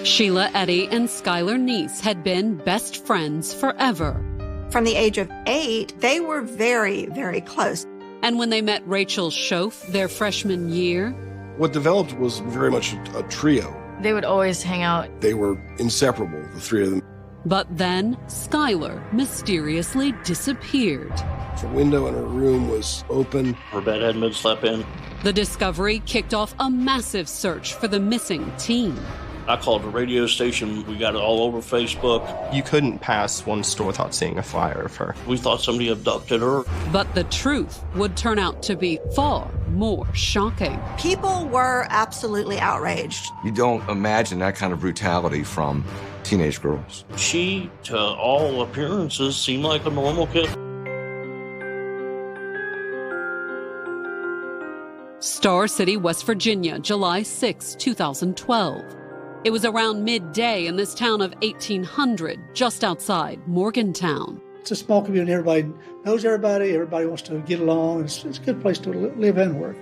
Shelia Eddy and Skylar Neese had been best friends forever. From the age of 8, they were very, very close. And when they met Rachel Schoaf their freshman year, what developed was very much a trio. They would always hang out. They were inseparable, the three of them. But then Skylar mysteriously disappeared. The window in her room was open. Her bed hadn't been slept in. The discovery kicked off a massive search for the missing teen. I called the radio station. We got it all over Facebook. You couldn't pass one store without seeing a flyer of her. We thought somebody abducted her. But the truth would turn out to be far more shocking. People were absolutely outraged. You don't imagine that kind of brutality from teenage girls. She, to all appearances, seemed like a normal kid. Star City, West Virginia, July 6, 2012. It was around midday in this town of 1,800, just outside Morgantown. It's a small community. Everybody knows everybody. Everybody wants to get along. It's a good place to live and work.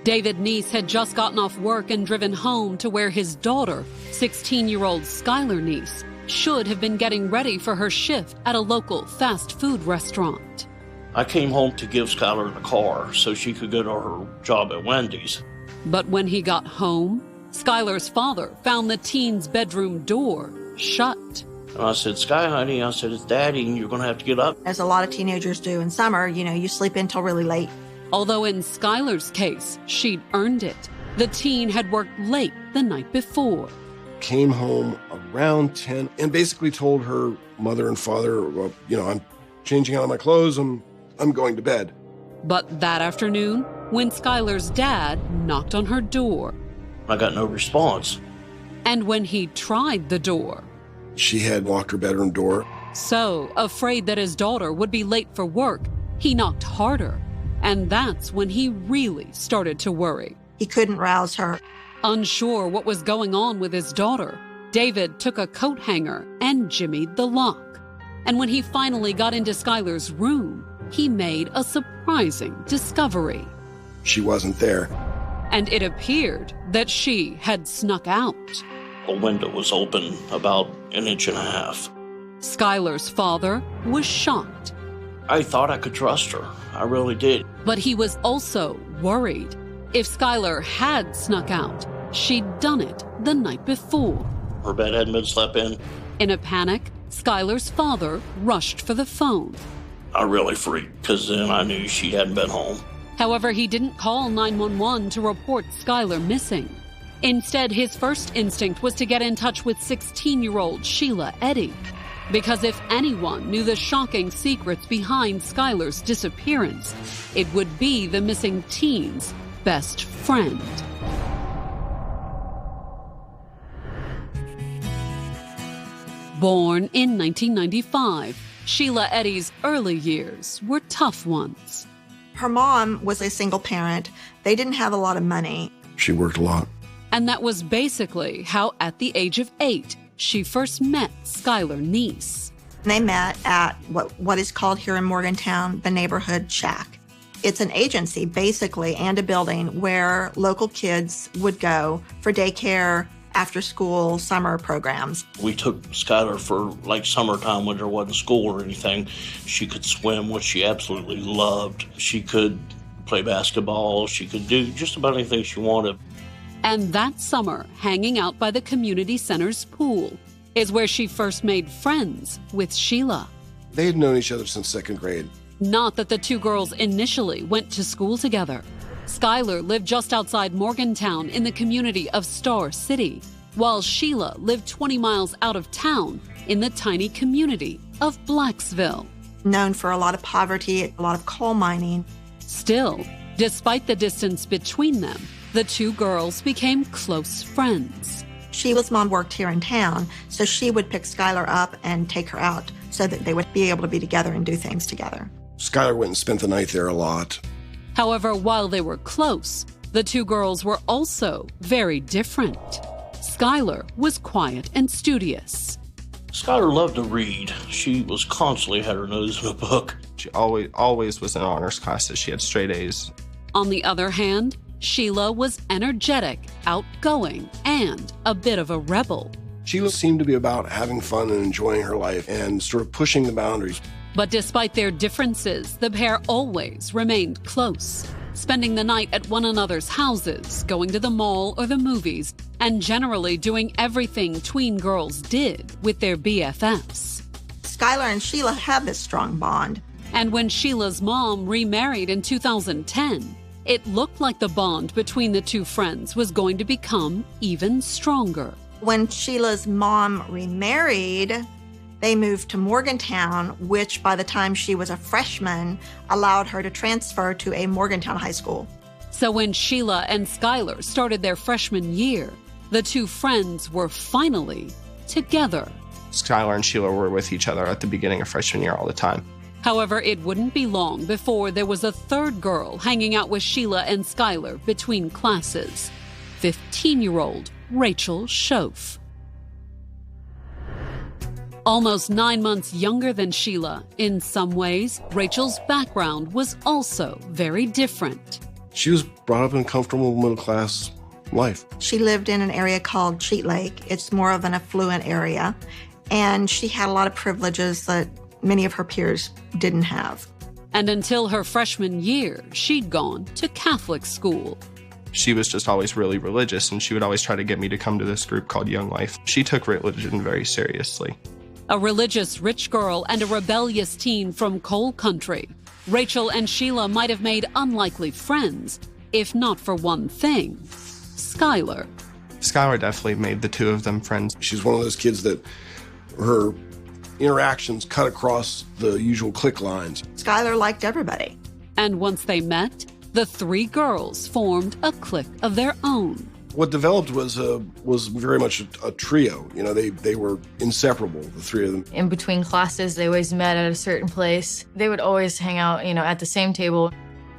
David Neese had just gotten off work and driven home to where his daughter, 16-year-old Skylar Neese, should have been getting ready for her shift at a local fast food restaurant. I came home to give Skylar the car so she could go to her job at Wendy's. But when he got home, Skylar's father found the teen's bedroom door shut. And I said, Sky, honey, I said, it's Daddy, and you're going to have to get up. As a lot of teenagers do in summer, you sleep until really late. Although in Skylar's case, she'd earned it. The teen had worked late the night before. Came home around 10 and basically told her mother and father, well, I'm changing out of my clothes. I'm going to bed. But that afternoon, when Skylar's dad knocked on her door, I got no response. And when he tried the door, she had locked her bedroom door. So, afraid that his daughter would be late for work, he knocked harder. And that's when he really started to worry. He couldn't rouse her. Unsure what was going on with his daughter, David took a coat hanger and jimmied the lock. And when he finally got into Skylar's room, he made a surprising discovery. She wasn't there. And it appeared that she had snuck out. The window was open about 1.5 inches. Skylar's father was shocked. I thought I could trust her. I really did. But he was also worried. If Skylar had snuck out, she'd done it the night before. Her bed hadn't been slept in. In a panic, Skylar's father rushed for the phone. I really freaked because then I knew she hadn't been home. However, he didn't call 911 to report Skylar missing. Instead, his first instinct was to get in touch with 16-year-old Shelia Eddy. Because if anyone knew the shocking secrets behind Skylar's disappearance, it would be the missing teen's best friend. Born in 1995, Shelia Eddy's early years were tough ones. Her mom was a single parent. They didn't have a lot of money. She worked a lot. And that was basically how, at the age of 8, she first met Skylar Neese. They met at what is called here in Morgantown, the Neighborhood Shack. It's an agency, basically, and a building where local kids would go for daycare, after-school, summer programs. We took Skylar for, summertime when there wasn't school or anything. She could swim, which she absolutely loved. She could play basketball. She could do just about anything she wanted. And that summer, hanging out by the community center's pool, is where she first made friends with Shelia. They had known each other since second grade. Not that the two girls initially went to school together. Skylar lived just outside Morgantown in the community of Star City, while Shelia lived 20 miles out of town in the tiny community of Blacksville. Known for a lot of poverty, a lot of coal mining. Still, despite the distance between them, the two girls became close friends. Sheila's mom worked here in town, so she would pick Skylar up and take her out so that they would be able to be together and do things together. Skylar went and spent the night there a lot. However, while they were close, the two girls were also very different. Skylar was quiet and studious. Skylar loved to read. She was constantly had her nose in a book. She always was in honors classes. She had straight A's. On the other hand, Shelia was energetic, outgoing, and a bit of a rebel. Sheila seemed to be about having fun and enjoying her life and sort of pushing the boundaries. But despite their differences, the pair always remained close, spending the night at one another's houses, going to the mall or the movies, and generally doing everything tween girls did with their BFFs. Skylar and Sheila had this strong bond. And when Sheila's mom remarried in 2010, it looked like the bond between the two friends was going to become even stronger. When Sheila's mom remarried, they moved to Morgantown, which by the time she was a freshman, allowed her to transfer to a Morgantown high school. So when Sheila and Skylar started their freshman year, the two friends were finally together. Skylar and Sheila were with each other at the beginning of freshman year all the time. However, it wouldn't be long before there was a third girl hanging out with Sheila and Skylar between classes, 15-year-old Rachel Schoaf. Almost 9 months younger than Sheila, in some ways, Rachel's background was also very different. She was brought up in a comfortable middle-class life. She lived in an area called Cheat Lake. It's more of an affluent area, and she had a lot of privileges that many of her peers didn't have. And until her freshman year, she'd gone to Catholic school. She was just always really religious, and she would always try to get me to come to this group called Young Life. She took religion very seriously. A religious rich girl and a rebellious teen from coal country, Rachel and Sheila might have made unlikely friends, if not for one thing, Skylar. Skylar definitely made the two of them friends. She's one of those kids that her interactions cut across the usual clique lines. Skylar liked everybody. And once they met, the three girls formed a clique of their own. What developed was very much a trio. You know, they were inseparable, the three of them. In between classes, they always met at a certain place. They would always hang out, at the same table.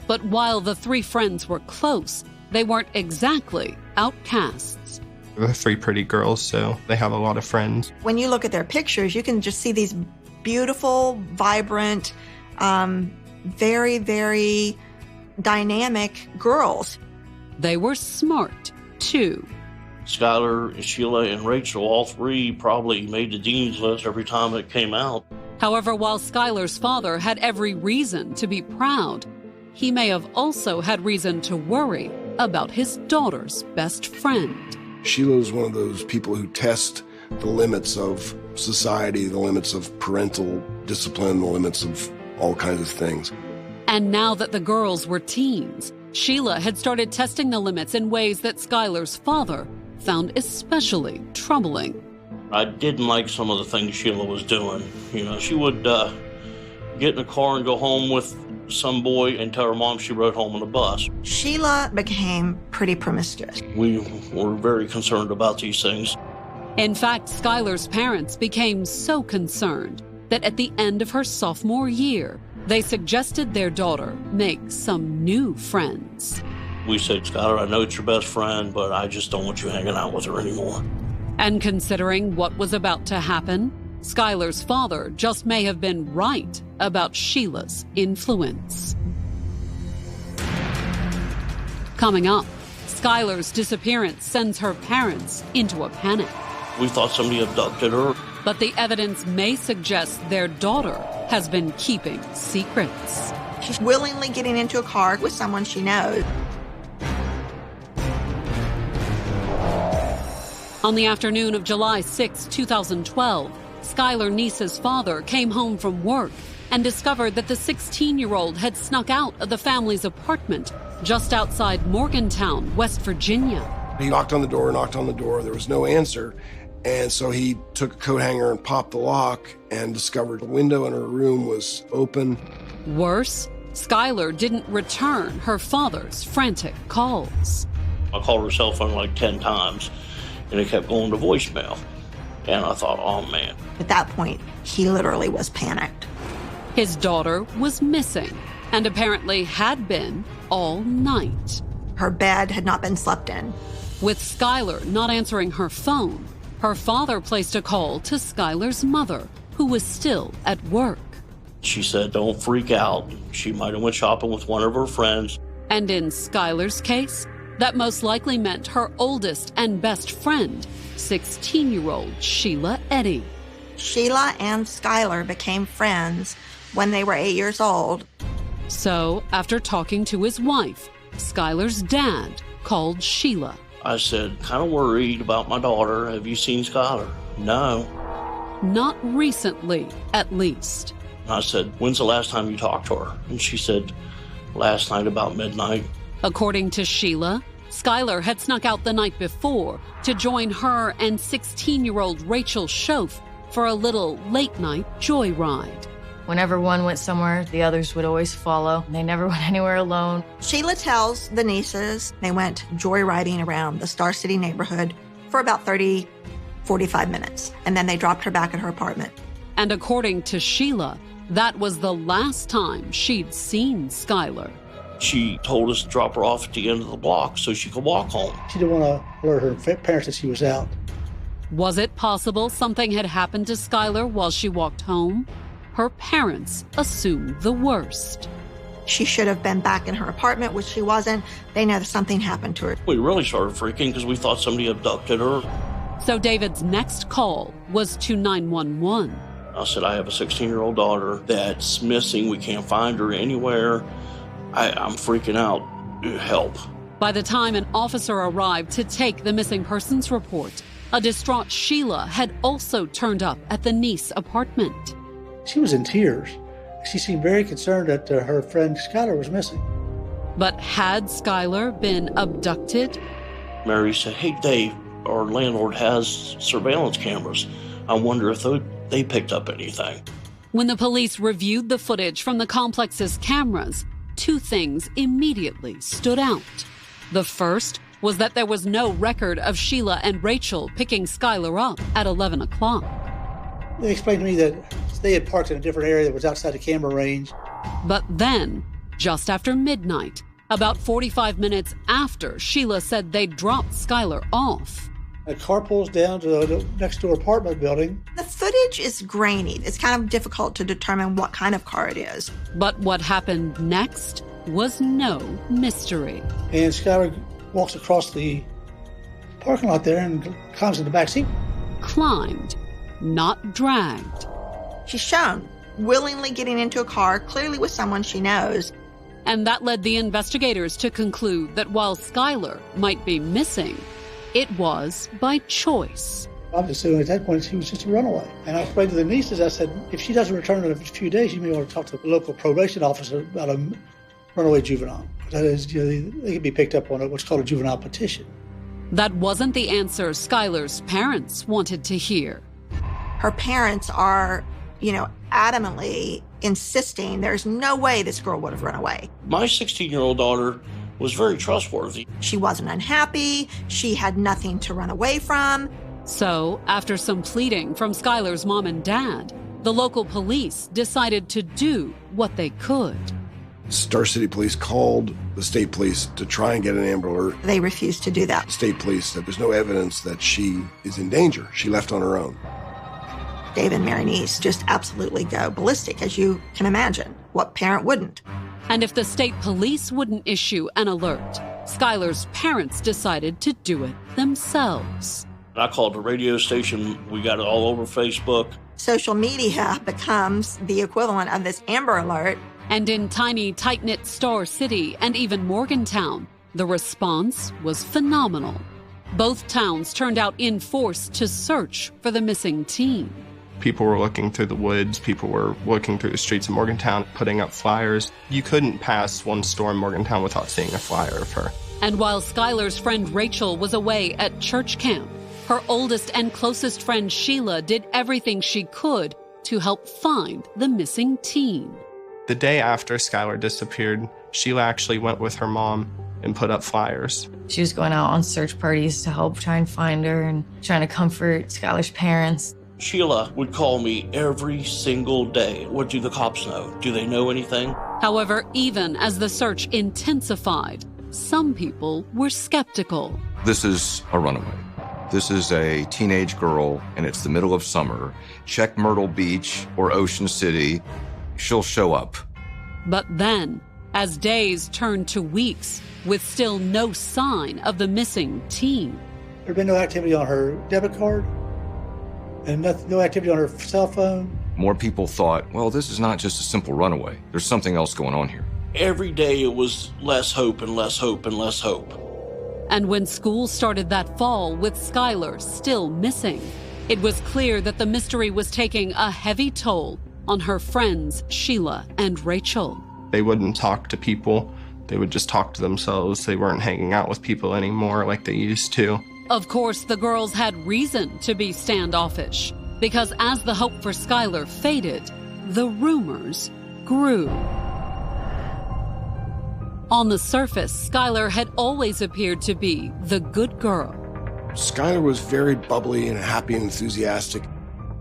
But while the three friends were close, they weren't exactly outcasts. They're three pretty girls, so they have a lot of friends. When you look at their pictures, you can just see these beautiful, vibrant, very, very dynamic girls. They were smart, too. Skylar, Sheila, and Rachel, all three probably made the dean's list every time it came out. However, while Skylar's father had every reason to be proud, he may have also had reason to worry about his daughter's best friend. Sheila was one of those people who test the limits of society, the limits of parental discipline, the limits of all kinds of things. And now that the girls were teens, Sheila had started testing the limits in ways that Skylar's father found especially troubling. I didn't like some of the things Sheila was doing. She would get in a car and go home with some boy and tell her mom she rode home on a bus. Sheila became pretty promiscuous. We were very concerned about these things. In fact, Skylar's parents became so concerned that at the end of her sophomore year, they suggested their daughter make some new friends. We said, Skylar, I know it's your best friend, but I just don't want you hanging out with her anymore. And considering what was about to happen, Skylar's father just may have been right about Sheila's influence. Coming up, Skylar's disappearance sends her parents into a panic. We thought somebody abducted her. But the evidence may suggest their daughter has been keeping secrets. She's willingly getting into a car with someone she knows. On the afternoon of July 6, 2012, Skylar Niece's father came home from work and discovered that the 16-year-old had snuck out of the family's apartment just outside Morgantown, West Virginia. He knocked on the door. There was no answer. And so he took a coat hanger and popped the lock and discovered the window in her room was open. Worse, Skylar didn't return her father's frantic calls. I called her cell phone like 10 times, and it kept going to voicemail. And I thought, oh, man. At that point, he literally was panicked. His daughter was missing, and apparently had been all night. Her bed had not been slept in. With Skylar not answering her phone, her father placed a call to Skylar's mother, who was still at work. She said, don't freak out. She might have went shopping with one of her friends. And in Skylar's case, that most likely meant her oldest and best friend 16-year-old Shelia Eddy. Sheila and Skylar became friends when they were 8 years old. So, after talking to his wife, Skylar's dad called Shelia. I said, kind of worried about my daughter. Have you seen Skylar? No. Not recently, at least. I said, when's the last time you talked to her? And she said, last night about midnight. According to Shelia, Skylar had snuck out the night before to join her and 16-year-old Rachel Schoaf for a little late-night joyride. Whenever one went somewhere, the others would always follow. They never went anywhere alone. Sheila tells the nieces they went joyriding around the Star City neighborhood for about 30, 45 minutes, and then they dropped her back at her apartment. And according to Shelia, that was the last time she'd seen Skylar. She told us to drop her off at the end of the block so she could walk home. She didn't want to alert her parents that she was out. Was it possible something had happened to Skylar while she walked home? Her parents assumed the worst. She should have been back in her apartment, which she wasn't. They know that something happened to her. We really started freaking because we thought somebody abducted her. So David's next call was to 911. I said, I have a 16-year-old daughter that's missing. We can't find her anywhere. I'm freaking out. Help. By the time an officer arrived to take the missing persons report, a distraught Shelia had also turned up at the Nice apartment. She was in tears. She seemed very concerned that her friend Skylar was missing. But had Skylar been abducted? Mary said, hey, Dave, our landlord has surveillance cameras. I wonder if they picked up anything. When the police reviewed the footage from the complex's cameras, two things immediately stood out. The first was that there was no record of Shelia and Rachel picking Skylar up at 11 o'clock. They explained to me that they had parked in a different area that was outside the camera range. But then, just after midnight, about 45 minutes after Shelia said they'd dropped Skylar off, a car pulls down to the next door apartment building. The footage is grainy. It's kind of difficult to determine what kind of car it is. But what happened next was no mystery. And Skylar walks across the parking lot there and climbs in the back seat. Climbed, not dragged. She's shown willingly getting into a car, clearly with someone she knows. And that led the investigators to conclude that while Skylar might be missing, it was by choice. I'm assuming at that point she was just a runaway. And I explained to the nieces, I said, if she doesn't return in a few days, you may want to talk to the local probation officer about a runaway juvenile. That is, they can be picked up on what's called a juvenile petition. That wasn't the answer Skylar's parents wanted to hear. Her parents are, adamantly insisting there's no way this girl would have run away. My 16-year-old daughter was very trustworthy. She wasn't unhappy. She had nothing to run away from. So, after some pleading from Skylar's mom and dad, the local police decided to do what they could. Star City Police called the state police to try and get an Amber Alert. They refused to do that. State police said there's no evidence that she is in danger. She left on her own. Dave and Mary Niece just absolutely go ballistic, as you can imagine. What parent wouldn't? And if the state police wouldn't issue an alert, Skylar's parents decided to do it themselves. I called the radio station. We got it all over Facebook. Social media becomes the equivalent of this Amber Alert. And in tiny, tight-knit Star City and even Morgantown, the response was phenomenal. Both towns turned out in force to search for the missing teen. People were looking through the woods. People were looking through the streets of Morgantown, putting up flyers. You couldn't pass one store in Morgantown without seeing a flyer of her. And while Skylar's friend Rachel was away at church camp, her oldest and closest friend Shelia did everything she could to help find the missing teen. The day after Skylar disappeared, Shelia actually went with her mom and put up flyers. She was going out on search parties to help try and find her and trying to comfort Skylar's parents. Sheila would call me every single day. What do the cops know? Do they know anything? However, even as the search intensified, some people were skeptical. This is a runaway. This is a teenage girl, and it's the middle of summer. Check Myrtle Beach or Ocean City. She'll show up. But then, as days turned to weeks, with still no sign of the missing teen, There'd been no activity on her debit card and no activity on her cell phone. More people thought, well, this is not just a simple runaway. There's something else going on here. Every day it was less hope and less hope and less hope. And when school started that fall with Skylar still missing, it was clear that the mystery was taking a heavy toll on her friends Shelia and Rachel. They wouldn't talk to people. They would just talk to themselves. They weren't hanging out with people anymore like they used to. Of course, the girls had reason to be standoffish, because as the hope for Skylar faded, the rumors grew. On the surface, Skylar had always appeared to be the good girl. Skylar was very bubbly and happy and enthusiastic.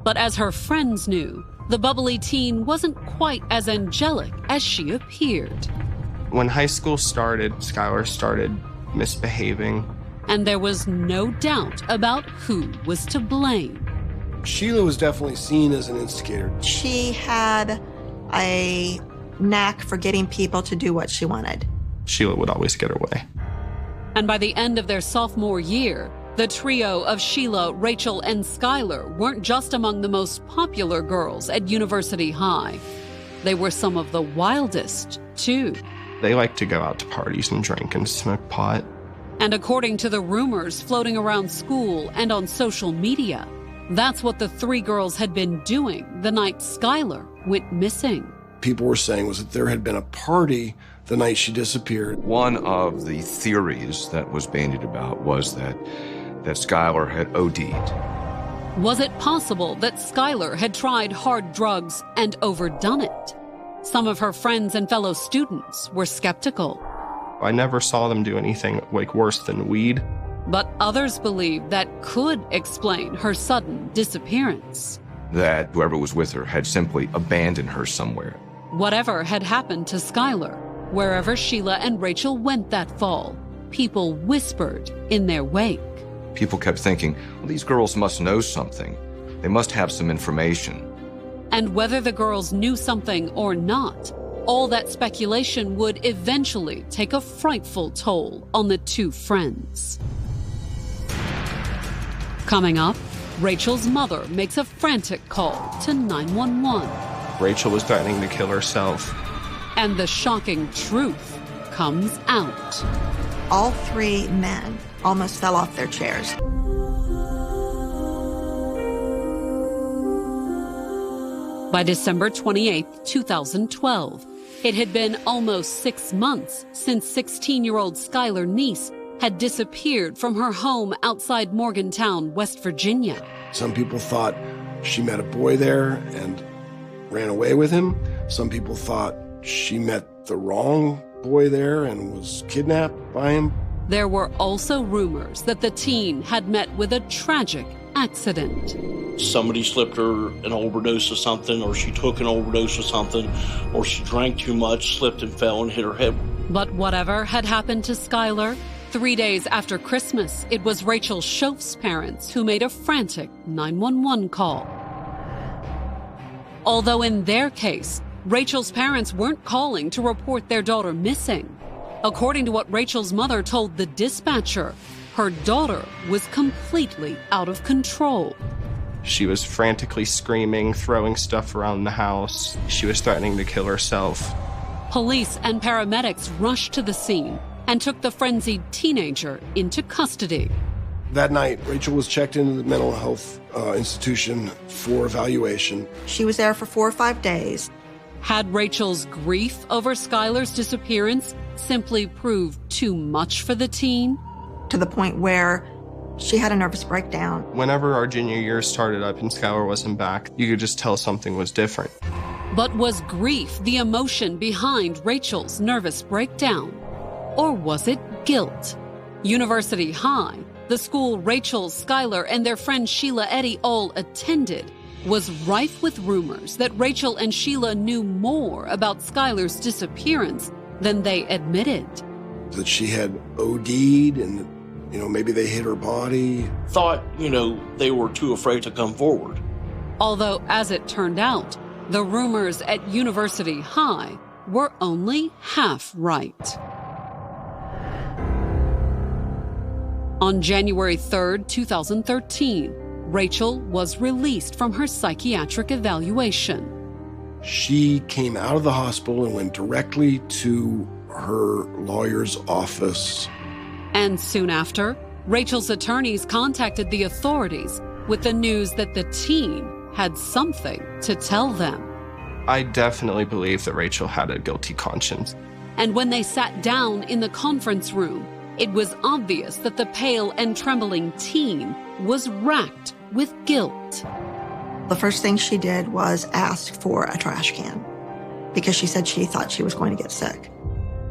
But as her friends knew, the bubbly teen wasn't quite as angelic as she appeared. When high school started, Skylar started misbehaving. And there was no doubt about who was to blame. Shelia was definitely seen as an instigator. She had a knack for getting people to do what she wanted. Shelia would always get her way. And by the end of their sophomore year, the trio of Shelia, Rachel, and Skylar weren't just among the most popular girls at University High. They were some of the wildest, too. They liked to go out to parties and drink and smoke pot. And according to the rumors floating around school and on social media, that's what the three girls had been doing the night Skylar went missing. People were saying was that there had been a party the night she disappeared. One of the theories that was bandied about was that Skylar had OD'd. Was it possible that Skylar had tried hard drugs and overdone it? Some of her friends and fellow students were skeptical. I never saw them do anything worse than weed. But others believed that could explain her sudden disappearance. That whoever was with her had simply abandoned her somewhere. Whatever had happened to Skylar, wherever Shelia and Rachel went that fall, people whispered in their wake. People kept thinking, well, these girls must know something. They must have some information. And whether the girls knew something or not, all that speculation would eventually take a frightful toll on the two friends. Coming up, Rachel's mother makes a frantic call to 911. Rachel was threatening to kill herself. And the shocking truth comes out. All three men almost fell off their chairs. By December 28, 2012, it had been almost 6 months since 16-year-old Skylar Neese had disappeared from her home outside Morgantown, West Virginia. Some people thought she met a boy there and ran away with him. Some people thought she met the wrong boy there and was kidnapped by him. There were also rumors that the teen had met with a tragic accident. Somebody slipped her an overdose of something, or she took an overdose of something, or she drank too much, slipped and fell and hit her head. But whatever had happened to Skylar, 3 days after Christmas, it was Rachel Schoaf's parents who made a frantic 911 call. Although in their case, Rachel's parents weren't calling to report their daughter missing. According to what Rachel's mother told the dispatcher, her daughter was completely out of control. She was frantically screaming, throwing stuff around the house. She was threatening to kill herself. Police and paramedics rushed to the scene and took the frenzied teenager into custody. That night, Rachel was checked into the mental health institution for evaluation. She was there for 4 or 5 days. Had Rachel's grief over Skylar's disappearance simply proved too much for the teen? To the point where she had a nervous breakdown. Whenever our junior year started up and Skylar wasn't back, you could just tell something was different. But was grief the emotion behind Rachel's nervous breakdown? Or was it guilt? University High, the school Rachel, Skylar, and their friend Shelia Eddy all attended, was rife with rumors that Rachel and Shelia knew more about Skylar's disappearance than they admitted. That she had OD'd and, maybe they hit her body. Thought, they were too afraid to come forward. Although, as it turned out, the rumors at University High were only half right. On January 3rd, 2013, Rachel was released from her psychiatric evaluation. She came out of the hospital and went directly to her lawyer's office. And soon after, Rachel's attorneys contacted the authorities with the news that the teen had something to tell them. I definitely believe that Rachel had a guilty conscience. And when they sat down in the conference room, it was obvious that the pale and trembling teen was racked with guilt. The first thing she did was ask for a trash can because she said she thought she was going to get sick.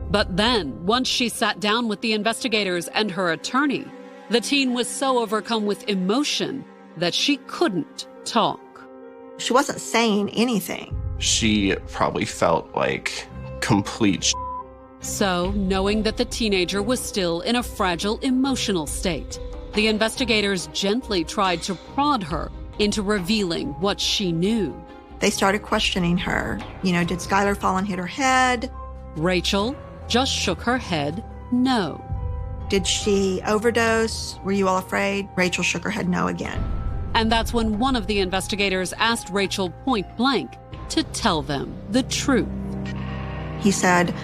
But then, once she sat down with the investigators and her attorney, the teen was so overcome with emotion that she couldn't talk. She wasn't saying anything. She probably felt like complete So, knowing that the teenager was still in a fragile emotional state, the investigators gently tried to prod her into revealing what she knew. They started questioning her. Did Skylar fall and hit her head? Rachel just shook her head no. Did she overdose? Were you all afraid? Rachel shook her head no again. And that's when one of the investigators asked Rachel point blank to tell them the truth. He said,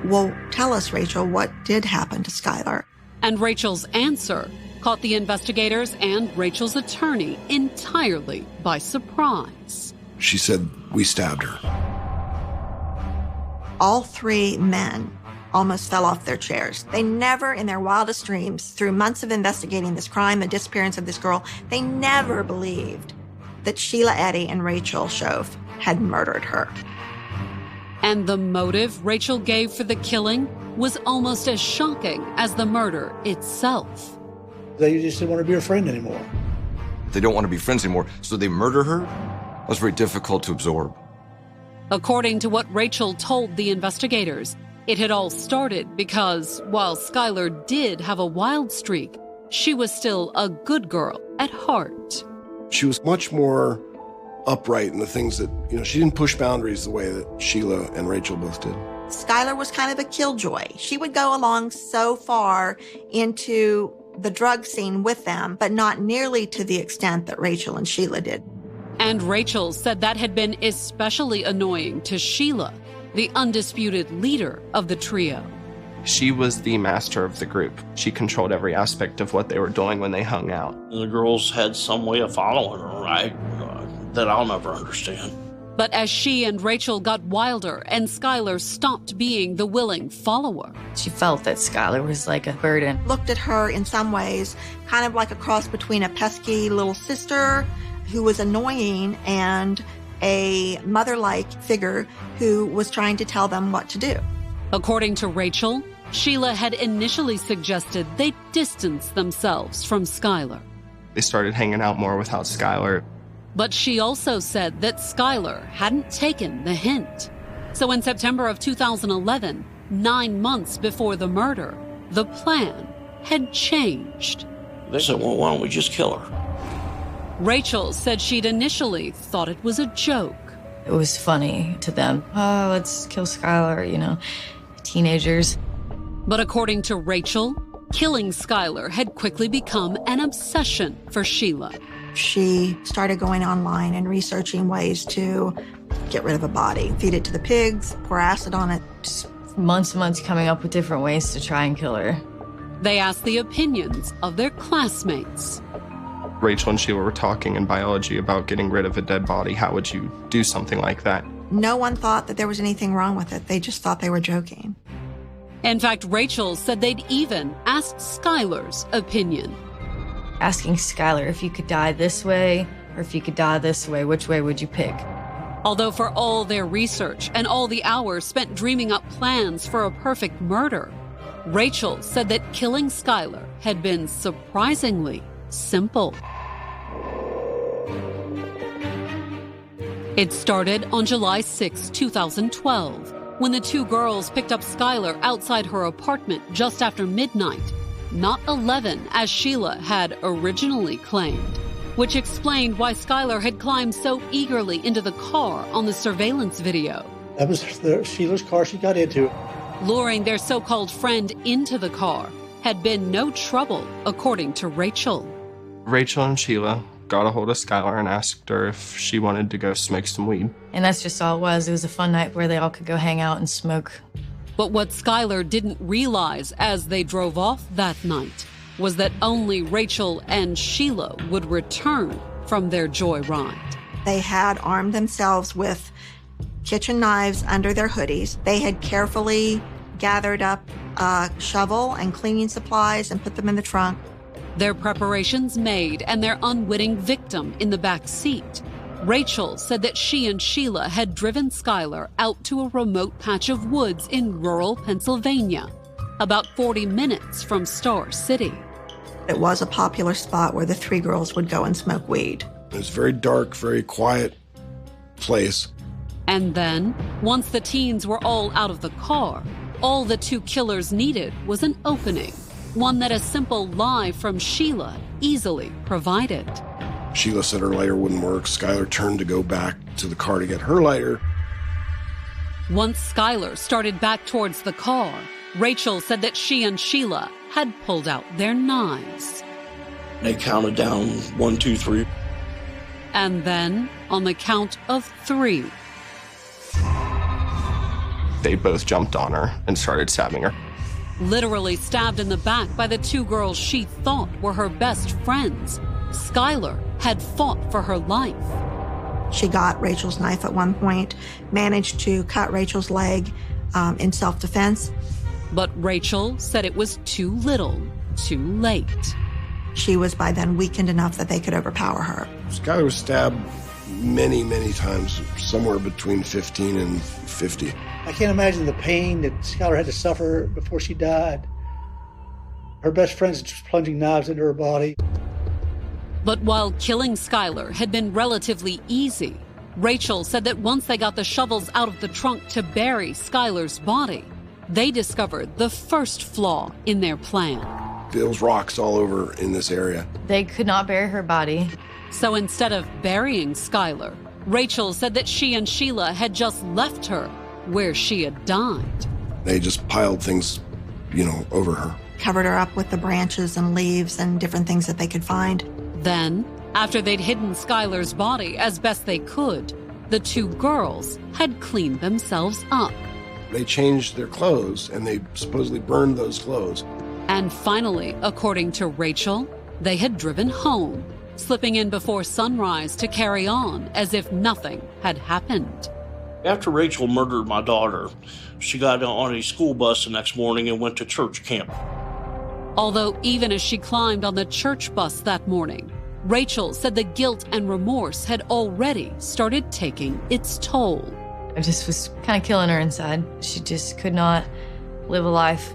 well, tell us, Rachel, what did happen to Skylar? And Rachel's answer caught the investigators and Rachel's attorney entirely by surprise. She said, we stabbed her. All three men almost fell off their chairs. They never, in their wildest dreams, through months of investigating this crime, the disappearance of this girl, they never believed that Shelia Eddy and Rachel Shove had murdered her. And the motive Rachel gave for the killing was almost as shocking as the murder itself. They just didn't want to be her friend anymore. They don't want to be friends anymore, so they murder her? That was very difficult to absorb. According to what Rachel told the investigators, it had all started because, while Skylar did have a wild streak, she was still a good girl at heart. She was much more upright in the things that, she didn't push boundaries the way that Shelia and Rachel both did. Skylar was kind of a killjoy. She would go along so far into the drug scene with them, but not nearly to the extent that Rachel and Shelia did. And Rachel said that had been especially annoying to Shelia, the undisputed leader of the trio. She was the master of the group. She controlled every aspect of what they were doing when they hung out. The girls had some way of following her, right? That I'll never understand. But as she and Rachel got wilder and Skylar stopped being the willing follower, She felt that Skylar was like a burden. Looked at her in some ways kind of like a cross between a pesky little sister who was annoying and a mother-like figure who was trying to tell them what to do. according to Rachel, Shelia had initially suggested they distance themselves from Skylar. They started hanging out more without Skylar. But she also said that Skylar hadn't taken the hint. So in September of 2011, 9 months before the murder, the plan had changed. They said, well, why don't we just kill her? Rachel said she'd initially thought it was a joke. It was funny to them. Oh, let's kill Skylar, teenagers. But according to Rachel, killing Skylar had quickly become an obsession for Shelia. She started going online and researching ways to get rid of a body, feed it to the pigs, pour acid on it. Just months and months coming up with different ways to try and kill her. They asked the opinions of their classmates. Rachel and Sheila were talking in biology about getting rid of a dead body. How would you do something like that? No one thought that there was anything wrong with it. They just thought they were joking. In fact, Rachel said they'd even asked Skylar's opinion. Asking Skylar, if you could die this way or if you could die this way, which way would you pick? Although for all their research and all the hours spent dreaming up plans for a perfect murder, Rachel said that killing Skylar had been surprisingly simple. It started on July 6, 2012, when the two girls picked up Skylar outside her apartment just after midnight, not 11 as Shelia had originally claimed, which explained why Skylar had climbed so eagerly into the car on the surveillance video. That was Sheila's car she got into. Luring their so-called friend into the car, had been no trouble, according to Rachel. Rachel and Shelia got a hold of Skylar and asked her if she wanted to go smoke some weed. And that's just all it was. It was a fun night where they all could go hang out and smoke. But what Skylar didn't realize as they drove off that night was that only Rachel and Shelia would return from their joyride. They had armed themselves with kitchen knives under their hoodies. They had carefully gathered up a shovel and cleaning supplies and put them in the trunk. Their preparations made and their unwitting victim in the back seat. Rachel said that she and Shelia had driven Skylar out to a remote patch of woods in rural Pennsylvania, about 40 minutes from Star City. It was a popular spot where the three girls would go and smoke weed. It was a very dark, very quiet place. And then, once the teens were all out of the car, all the two killers needed was an opening, one that a simple lie from Shelia easily provided. Shelia said her lighter wouldn't work. Skylar turned to go back to the car to get her lighter. Once Skylar started back towards the car, Rachel said that she and Shelia had pulled out their knives. They counted down 1, 2, 3. And then, on the count of 3, They both jumped on her and started stabbing her. literally stabbed in the back by the two girls she thought were her best friends, Skylar had fought for her life. She got Rachel's knife at one point, managed to cut Rachel's leg in self-defense. But Rachel said it was too little, too late. She was by then weakened enough that they could overpower her. Skylar was stabbed many, many times, somewhere between 15 and 50. I can't imagine the pain that Skylar had to suffer before she died. Her best friends just plunging knives into her body. But while killing Skylar had been relatively easy, Rachel said that once they got the shovels out of the trunk to bury Skylar's body, they discovered the first flaw in their plan. There was rocks all over in this area. They could not bury her body. So instead of burying Skylar, Rachel said that she and Shelia had just left her where she had died. They just piled things, over her. Covered her up with the branches and leaves and different things that they could find. Then, after they'd hidden Skylar's body as best they could, the two girls had cleaned themselves up. They changed their clothes, and they supposedly burned those clothes. And finally, according to Rachel, they had driven home, slipping in before sunrise to carry on as if nothing had happened. After Rachel murdered my daughter, she got on a school bus the next morning and went to church camp. Although even as she climbed on the church bus that morning, Rachel said the guilt and remorse had already started taking its toll. I just was kind of killing her inside. She just could not live a life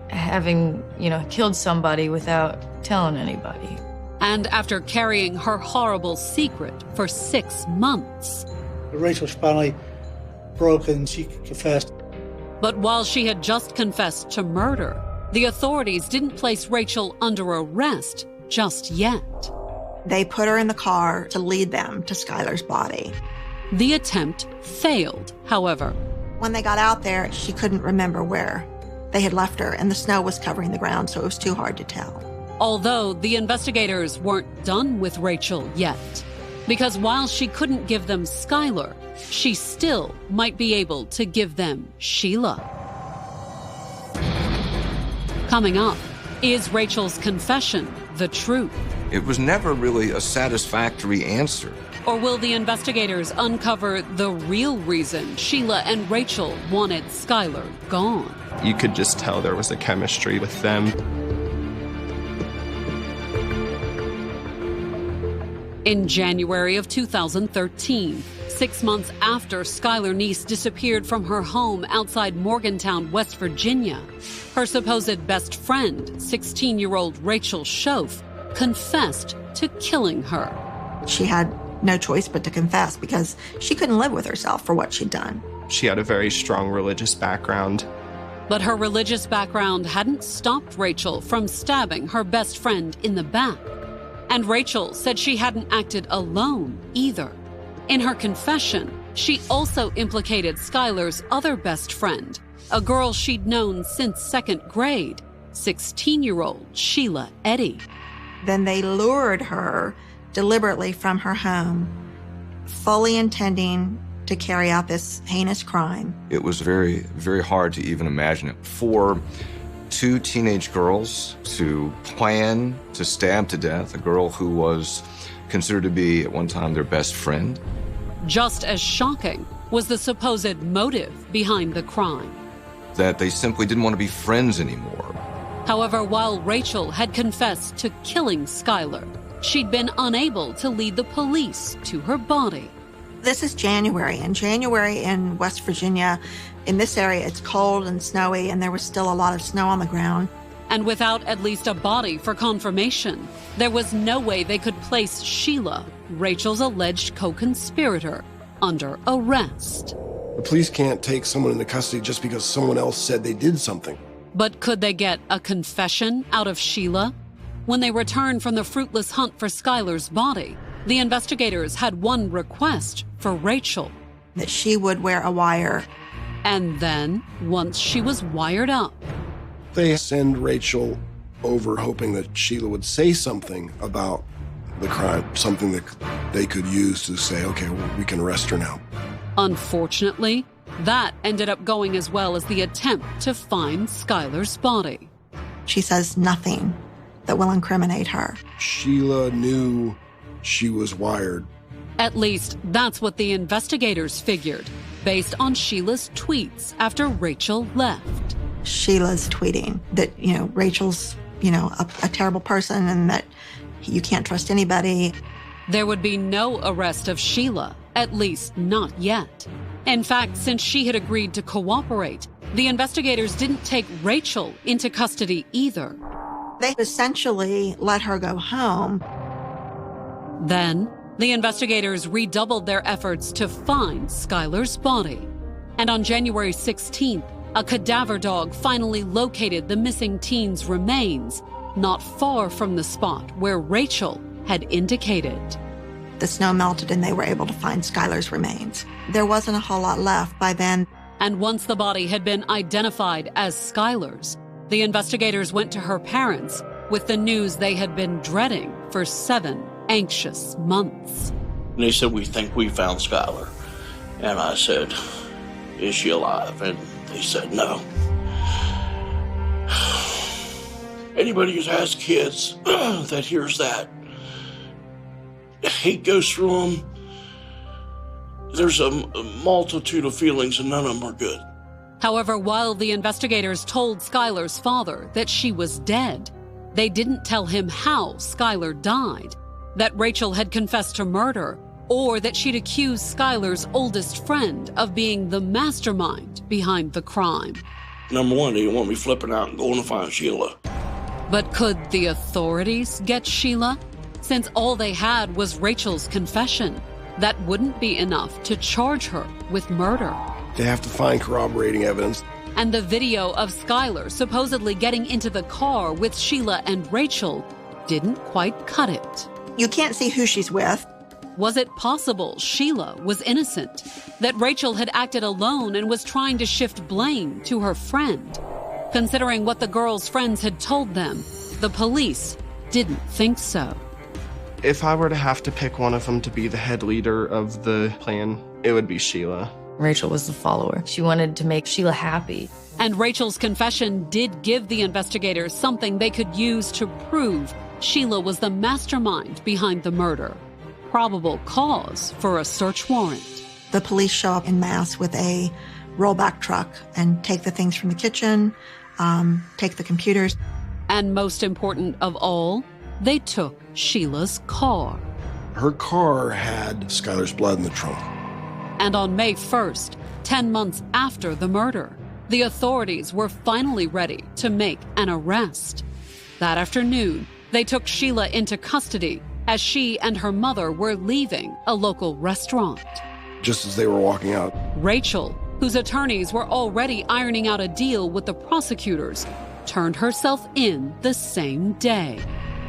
having, killed somebody without telling anybody. And after carrying her horrible secret for 6 months. Rachel finally broke and she confessed. But while she had just confessed to murder, the authorities didn't place Rachel under arrest just yet. They put her in the car to lead them to Skylar's body. The attempt failed, however. When they got out there, she couldn't remember where they had left her, and the snow was covering the ground, so it was too hard to tell. Although the investigators weren't done with Rachel yet, because while she couldn't give them Skylar, she still might be able to give them Shelia. Coming up, is Rachel's confession the truth? It was never really a satisfactory answer. Or will the investigators uncover the real reason Shelia and Rachel wanted Skylar gone? You could just tell there was a chemistry with them. In January of 2013, 6 months after Skylar Neese disappeared from her home outside Morgantown, West Virginia, her supposed best friend, 16-year-old Rachel Schoaf, confessed to killing her. She had no choice but to confess because she couldn't live with herself for what she'd done. She had a very strong religious background. But her religious background hadn't stopped Rachel from stabbing her best friend in the back. And Rachel said she hadn't acted alone either. In her confession, she also implicated Skylar's other best friend, a girl she'd known since 2nd grade, 16-year-old Shelia Eddy. Then they lured her deliberately from her home, fully intending to carry out this heinous crime. It was very, very hard to even imagine it. For two teenage girls to plan to stab to death a girl who was considered to be at one time their best friend. Just as shocking was the supposed motive behind the crime. That they simply didn't want to be friends anymore. However, while Rachel had confessed to killing Skylar, she'd been unable to lead the police to her body. This is January. In January in West Virginia, in this area, it's cold and snowy, and there was still a lot of snow on the ground. And without at least a body for confirmation, there was no way they could place Shelia, Rachel's alleged co-conspirator, under arrest. The police can't take someone into custody just because someone else said they did something. But could they get a confession out of Shelia? When they returned from the fruitless hunt for Skylar's body, the investigators had one request for Rachel. That she would wear a wire. And then, once she was wired up, They send Rachel over hoping that Shelia would say something about the crime, something that they could use to say, okay, well, we can arrest her now. unfortunately, that ended up going as well as the attempt to find Skylar's body. She says nothing that will incriminate her. Shelia knew she was wired. At least that's what the investigators figured, based on Sheila's tweets after Rachel left. Sheila's tweeting that, Rachel's, a terrible person and that you can't trust anybody. There would be no arrest of Shelia, at least not yet. In fact, since she had agreed to cooperate, the investigators didn't take Rachel into custody either. They essentially let her go home. Then, the investigators redoubled their efforts to find Skylar's body. And on January 16th, a cadaver dog finally located the missing teen's remains, not far from the spot where Rachel had indicated. The snow melted and they were able to find Skylar's remains. There wasn't a whole lot left by then. And once the body had been identified as Skylar's, the investigators went to her parents with the news they had been dreading for 7 anxious months. And they said, we think we found Skylar. And I said, is she alive? And they said, no. Anybody who's has kids that hears that, hate goes through them. There's a multitude of feelings and none of them are good. However, while the investigators told Skylar's father that she was dead, they didn't tell him how Skylar died, that Rachel had confessed to murder, or that she'd accused Skylar's oldest friend of being the mastermind behind the crime. Number one, they didn't want me flipping out and going to find Shelia. But could the authorities get Shelia? Since all they had was Rachel's confession, that wouldn't be enough to charge her with murder. They have to find corroborating evidence. And the video of Skylar supposedly getting into the car with Shelia and Rachel didn't quite cut it. You can't see who she's with. Was it possible Shelia was innocent? That Rachel had acted alone and was trying to shift blame to her friend? Considering what the girls' friends had told them, the police didn't think so. If I were to have to pick one of them to be the head leader of the plan, it would be Shelia. Rachel was the follower. She wanted to make Shelia happy. And Rachel's confession did give the investigators something they could use to prove Shelia was the mastermind behind the murder. Probable cause for a search warrant. The police show up en masse with a rollback truck and take the things from the kitchen, take the computers. And most important of all, they took Sheila's car. Her car had Skylar's blood in the trunk. And on May 1st, 10 months after the murder, the authorities were finally ready to make an arrest. That afternoon, they took Shelia into custody as she and her mother were leaving a local restaurant. Just as they were walking out, Rachel, whose attorneys were already ironing out a deal with the prosecutors, turned herself in the same day.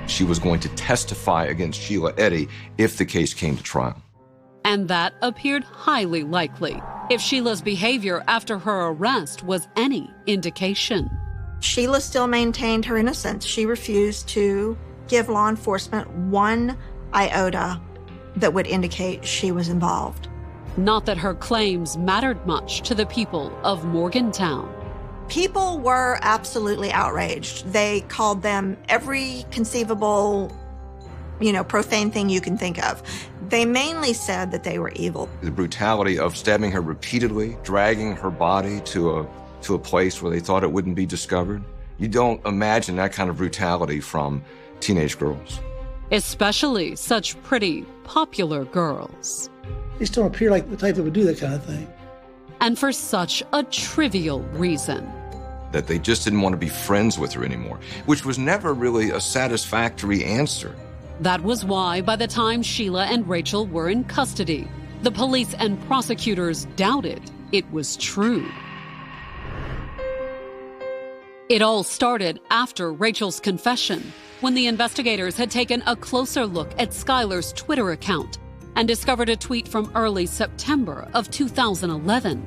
She was going to testify against Shelia Eddy if the case came to trial. And that appeared highly likely if Sheila's behavior after her arrest was any indication. Shelia still maintained her innocence. She refused to give law enforcement one iota that would indicate she was involved. Not that her claims mattered much to the people of Morgantown. People were absolutely outraged. They called them every conceivable, profane thing you can think of. They mainly said that they were evil. The brutality of stabbing her repeatedly, dragging her body to a place where they thought it wouldn't be discovered. You don't imagine that kind of brutality from teenage girls. Especially such pretty, popular girls. They still appear like the type that would do that kind of thing. And for such a trivial reason. That they just didn't want to be friends with her anymore, which was never really a satisfactory answer. That was why, by the time Shelia and Rachel were in custody, the police and prosecutors doubted it was true. It all started after Rachel's confession, when the investigators had taken a closer look at Skylar's Twitter account and discovered a tweet from early September of 2011.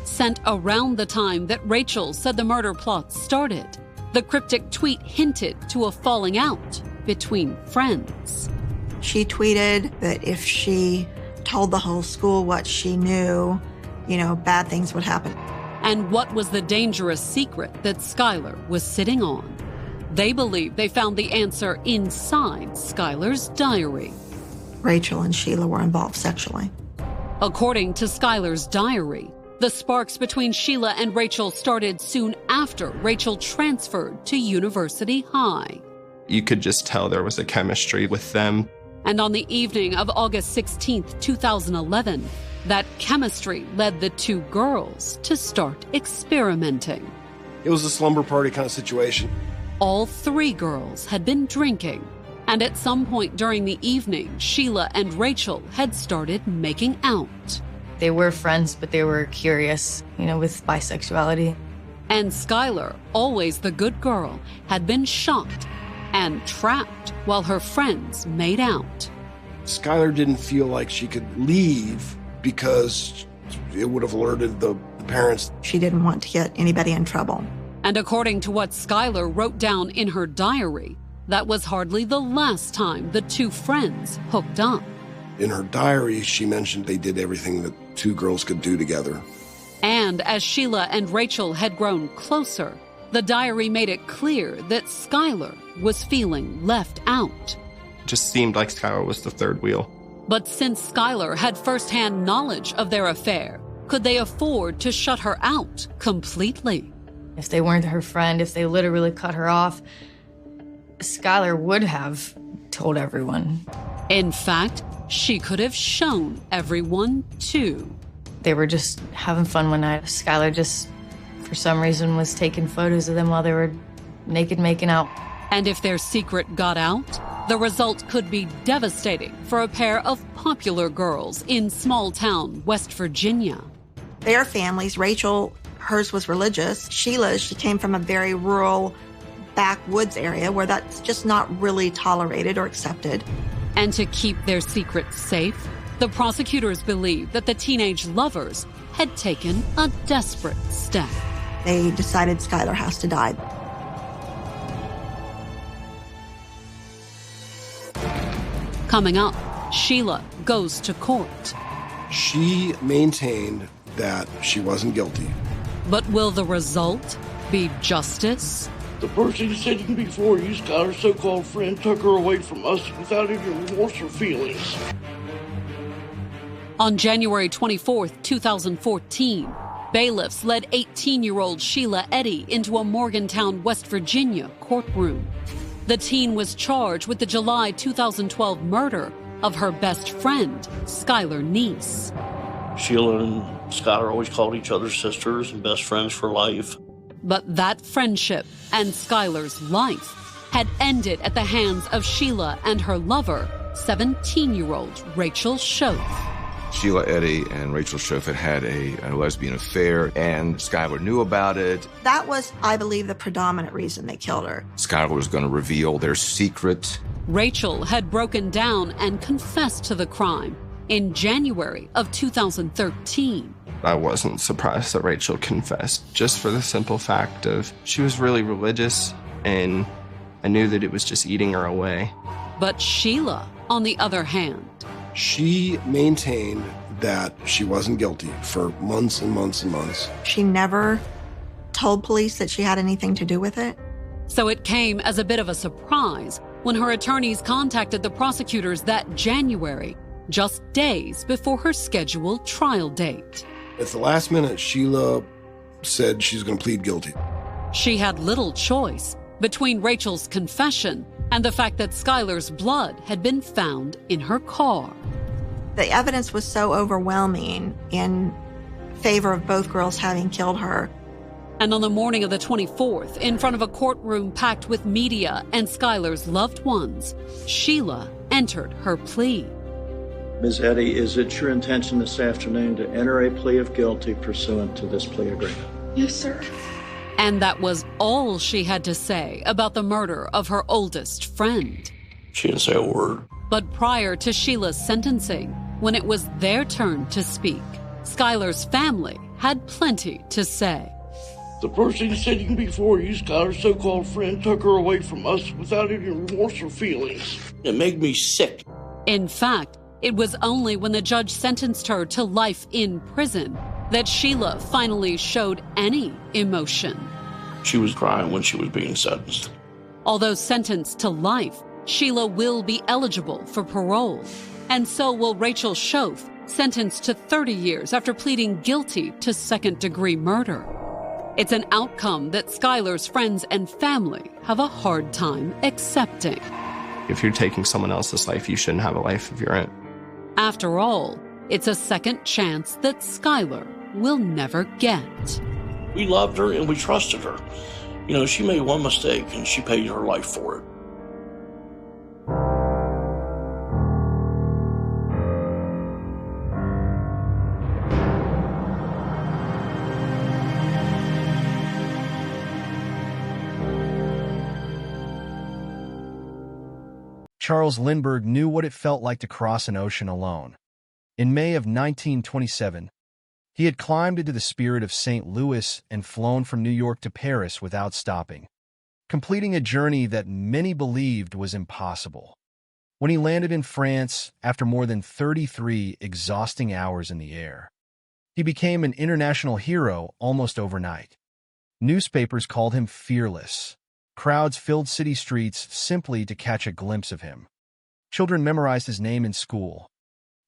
Sent around the time that Rachel said the murder plot started, the cryptic tweet hinted to a falling out between friends. She tweeted that if she told the whole school what she knew, bad things would happen. And what was the dangerous secret that Skylar was sitting on? They believe they found the answer inside Skylar's diary. Rachel and Shelia were involved sexually. According to Skylar's diary, the sparks between Shelia and Rachel started soon after Rachel transferred to University High. You could just tell there was a chemistry with them. And on the evening of August 16th, 2011, that chemistry led the two girls to start experimenting. It was a slumber party kind of situation. All three girls had been drinking, and at some point during the evening, Shelia and Rachel had started making out. They were friends, but they were curious, with bisexuality. And Skylar, always the good girl, had been shocked and trapped while her friends made out. Skylar didn't feel like she could leave because it would have alerted the parents. She didn't want to get anybody in trouble. And according to what Skylar wrote down in her diary, that was hardly the last time the two friends hooked up. In her diary, she mentioned they did everything that two girls could do together. And as Shelia and Rachel had grown closer, the diary made it clear that Skylar was feeling left out. It just seemed like Skylar was the third wheel. But since Skylar had firsthand knowledge of their affair, could they afford to shut her out completely? If they weren't her friend, if they literally cut her off, Skylar would have told everyone. In fact, she could have shown everyone too. They were just having fun one night. Skylar just, for some reason, was taking photos of them while they were naked making out. And if their secret got out, the result could be devastating for a pair of popular girls in small-town West Virginia. Their families, Rachel, hers was religious. Sheila, she came from a very rural backwoods area where that's just not really tolerated or accepted. And to keep their secret safe, the prosecutors believe that the teenage lovers had taken a desperate step. They decided Skylar has to die. Coming up, Shelia goes to court. She maintained that she wasn't guilty. But will the result be justice? The person sitting before you, Skylar's so-called friend, took her away from us without any remorse or feelings. On January 24th, 2014, bailiffs led 18-year-old Shelia Eddy into a Morgantown, West Virginia courtroom. The teen was charged with the July 2012 murder of her best friend, Skylar Neese. Shelia and Skylar always called each other sisters and best friends for life. But that friendship and Skylar's life had ended at the hands of Shelia and her lover, 17-year-old Rachel Schoaf. Shelia Eddy and Rachel Schoaf had a lesbian affair, and Skylar knew about it. That was, I believe, the predominant reason they killed her. Skylar was going to reveal their secret. Rachel had broken down and confessed to the crime in January of 2013. I wasn't surprised that Rachel confessed, just for the simple fact of she was really religious, and I knew that it was just eating her away. But Shelia, on the other hand, she maintained that she wasn't guilty for months and months and months. She never told police that she had anything to do with it. So it came as a bit of a surprise when her attorneys contacted the prosecutors that January, just days before her scheduled trial date. At the last minute, Shelia said she's going to plead guilty. She had little choice between Rachel's confession and the fact that Skylar's blood had been found in her car. The evidence was so overwhelming in favor of both girls having killed her. And on the morning of the 24th, in front of a courtroom packed with media and Skylar's loved ones, Shelia entered her plea. Ms. Eddy, is it your intention this afternoon to enter a plea of guilty pursuant to this plea agreement? Yes, sir. And that was all she had to say about the murder of her oldest friend. She didn't say a word. But prior to Sheila's sentencing, when it was their turn to speak, Skylar's family had plenty to say. The person sitting before you, Skylar's so-called friend, took her away from us without any remorse or feelings. It made me sick. In fact, it was only when the judge sentenced her to life in prison that Shelia finally showed any emotion. She was crying when she was being sentenced. Although sentenced to life, Shelia will be eligible for parole. And so will Rachel Schoaf, sentenced to 30 years after pleading guilty to second-degree murder. It's an outcome that Skylar's friends and family have a hard time accepting. If you're taking someone else's life, you shouldn't have a life of your own. After all, it's a second chance that Skylar will never get. We loved her and we trusted her. You know, she made one mistake and she paid her life for it. Charles Lindbergh knew what it felt like to cross an ocean alone. In May of 1927, he had climbed into the Spirit of St. Louis and flown from New York to Paris without stopping, completing a journey that many believed was impossible. When he landed in France after more than 33 exhausting hours in the air, he became an international hero almost overnight. Newspapers called him fearless. Crowds filled city streets simply to catch a glimpse of him. Children memorized his name in school.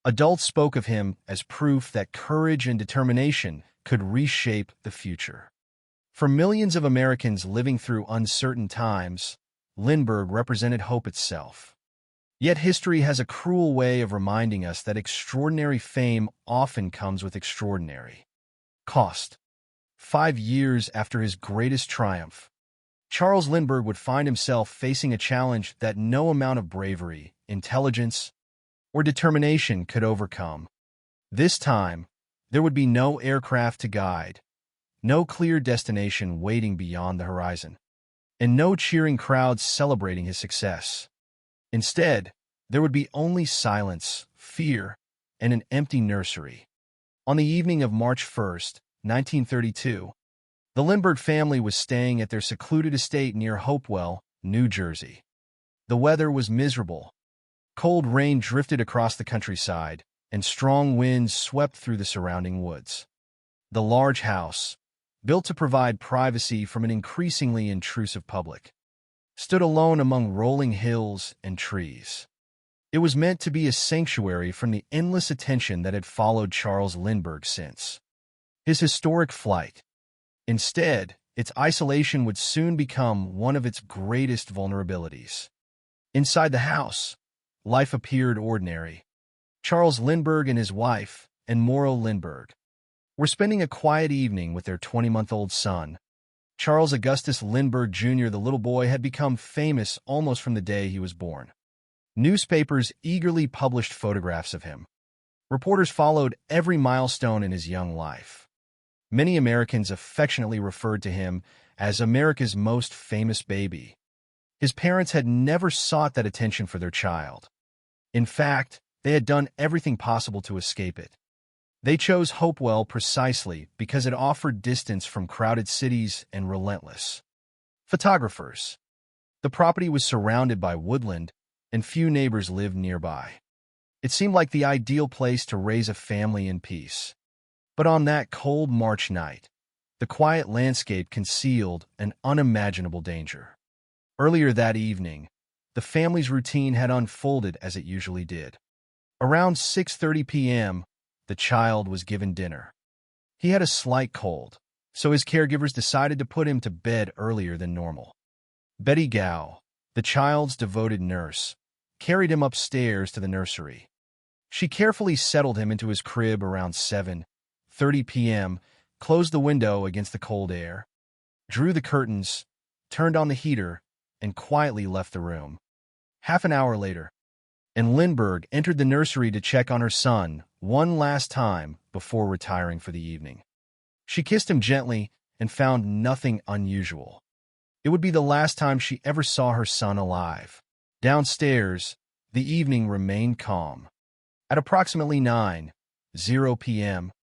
Adults spoke of him as proof that courage and determination could reshape the future. For millions of Americans living through uncertain times, Lindbergh represented hope itself. Yet history has a cruel way of reminding us that extraordinary fame often comes with extraordinary cost. 5 years after his greatest triumph, Charles Lindbergh would find himself facing a challenge that no amount of bravery, intelligence, or determination could overcome. This time, there would be no aircraft to guide, no clear destination waiting beyond the horizon, and no cheering crowds celebrating his success. Instead, there would be only silence, fear, and an empty nursery. On the evening of March 1st, 1932, the Lindbergh family was staying at their secluded estate near Hopewell, New Jersey. The weather was miserable. Cold rain drifted across the countryside, and strong winds swept through the surrounding woods. The large house, built to provide privacy from an increasingly intrusive public, stood alone among rolling hills and trees. It was meant to be a sanctuary from the endless attention that had followed Charles Lindbergh since his historic flight. Instead, its isolation would soon become one of its greatest vulnerabilities. Inside the house, life appeared ordinary. Charles Lindbergh and his wife, and Morrow Lindbergh, were spending a quiet evening with their 20-month-old son. Charles Augustus Lindbergh Jr., the little boy, had become famous almost from the day he was born. Newspapers eagerly published photographs of him. Reporters followed every milestone in his young life. Many Americans affectionately referred to him as America's most famous baby. His parents had never sought that attention for their child. In fact, they had done everything possible to escape it. They chose Hopewell precisely because it offered distance from crowded cities and relentless photographers. The property was surrounded by woodland, and few neighbors lived nearby. It seemed like the ideal place to raise a family in peace. But on that cold March night, the quiet landscape concealed an unimaginable danger. Earlier that evening, the family's routine had unfolded as it usually did. Around 6:30 p.m., the child was given dinner. He had a slight cold, so his caregivers decided to put him to bed earlier than normal. Betty Gow, the child's devoted nurse, carried him upstairs to the nursery. She carefully settled him into his crib around 7:30 p.m., closed the window against the cold air, drew the curtains, turned on the heater, and quietly left the room. Half an hour later, and Lindbergh entered the nursery to check on her son one last time before retiring for the evening. She kissed him gently and found nothing unusual. It would be the last time she ever saw her son alive. Downstairs, the evening remained calm. At approximately 9:00 p.m.,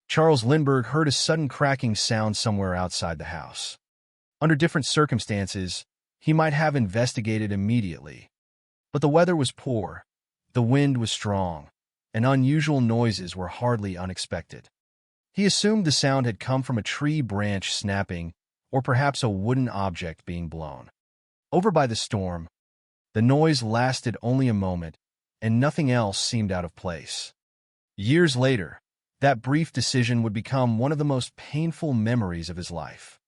Charles Lindbergh heard a sudden cracking sound somewhere outside the house. Under different circumstances, he might have investigated immediately. But the weather was poor, the wind was strong, and unusual noises were hardly unexpected. He assumed the sound had come from a tree branch snapping or perhaps a wooden object being blown. Over by the storm, the noise lasted only a moment, and nothing else seemed out of place. Years later, that brief decision would become one of the most painful memories of his life.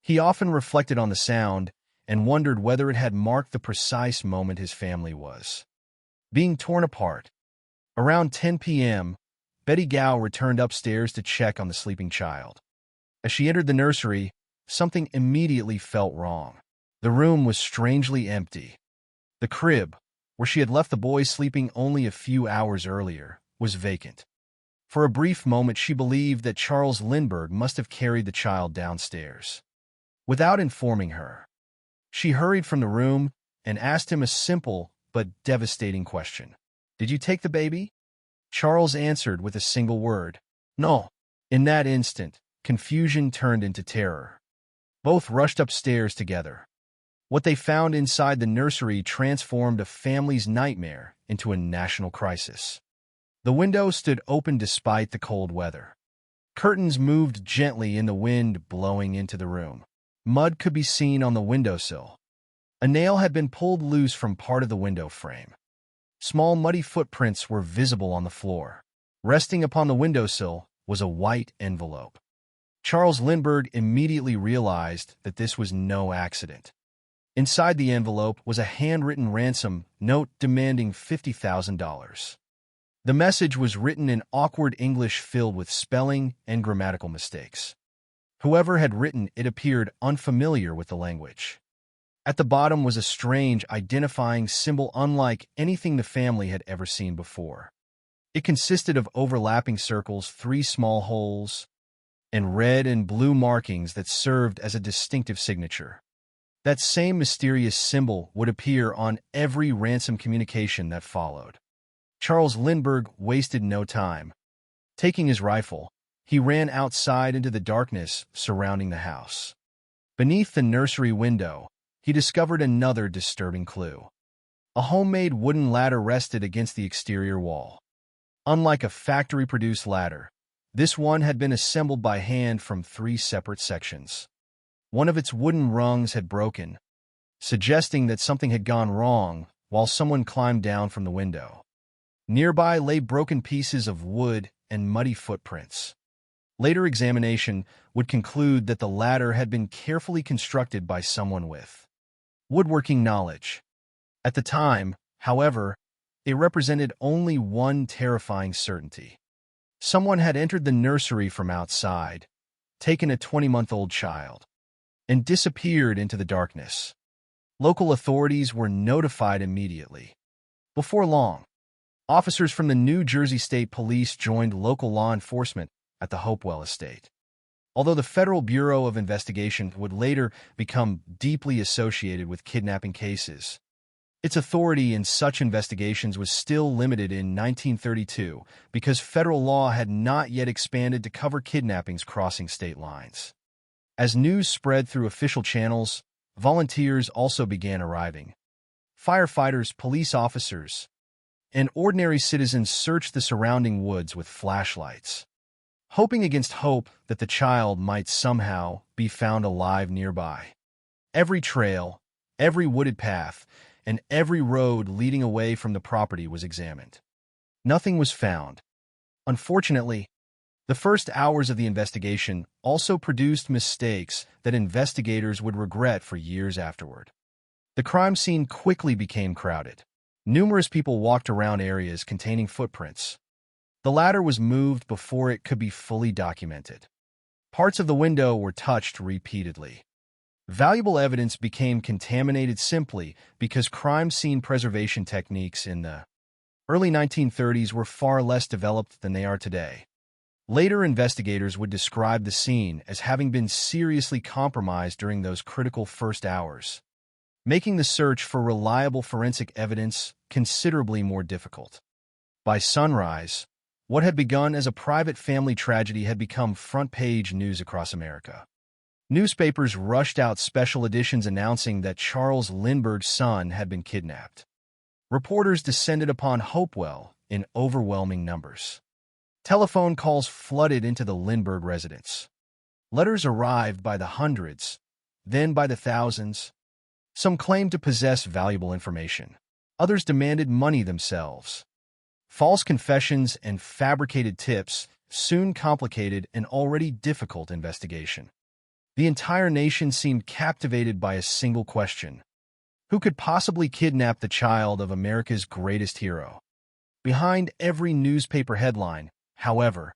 He often reflected on the sound and wondered whether it had marked the precise moment his family was being torn apart. Around 10 p.m., Betty Gow returned upstairs to check on the sleeping child. As she entered the nursery, something immediately felt wrong. The room was strangely empty. The crib, where she had left the boy sleeping only a few hours earlier, was vacant. For a brief moment, she believed that Charles Lindbergh must have carried the child downstairs. Without informing her, she hurried from the room and asked him a simple but devastating question. "Did you take the baby?" Charles answered with a single word, "No." In that instant, confusion turned into terror. Both rushed upstairs together. What they found inside the nursery transformed a family's nightmare into a national crisis. The window stood open despite the cold weather. Curtains moved gently in the wind blowing into the room. Mud could be seen on the windowsill. A nail had been pulled loose from part of the window frame. Small muddy footprints were visible on the floor. Resting upon the windowsill was a white envelope. Charles Lindbergh immediately realized that this was no accident. Inside the envelope was a handwritten ransom note demanding $50,000. The message was written in awkward English filled with spelling and grammatical mistakes. Whoever had written it appeared unfamiliar with the language. At the bottom was a strange identifying symbol unlike anything the family had ever seen before. It consisted of overlapping circles, 3 small holes, and red and blue markings that served as a distinctive signature. That same mysterious symbol would appear on every ransom communication that followed. Charles Lindbergh wasted no time. Taking his rifle, he ran outside into the darkness surrounding the house. Beneath the nursery window, he discovered another disturbing clue. A homemade wooden ladder rested against the exterior wall. Unlike a factory-produced ladder, this one had been assembled by hand from 3 separate sections. One of its wooden rungs had broken, suggesting that something had gone wrong while someone climbed down from the window. Nearby lay broken pieces of wood and muddy footprints. Later examination would conclude that the ladder had been carefully constructed by someone with woodworking knowledge. At the time, however, it represented only one terrifying certainty. Someone had entered the nursery from outside, taken a 20-month-old child, and disappeared into the darkness. Local authorities were notified immediately. Before long, officers from the New Jersey State Police joined local law enforcement at the Hopewell estate. Although the Federal Bureau of Investigation would later become deeply associated with kidnapping cases, Its authority in such investigations was still limited in 1932 because federal law had not yet expanded to cover kidnappings crossing state lines. As news spread through official channels, volunteers also began arriving. Firefighters, police officers, and ordinary citizens searched the surrounding woods with flashlights, hoping against hope that the child might somehow be found alive nearby. Every trail, every wooded path, and every road leading away from the property was examined. Nothing was found. Unfortunately, the first hours of the investigation also produced mistakes that investigators would regret for years afterward. The crime scene quickly became crowded. Numerous people walked around areas containing footprints. The ladder was moved before it could be fully documented. Parts of the window were touched repeatedly. Valuable evidence became contaminated simply because crime scene preservation techniques in the early 1930s were far less developed than they are today. Later investigators would describe the scene as having been seriously compromised during those critical first hours, making the search for reliable forensic evidence considerably more difficult. By sunrise, what had begun as a private family tragedy had become front-page news across America. Newspapers rushed out special editions announcing that Charles Lindbergh's son had been kidnapped. Reporters descended upon Hopewell in overwhelming numbers. Telephone calls flooded into the Lindbergh residence. Letters arrived by the hundreds, then by the thousands. Some claimed to possess valuable information. Others demanded money themselves. False confessions and fabricated tips soon complicated an already difficult investigation. The entire nation seemed captivated by a single question. Who could possibly kidnap the child of America's greatest hero? Behind every newspaper headline, however,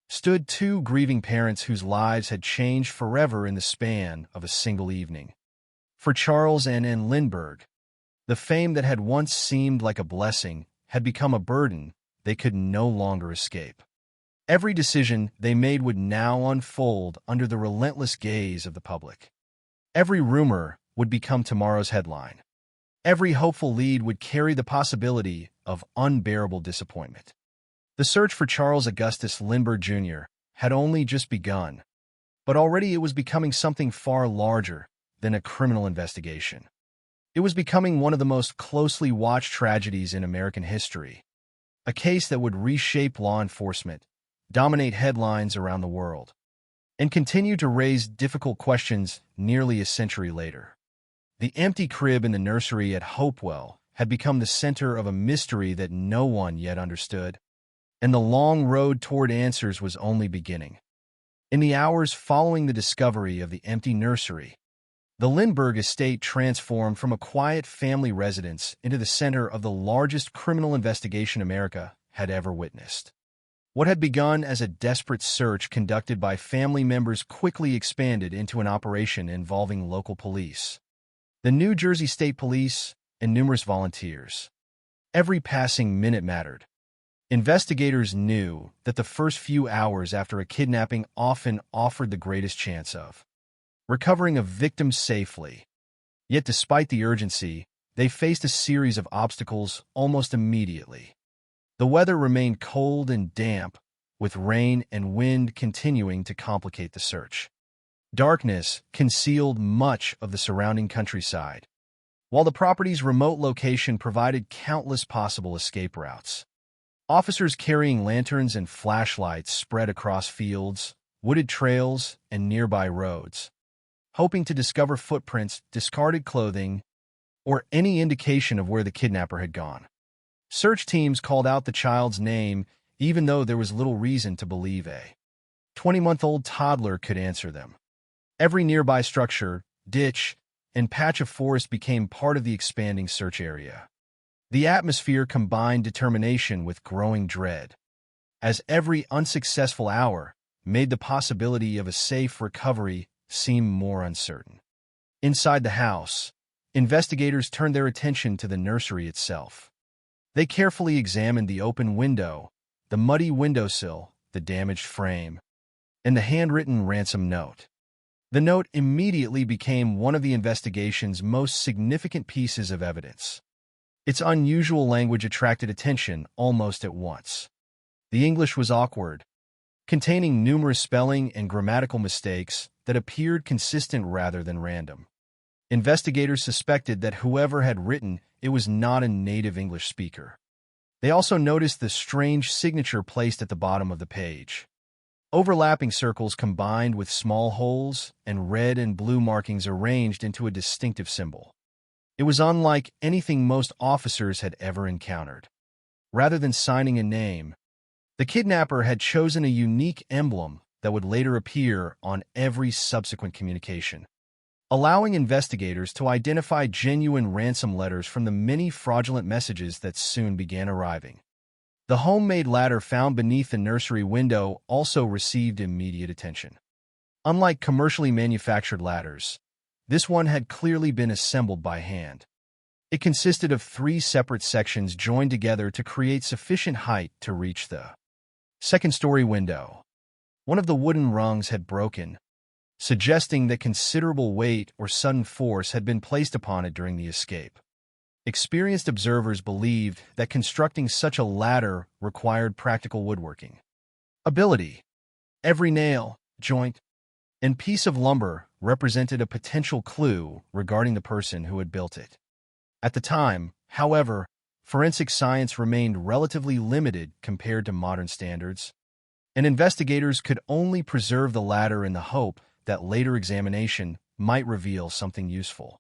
stood two grieving parents whose lives had changed forever in the span of a single evening. For Charles and Ann Lindbergh, the fame that had once seemed like a blessing had become a burden they could no longer escape. Every decision they made would now unfold under the relentless gaze of the public. Every rumor would become tomorrow's headline. Every hopeful lead would carry the possibility of unbearable disappointment. The search for Charles Augustus Lindbergh Jr. had only just begun, but already it was becoming something far larger than a criminal investigation. It was becoming one of the most closely watched tragedies in American history, a case that would reshape law enforcement, dominate headlines around the world, and continue to raise difficult questions nearly a century later. The empty crib in the nursery at Hopewell had become the center of a mystery that no one yet understood, and the long road toward answers was only beginning. In the hours following the discovery of the empty nursery, the Lindbergh estate transformed from a quiet family residence into the center of the largest criminal investigation America had ever witnessed. What had begun as a desperate search conducted by family members quickly expanded into an operation involving local police, the New Jersey State Police, and numerous volunteers. Every passing minute mattered. Investigators knew that the first few hours after a kidnapping often offered the greatest chance of recovering a victim safely. Yet despite the urgency, they faced a series of obstacles almost immediately. The weather remained cold and damp, with rain and wind continuing to complicate the search. Darkness concealed much of the surrounding countryside, while the property's remote location provided countless possible escape routes. Officers carrying lanterns and flashlights spread across fields, wooded trails, and nearby roads, hoping to discover footprints, discarded clothing, or any indication of where the kidnapper had gone. Search teams called out the child's name, even though there was little reason to believe a 20-month-old toddler could answer them. Every nearby structure, ditch, and patch of forest became part of the expanding search area. The atmosphere combined determination with growing dread, as every unsuccessful hour made the possibility of a safe recovery seem more uncertain. Inside the house, investigators turned their attention to the nursery itself. They carefully examined the open window, the muddy windowsill, the damaged frame, and the handwritten ransom note. The note immediately became one of the investigation's most significant pieces of evidence. Its unusual language attracted attention almost at once. The English was awkward, containing numerous spelling and grammatical mistakes that appeared consistent rather than random. Investigators suspected that whoever had written it was not a native English speaker. They also noticed the strange signature placed at the bottom of the page. Overlapping circles combined with small holes and red and blue markings arranged into a distinctive symbol. It was unlike anything most officers had ever encountered. Rather than signing a name, the kidnapper had chosen a unique emblem that would later appear on every subsequent communication, allowing investigators to identify genuine ransom letters from the many fraudulent messages that soon began arriving. The homemade ladder found beneath the nursery window also received immediate attention. Unlike commercially manufactured ladders, this one had clearly been assembled by hand. It consisted of 3 separate sections joined together to create sufficient height to reach the second-story window. One of the wooden rungs had broken, suggesting that considerable weight or sudden force had been placed upon it during the escape. Experienced observers believed that constructing such a ladder required practical woodworking ability. Every nail, joint, and piece of lumber represented a potential clue regarding the person who had built it. At the time, however, forensic science remained relatively limited compared to modern standards, and investigators could only preserve the ladder in the hope that later examination might reveal something useful.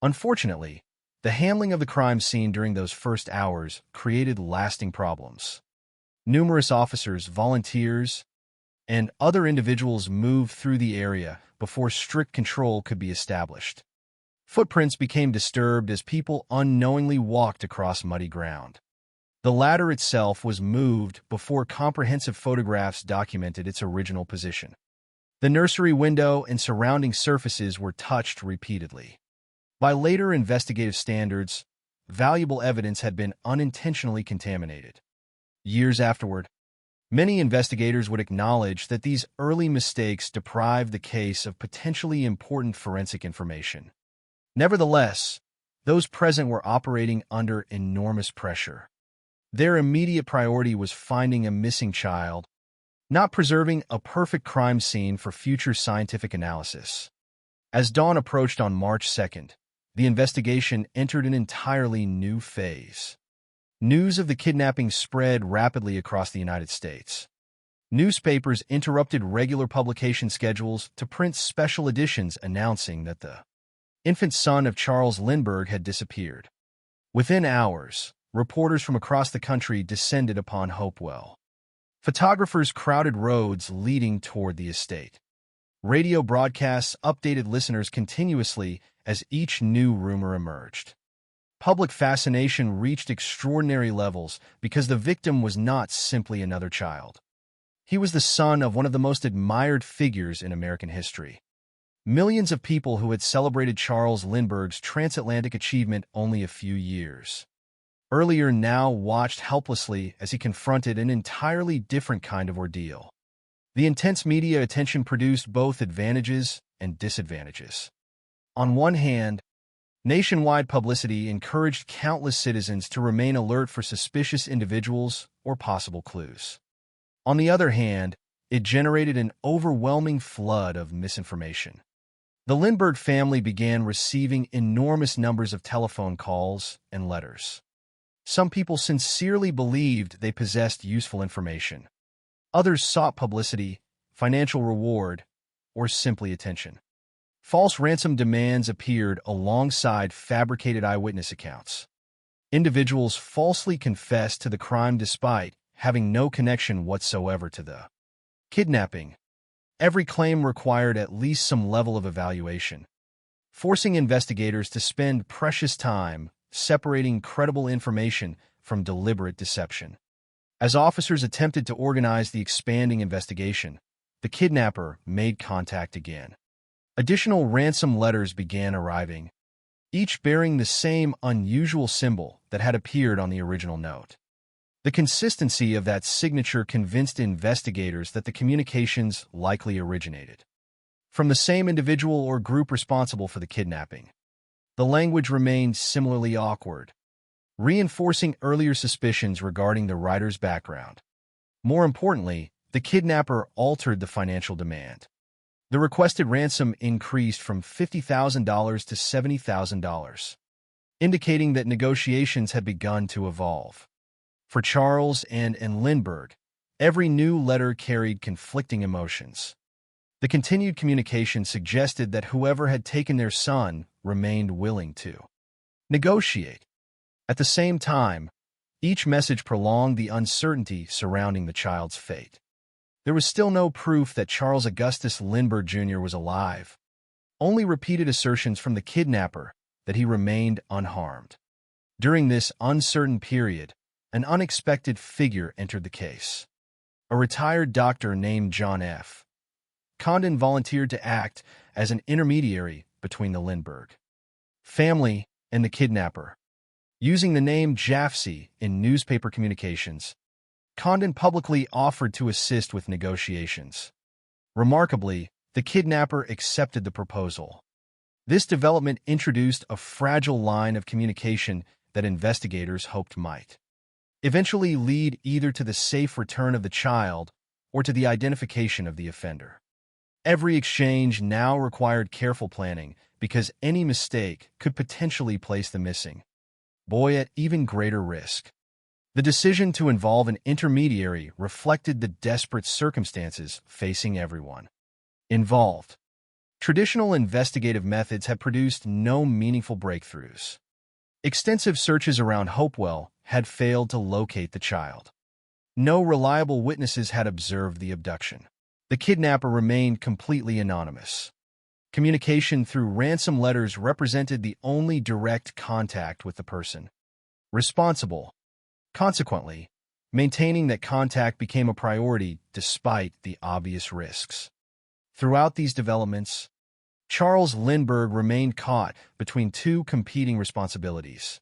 Unfortunately, the handling of the crime scene during those first hours created lasting problems. Numerous officers, volunteers, and other individuals moved through the area before strict control could be established. Footprints became disturbed as people unknowingly walked across muddy ground. The ladder itself was moved before comprehensive photographs documented its original position. The nursery window and surrounding surfaces were touched repeatedly. By later investigative standards, valuable evidence had been unintentionally contaminated. Years afterward, many investigators would acknowledge that these early mistakes deprived the case of potentially important forensic information. Nevertheless, those present were operating under enormous pressure. Their immediate priority was finding a missing child, not preserving a perfect crime scene for future scientific analysis. As dawn approached on March 2nd, the investigation entered an entirely new phase. News of the kidnapping spread rapidly across the United States. Newspapers interrupted regular publication schedules to print special editions announcing that the infant son of Charles Lindbergh had disappeared. Within hours, reporters from across the country descended upon Hopewell. Photographers crowded roads leading toward the estate. Radio broadcasts updated listeners continuously as each new rumor emerged. Public fascination reached extraordinary levels because the victim was not simply another child. He was the son of one of the most admired figures in American history. Millions of people who had celebrated Charles Lindbergh's transatlantic achievement only a few years earlier now watched helplessly as he confronted an entirely different kind of ordeal. The intense media attention produced both advantages and disadvantages. On one hand, nationwide publicity encouraged countless citizens to remain alert for suspicious individuals or possible clues. On the other hand, it generated an overwhelming flood of misinformation. The Lindbergh family began receiving enormous numbers of telephone calls and letters. Some people sincerely believed they possessed useful information. Others sought publicity, financial reward, or simply attention. False ransom demands appeared alongside fabricated eyewitness accounts. Individuals falsely confessed to the crime despite having no connection whatsoever to the kidnapping. Every claim required at least some level of evaluation, forcing investigators to spend precious time separating credible information from deliberate deception. As officers attempted to organize the expanding investigation, the kidnapper made contact again. Additional ransom letters began arriving, each bearing the same unusual symbol that had appeared on the original note. The consistency of that signature convinced investigators that the communications likely originated from the same individual or group responsible for the kidnapping. The language remained similarly awkward, reinforcing earlier suspicions regarding the writer's background. More importantly, the kidnapper altered the financial demand. The requested ransom increased from $50,000 to $70,000, indicating that negotiations had begun to evolve. For Charles and Lindbergh, every new letter carried conflicting emotions. The continued communication suggested that whoever had taken their son remained willing to negotiate. At the same time, each message prolonged the uncertainty surrounding the child's fate. There was still no proof that Charles Augustus Lindbergh Jr. was alive, only repeated assertions from the kidnapper that he remained unharmed. During this uncertain period, an unexpected figure entered the case. A retired doctor named John F. Condon volunteered to act as an intermediary between the Lindbergh family and the kidnapper. Using the name Jaffe in newspaper communications, Condon publicly offered to assist with negotiations. Remarkably, the kidnapper accepted the proposal. This development introduced a fragile line of communication that investigators hoped might eventually lead either to the safe return of the child or to the identification of the offender. Every exchange now required careful planning because any mistake could potentially place the missing boy at even greater risk. The decision to involve an intermediary reflected the desperate circumstances facing everyone involved. Traditional investigative methods had produced no meaningful breakthroughs. Extensive searches around Hopewell had failed to locate the child. No reliable witnesses had observed the abduction. The kidnapper remained completely anonymous. Communication through ransom letters represented the only direct contact with the person responsible. Consequently, maintaining that contact became a priority despite the obvious risks. Throughout these developments, Charles Lindbergh remained caught between two competing responsibilities.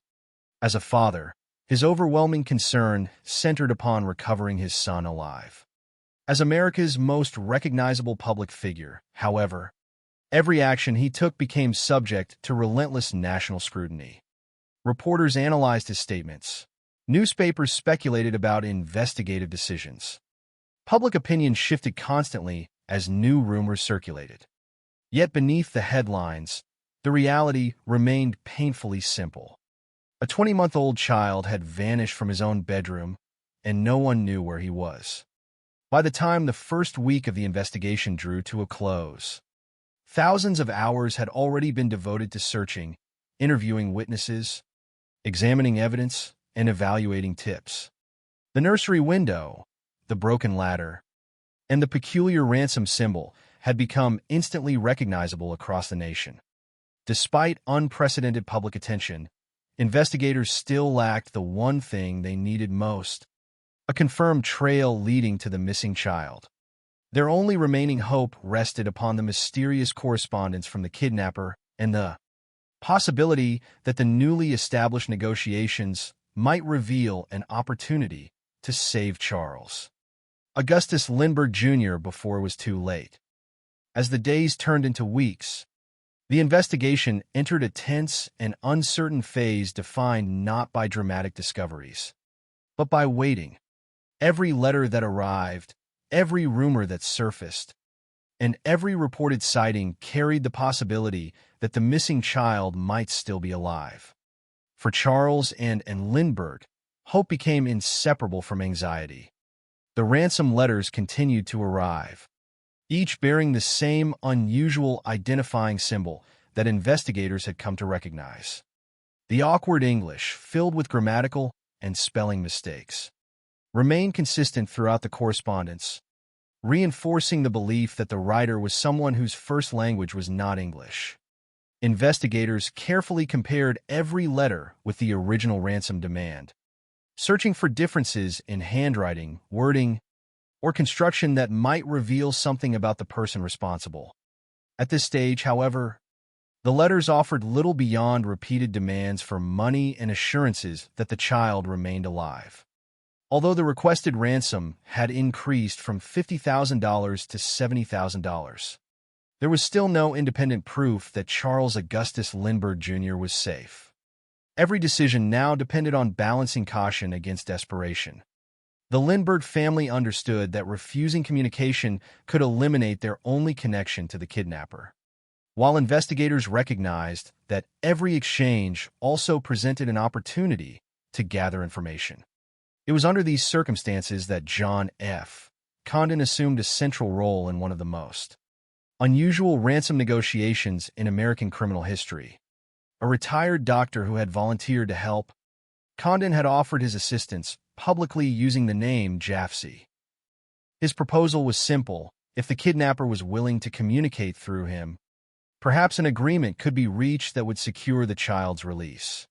As a father, his overwhelming concern centered upon recovering his son alive. As America's most recognizable public figure, however, every action he took became subject to relentless national scrutiny. Reporters analyzed his statements. Newspapers speculated about investigative decisions. Public opinion shifted constantly as new rumors circulated. Yet beneath the headlines, the reality remained painfully simple. A 20-month-old child had vanished from his own bedroom, and no one knew where he was. By the time the first week of the investigation drew to a close, thousands of hours had already been devoted to searching, interviewing witnesses, examining evidence, and evaluating tips. The nursery window, the broken ladder, and the peculiar ransom symbol had become instantly recognizable across the nation. Despite unprecedented public attention, investigators still lacked the one thing they needed most: a confirmed trail leading to the missing child. Their only remaining hope rested upon the mysterious correspondence from the kidnapper and the possibility that the newly established negotiations might reveal an opportunity to save Charles Augustus Lindbergh Jr. before it was too late. As the days turned into weeks, the investigation entered a tense and uncertain phase defined not by dramatic discoveries, but by waiting. Every letter that arrived, every rumor that surfaced, and every reported sighting carried the possibility that the missing child might still be alive. For Charles and Lindbergh, hope became inseparable from anxiety. The ransom letters continued to arrive, each bearing the same unusual identifying symbol that investigators had come to recognize. The awkward English, filled with grammatical and spelling mistakes, remained consistent throughout the correspondence, reinforcing the belief that the writer was someone whose first language was not English. Investigators carefully compared every letter with the original ransom demand, searching for differences in handwriting, wording, or construction that might reveal something about the person responsible. At this stage, however, the letters offered little beyond repeated demands for money and assurances that the child remained alive. Although the requested ransom had increased from $50,000 to $70,000, there was still no independent proof that Charles Augustus Lindbergh Jr. was safe. Every decision now depended on balancing caution against desperation. The Lindbergh family understood that refusing communication could eliminate their only connection to the kidnapper, while investigators recognized that every exchange also presented an opportunity to gather information. It was under these circumstances that John F. Condon assumed a central role in one of the most unusual ransom negotiations in American criminal history. A retired doctor who had volunteered to help, Condon had offered his assistance publicly using the name Jaffe. His proposal was simple. If the kidnapper was willing to communicate through him, perhaps an agreement could be reached that would secure the child's release.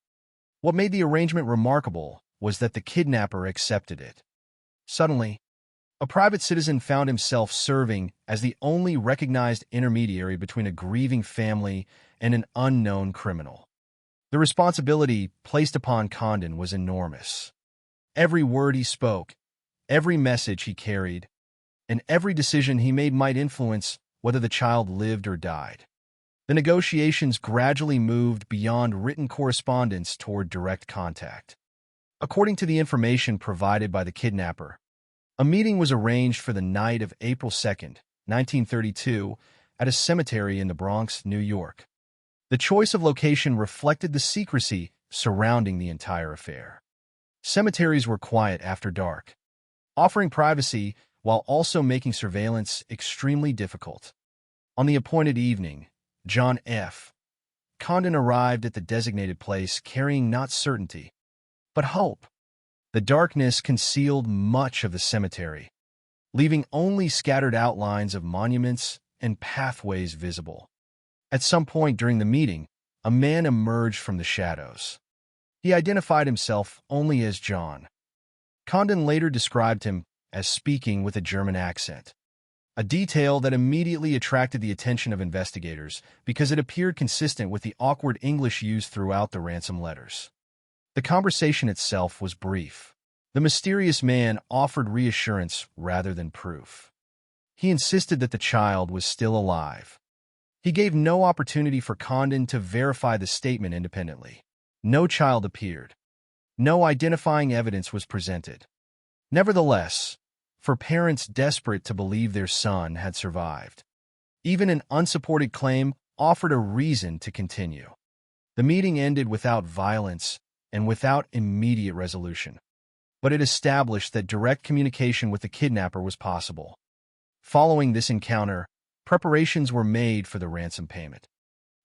What made the arrangement remarkable was that the kidnapper accepted it. Suddenly, a private citizen found himself serving as the only recognized intermediary between a grieving family and an unknown criminal. The responsibility placed upon Condon was enormous. Every word he spoke, every message he carried, and every decision he made might influence whether the child lived or died. The negotiations gradually moved beyond written correspondence toward direct contact. According to the information provided by the kidnapper, a meeting was arranged for the night of April 2, 1932, at a cemetery in the Bronx, New York. The choice of location reflected the secrecy surrounding the entire affair. Cemeteries were quiet after dark, offering privacy while also making surveillance extremely difficult. On the appointed evening, John F. Condon arrived at the designated place carrying not certainty, but hope. The darkness concealed much of the cemetery, leaving only scattered outlines of monuments and pathways visible. At some point during the meeting, a man emerged from the shadows. He identified himself only as John. Condon later described him as speaking with a German accent, a detail that immediately attracted the attention of investigators because it appeared consistent with the awkward English used throughout the ransom letters. The conversation itself was brief. The mysterious man offered reassurance rather than proof. He insisted that the child was still alive. He gave no opportunity for Condon to verify the statement independently. No child appeared. No identifying evidence was presented. Nevertheless, for parents desperate to believe their son had survived, even an unsupported claim offered a reason to continue. The meeting ended without violence and without immediate resolution, but it established that direct communication with the kidnapper was possible. Following this encounter, preparations were made for the ransom payment.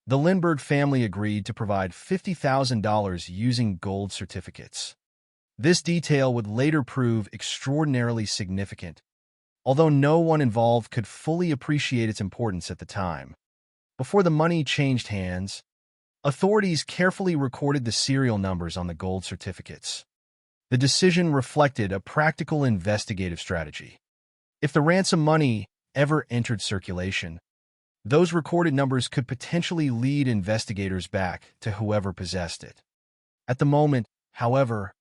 The Lindbergh family agreed to provide $50,000 using gold certificates. This detail would later prove extraordinarily significant, although no one involved could fully appreciate its importance at the time. Before the money changed hands, authorities carefully recorded the serial numbers on the gold certificates. The decision reflected a practical investigative strategy. If the ransom money ever entered circulation, those recorded numbers could potentially lead investigators back to whoever possessed it. At the moment, however,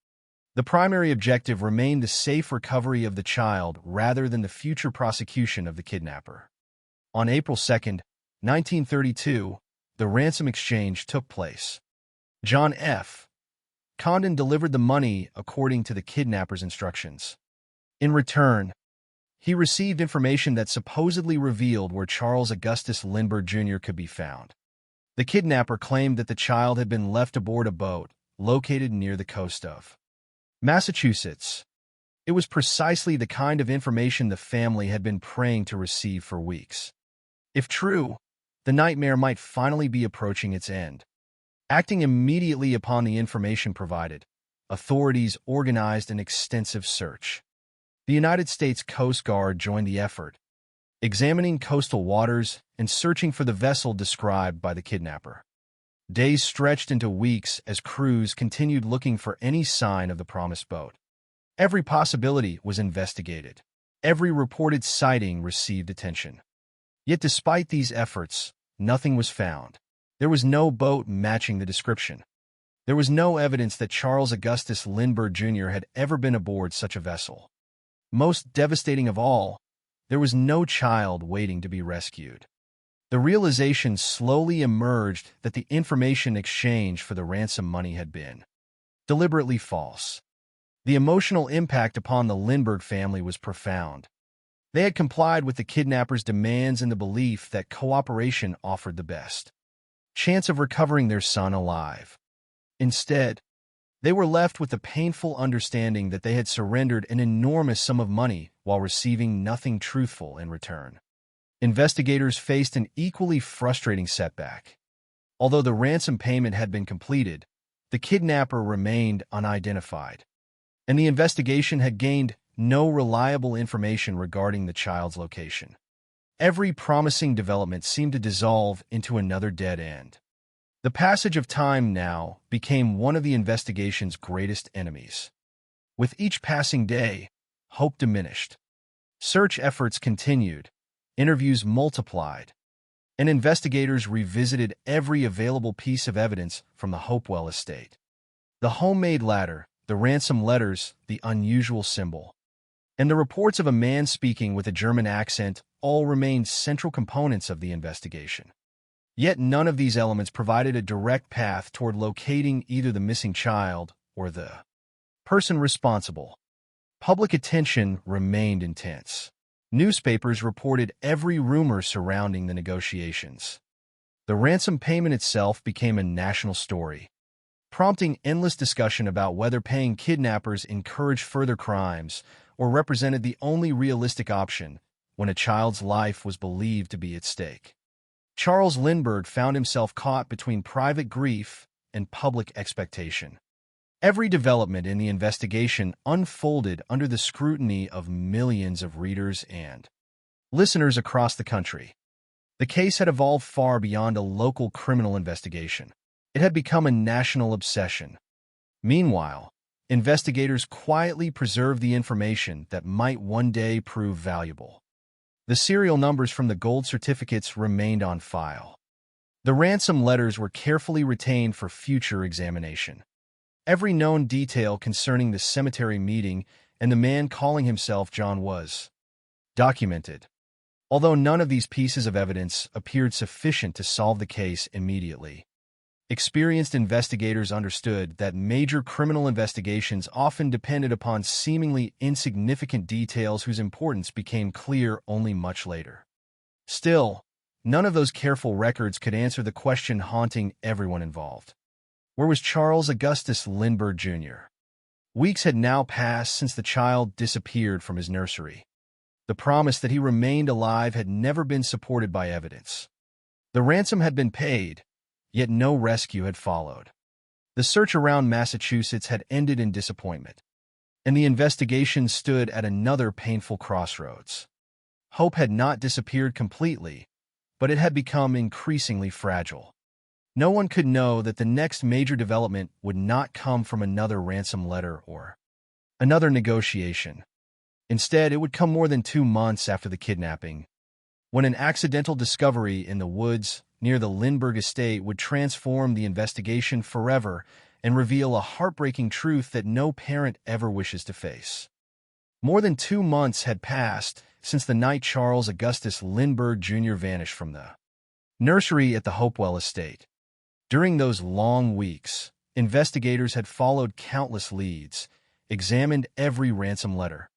the primary objective remained the safe recovery of the child rather than the future prosecution of the kidnapper. On April 2, 1932, the ransom exchange took place. John F. Condon delivered the money according to the kidnapper's instructions. In return, he received information that supposedly revealed where Charles Augustus Lindbergh Jr. could be found. The kidnapper claimed that the child had been left aboard a boat located near the coast of Massachusetts. It was precisely the kind of information the family had been praying to receive for weeks. If true, the nightmare might finally be approaching its end. Acting immediately upon the information provided, authorities organized an extensive search. The United States Coast Guard joined the effort, examining coastal waters and searching for the vessel described by the kidnapper. Days stretched into weeks as crews continued looking for any sign of the promised boat. Every possibility was investigated. Every reported sighting received attention. Yet despite these efforts, nothing was found. There was no boat matching the description. There was no evidence that Charles Augustus Lindbergh Jr. had ever been aboard such a vessel. Most devastating of all, there was no child waiting to be rescued. The realization slowly emerged that the information exchanged for the ransom money had been deliberately false. The emotional impact upon the Lindbergh family was profound. They had complied with the kidnappers' demands in the belief that cooperation offered the best chance of recovering their son alive. Instead, they were left with the painful understanding that they had surrendered an enormous sum of money while receiving nothing truthful in return. Investigators faced an equally frustrating setback. Although the ransom payment had been completed, the kidnapper remained unidentified, and the investigation had gained no reliable information regarding the child's location. Every promising development seemed to dissolve into another dead end. The passage of time now became one of the investigation's greatest enemies. With each passing day, hope diminished. Search efforts continued, interviews multiplied, and investigators revisited every available piece of evidence from the Hopewell estate. The homemade ladder, the ransom letters, the unusual symbol, and the reports of a man speaking with a German accent all remained central components of the investigation. Yet none of these elements provided a direct path toward locating either the missing child or the person responsible. Public attention remained intense. Newspapers reported every rumor surrounding the negotiations. The ransom payment itself became a national story, prompting endless discussion about whether paying kidnappers encouraged further crimes or represented the only realistic option when a child's life was believed to be at stake. Charles Lindbergh found himself caught between private grief and public expectation. Every development in the investigation unfolded under the scrutiny of millions of readers and listeners across the country. The case had evolved far beyond a local criminal investigation. It had become a national obsession. Meanwhile, investigators quietly preserved the information that might one day prove valuable. The serial numbers from the gold certificates remained on file. The ransom letters were carefully retained for future examination. Every known detail concerning the cemetery meeting and the man calling himself John was documented, although none of these pieces of evidence appeared sufficient to solve the case immediately. Experienced investigators understood that major criminal investigations often depended upon seemingly insignificant details whose importance became clear only much later. Still, none of those careful records could answer the question haunting everyone involved. Where was Charles Augustus Lindbergh, Jr.? Weeks had now passed since the child disappeared from his nursery. The promise that he remained alive had never been supported by evidence. The ransom had been paid, yet no rescue had followed. The search around Massachusetts had ended in disappointment, and the investigation stood at another painful crossroads. Hope had not disappeared completely, but it had become increasingly fragile. No one could know that the next major development would not come from another ransom letter or another negotiation. Instead, it would come more than 2 months after the kidnapping, when an accidental discovery in the woods near the Lindbergh estate would transform the investigation forever and reveal a heartbreaking truth that no parent ever wishes to face. More than 2 months had passed since the night Charles Augustus Lindbergh, Jr. vanished from the nursery at the Hopewell estate. During those long weeks, investigators had followed countless leads, examined every ransom letter,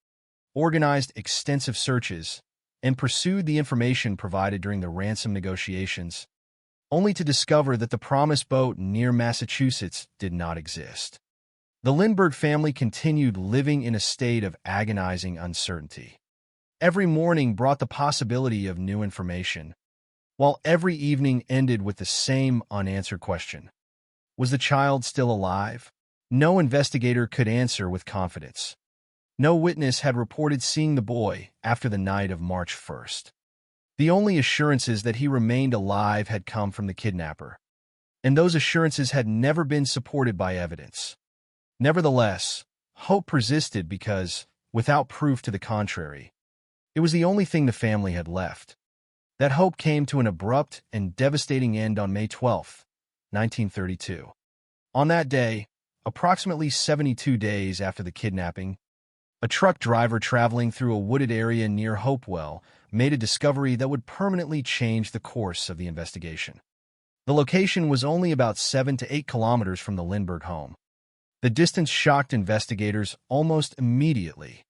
organized extensive searches, and pursued the information provided during the ransom negotiations, only to discover that the promised boat near Massachusetts did not exist. The Lindbergh family continued living in a state of agonizing uncertainty. Every morning brought the possibility of new information, while every evening ended with the same unanswered question. Was the child still alive? No investigator could answer with confidence. No witness had reported seeing the boy after the night of March 1st. The only assurances that he remained alive had come from the kidnapper, and those assurances had never been supported by evidence. Nevertheless, hope persisted because, without proof to the contrary, it was the only thing the family had left. That hope came to an abrupt and devastating end on May 12, 1932. On that day, approximately 72 days after the kidnapping, A truck driver traveling through a wooded area near Hopewell made a discovery that would permanently change the course of the investigation. The location was only about 7 to 8 kilometers from the Lindbergh home. The distance shocked investigators almost immediately.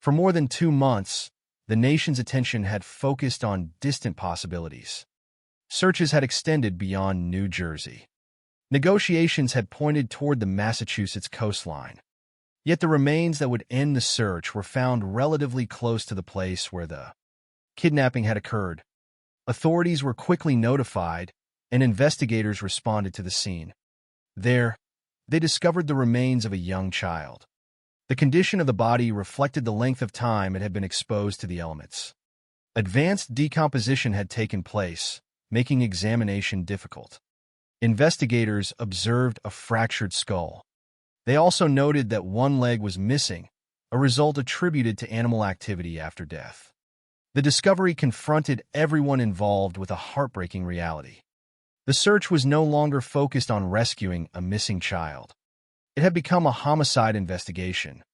For more than 2 months, the nation's attention had focused on distant possibilities. Searches had extended beyond New Jersey. Negotiations had pointed toward the Massachusetts coastline. Yet the remains that would end the search were found relatively close to the place where the kidnapping had occurred. Authorities were quickly notified, and investigators responded to the scene. There, they discovered the remains of a young child. The condition of the body reflected the length of time it had been exposed to the elements. Advanced decomposition had taken place, making examination difficult. Investigators observed a fractured skull. They also noted that one leg was missing, a result attributed to animal activity after death. The discovery confronted everyone involved with a heartbreaking reality. The search was no longer focused on rescuing a missing child. It had become a homicide investigation.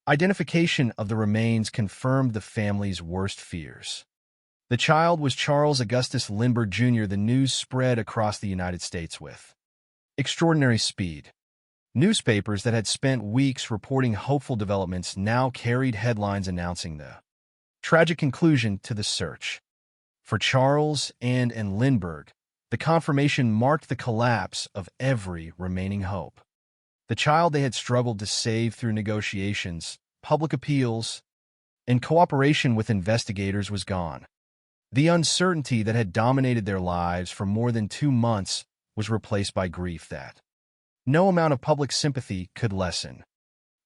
Identification of the remains confirmed the family's worst fears. The child was Charles Augustus Lindbergh Jr. The news spread across the United States with extraordinary speed. Newspapers that had spent weeks reporting hopeful developments now carried headlines announcing the tragic conclusion to the search. For Charles and Lindbergh, the confirmation marked the collapse of every remaining hope. The child they had struggled to save through negotiations, public appeals, and cooperation with investigators was gone. The uncertainty that had dominated their lives for more than 2 months was replaced by grief that no amount of public sympathy could lessen.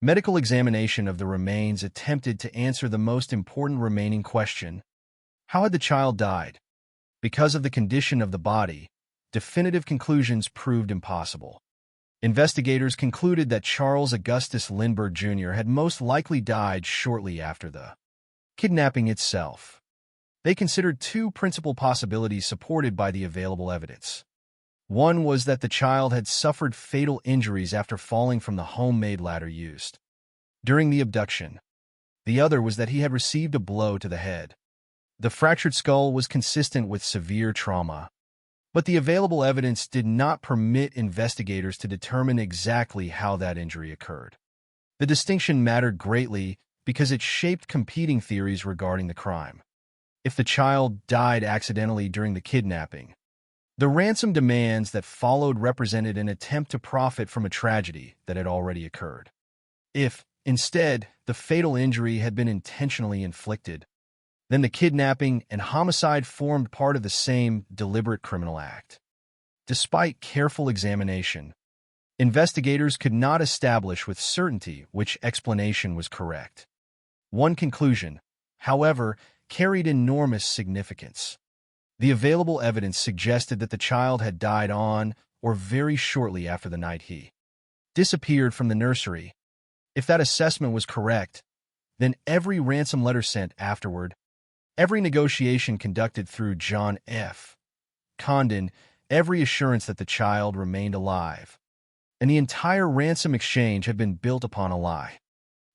Medical examination of the remains attempted to answer the most important remaining question: how had the child died? Because of the condition of the body, definitive conclusions proved impossible. Investigators concluded that Charles Augustus Lindbergh Jr. had most likely died shortly after the kidnapping itself. They considered 2 principal possibilities supported by the available evidence. One was that the child had suffered fatal injuries after falling from the homemade ladder used during the abduction. The other was that he had received a blow to the head. The fractured skull was consistent with severe trauma, but the available evidence did not permit investigators to determine exactly how that injury occurred. The distinction mattered greatly because it shaped competing theories regarding the crime. If the child died accidentally during the kidnapping, the ransom demands that followed represented an attempt to profit from a tragedy that had already occurred. If, instead, the fatal injury had been intentionally inflicted, then the kidnapping and homicide formed part of the same deliberate criminal act. Despite careful examination, investigators could not establish with certainty which explanation was correct. One conclusion, however, carried enormous significance. The available evidence suggested that the child had died on or very shortly after the night he disappeared from the nursery. If that assessment was correct, then every ransom letter sent afterward, every negotiation conducted through John F. Condon, every assurance that the child remained alive, and the entire ransom exchange had been built upon a lie.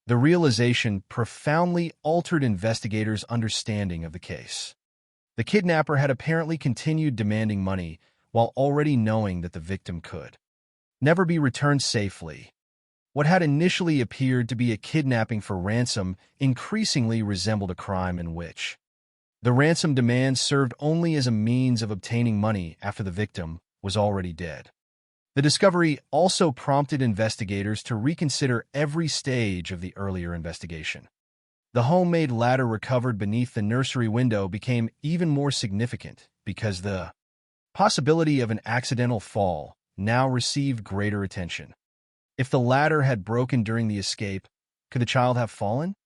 The realization profoundly altered investigators' understanding of the case. The kidnapper had apparently continued demanding money while already knowing that the victim could never be returned safely. What had initially appeared to be a kidnapping for ransom increasingly resembled a crime in which the ransom demand served only as a means of obtaining money after the victim was already dead. The discovery also prompted investigators to reconsider every stage of the earlier investigation. The homemade ladder recovered beneath the nursery window became even more significant because the possibility of an accidental fall now received greater attention. If the ladder had broken during the escape, could the child have fallen?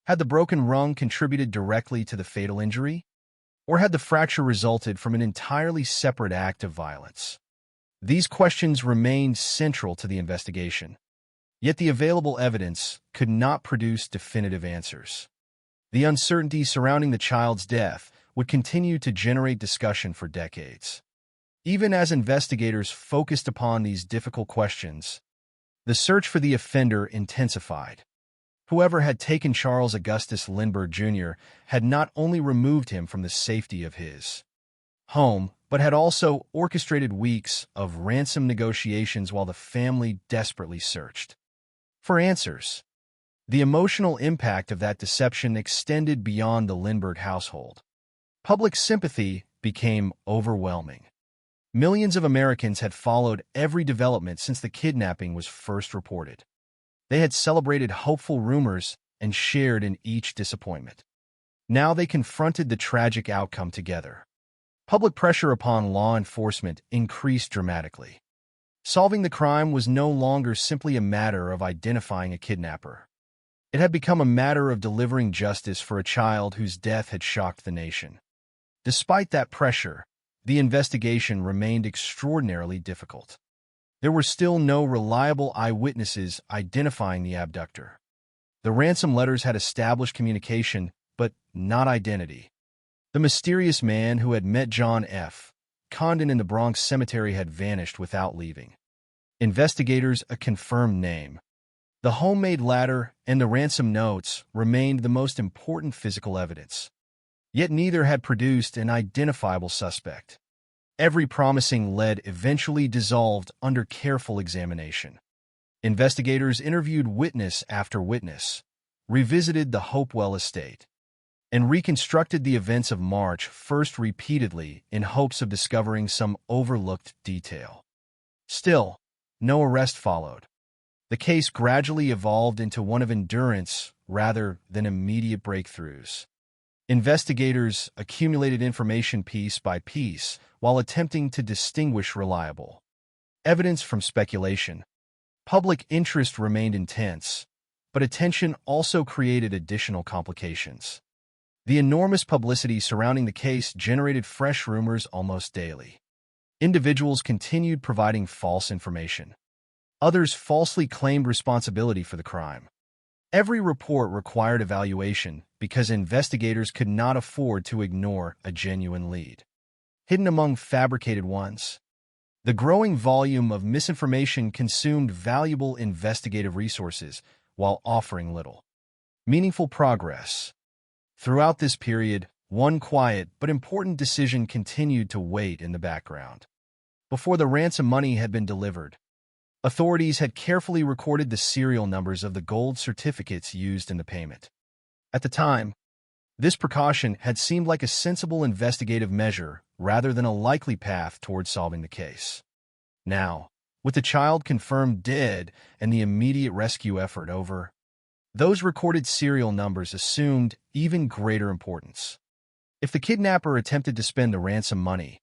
Had the broken rung contributed directly to the fatal injury? Or had the fracture resulted from an entirely separate act of violence? These questions remained central to the investigation. Yet the available evidence could not produce definitive answers. The uncertainty surrounding the child's death would continue to generate discussion for decades. Even as investigators focused upon these difficult questions, the search for the offender intensified. Whoever had taken Charles Augustus Lindbergh Jr. had not only removed him from the safety of his home, but had also orchestrated weeks of ransom negotiations while the family desperately searched for answers. The emotional impact of that deception extended beyond the Lindbergh household. Public sympathy became overwhelming. Millions of Americans had followed every development since the kidnapping was first reported. They had celebrated hopeful rumors and shared in each disappointment. Now they confronted the tragic outcome together. Public pressure upon law enforcement increased dramatically. Solving the crime was no longer simply a matter of identifying a kidnapper. It had become a matter of delivering justice for a child whose death had shocked the nation. Despite that pressure, the investigation remained extraordinarily difficult. There were still no reliable eyewitnesses identifying the abductor. The ransom letters had established communication, but not identity. The mysterious man who had met John F. Condon in the Bronx cemetery had vanished without leaving. Investigators a confirmed name. The homemade ladder and the ransom notes remained the most important physical evidence. Yet neither had produced an identifiable suspect. Every promising lead eventually dissolved under careful examination. Investigators interviewed witness after witness, revisited the Hopewell estate, and reconstructed the events of March 1st repeatedly in hopes of discovering some overlooked detail. Still, no arrest followed. The case gradually evolved into one of endurance rather than immediate breakthroughs. Investigators accumulated information piece by piece while attempting to distinguish reliable evidence from speculation. Public interest remained intense, but attention also created additional complications. The enormous publicity surrounding the case generated fresh rumors almost daily. Individuals continued providing false information. Others falsely claimed responsibility for the crime. Every report required evaluation because investigators could not afford to ignore a genuine lead. Hidden among fabricated ones, the growing volume of misinformation consumed valuable investigative resources while offering little meaningful progress. Throughout this period, one quiet but important decision continued to wait in the background. Before the ransom money had been delivered, authorities had carefully recorded the serial numbers of the gold certificates used in the payment. At the time, this precaution had seemed like a sensible investigative measure rather than a likely path toward solving the case. Now, with the child confirmed dead and the immediate rescue effort over, those recorded serial numbers assumed even greater importance. If the kidnapper attempted to spend the ransom money,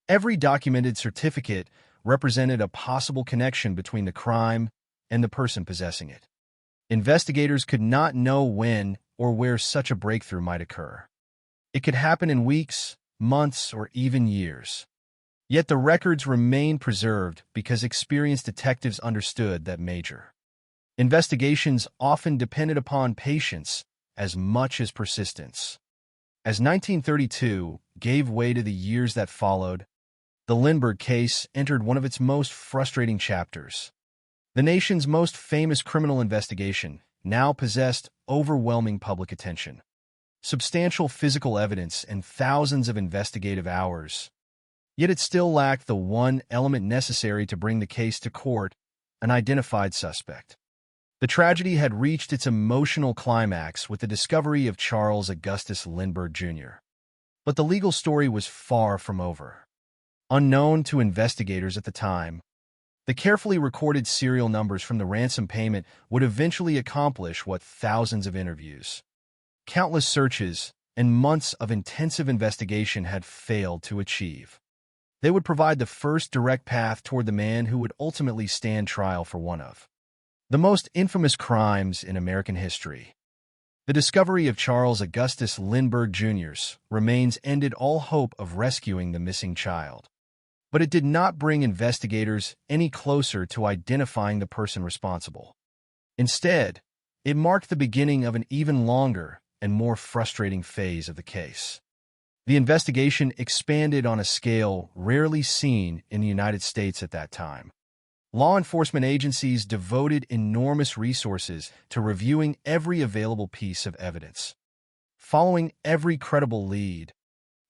every documented certificate represented a possible connection between the crime and the person possessing it. Investigators could not know when or where such a breakthrough might occur. It could happen in weeks, months, or even years. Yet the records remained preserved because experienced detectives understood that major investigations often depended upon patience as much as persistence. As 1932 gave way to the years that followed, the Lindbergh case entered one of its most frustrating chapters. The nation's most famous criminal investigation now possessed overwhelming public attention, substantial physical evidence, and thousands of investigative hours. Yet it still lacked the one element necessary to bring the case to court: an identified suspect. The tragedy had reached its emotional climax with the discovery of Charles Augustus Lindbergh Jr. But the legal story was far from over. Unknown to investigators at the time, the carefully recorded serial numbers from the ransom payment would eventually accomplish what thousands of interviews, countless searches, and months of intensive investigation had failed to achieve. They would provide the first direct path toward the man who would ultimately stand trial for one of the most infamous crimes in American history. The discovery of Charles Augustus Lindbergh Jr.'s remains ended all hope of rescuing the missing child. But it did not bring investigators any closer to identifying the person responsible. Instead, it marked the beginning of an even longer and more frustrating phase of the case. The investigation expanded on a scale rarely seen in the United States at that time. Law enforcement agencies devoted enormous resources to reviewing every available piece of evidence, following every credible lead,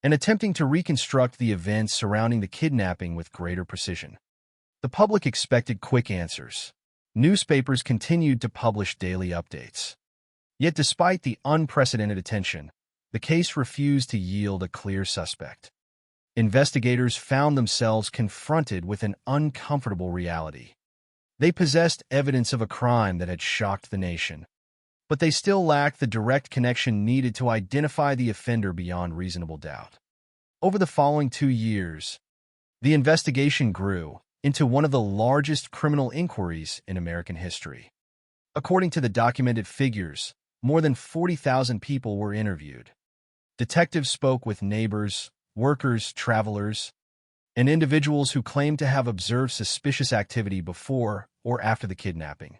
and attempting to reconstruct the events surrounding the kidnapping with greater precision. The public expected quick answers. Newspapers continued to publish daily updates. Yet despite the unprecedented attention, the case refused to yield a clear suspect. Investigators found themselves confronted with an uncomfortable reality. They possessed evidence of a crime that had shocked the nation, but they still lacked the direct connection needed to identify the offender beyond reasonable doubt. Over the following 2 years, the investigation grew into one of the largest criminal inquiries in American history. According to the documented figures, more than 40,000 people were interviewed. Detectives spoke with neighbors, workers, travelers, and individuals who claimed to have observed suspicious activity before or after the kidnapping.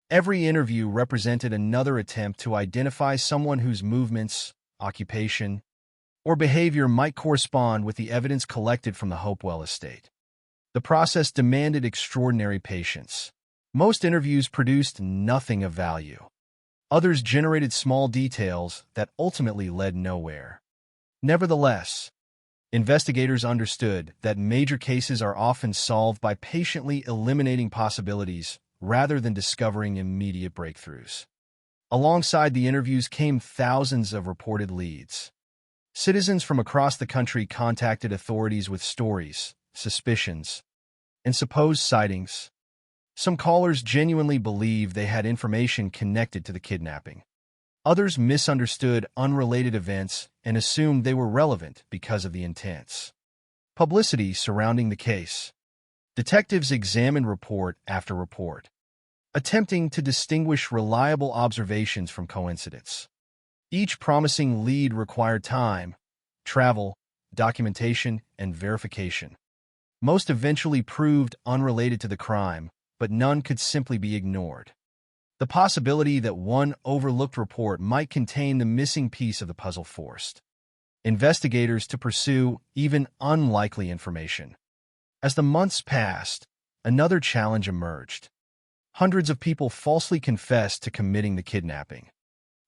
Every interview represented another attempt to identify someone whose movements, occupation, or behavior might correspond with the evidence collected from the Hopewell estate. The process demanded extraordinary patience. Most interviews produced nothing of value. Others generated small details that ultimately led nowhere. Nevertheless, investigators understood that major cases are often solved by patiently eliminating possibilities rather than discovering immediate breakthroughs. Alongside the interviews came thousands of reported leads. Citizens from across the country contacted authorities with stories, suspicions, and supposed sightings. Some callers genuinely believed they had information connected to the kidnapping. Others misunderstood unrelated events and assumed they were relevant because of the intense publicity surrounding the case. Detectives examined report after report, attempting to distinguish reliable observations from coincidence. Each promising lead required time, travel, documentation, and verification. Most eventually proved unrelated to the crime, but none could simply be ignored. The possibility that one overlooked report might contain the missing piece of the puzzle forced investigators to pursue even unlikely information. As the months passed, another challenge emerged. Hundreds of people falsely confessed to committing the kidnapping.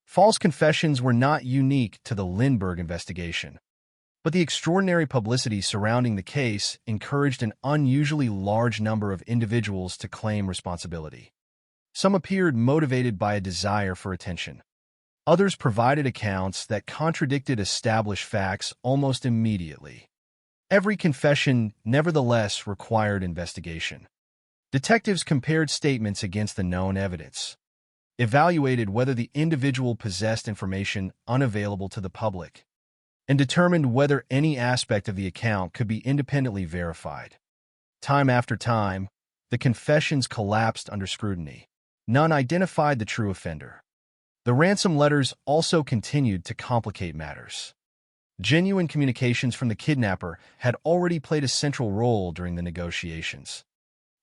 False confessions were not unique to the Lindbergh investigation, but the extraordinary publicity surrounding the case encouraged an unusually large number of individuals to claim responsibility. Some appeared motivated by a desire for attention. Others provided accounts that contradicted established facts almost immediately. Every confession, nevertheless, required investigation. Detectives compared statements against the known evidence, evaluated whether the individual possessed information unavailable to the public, and determined whether any aspect of the account could be independently verified. Time after time, the confessions collapsed under scrutiny. None identified the true offender. The ransom letters also continued to complicate matters. Genuine communications from the kidnapper had already played a central role during the negotiations,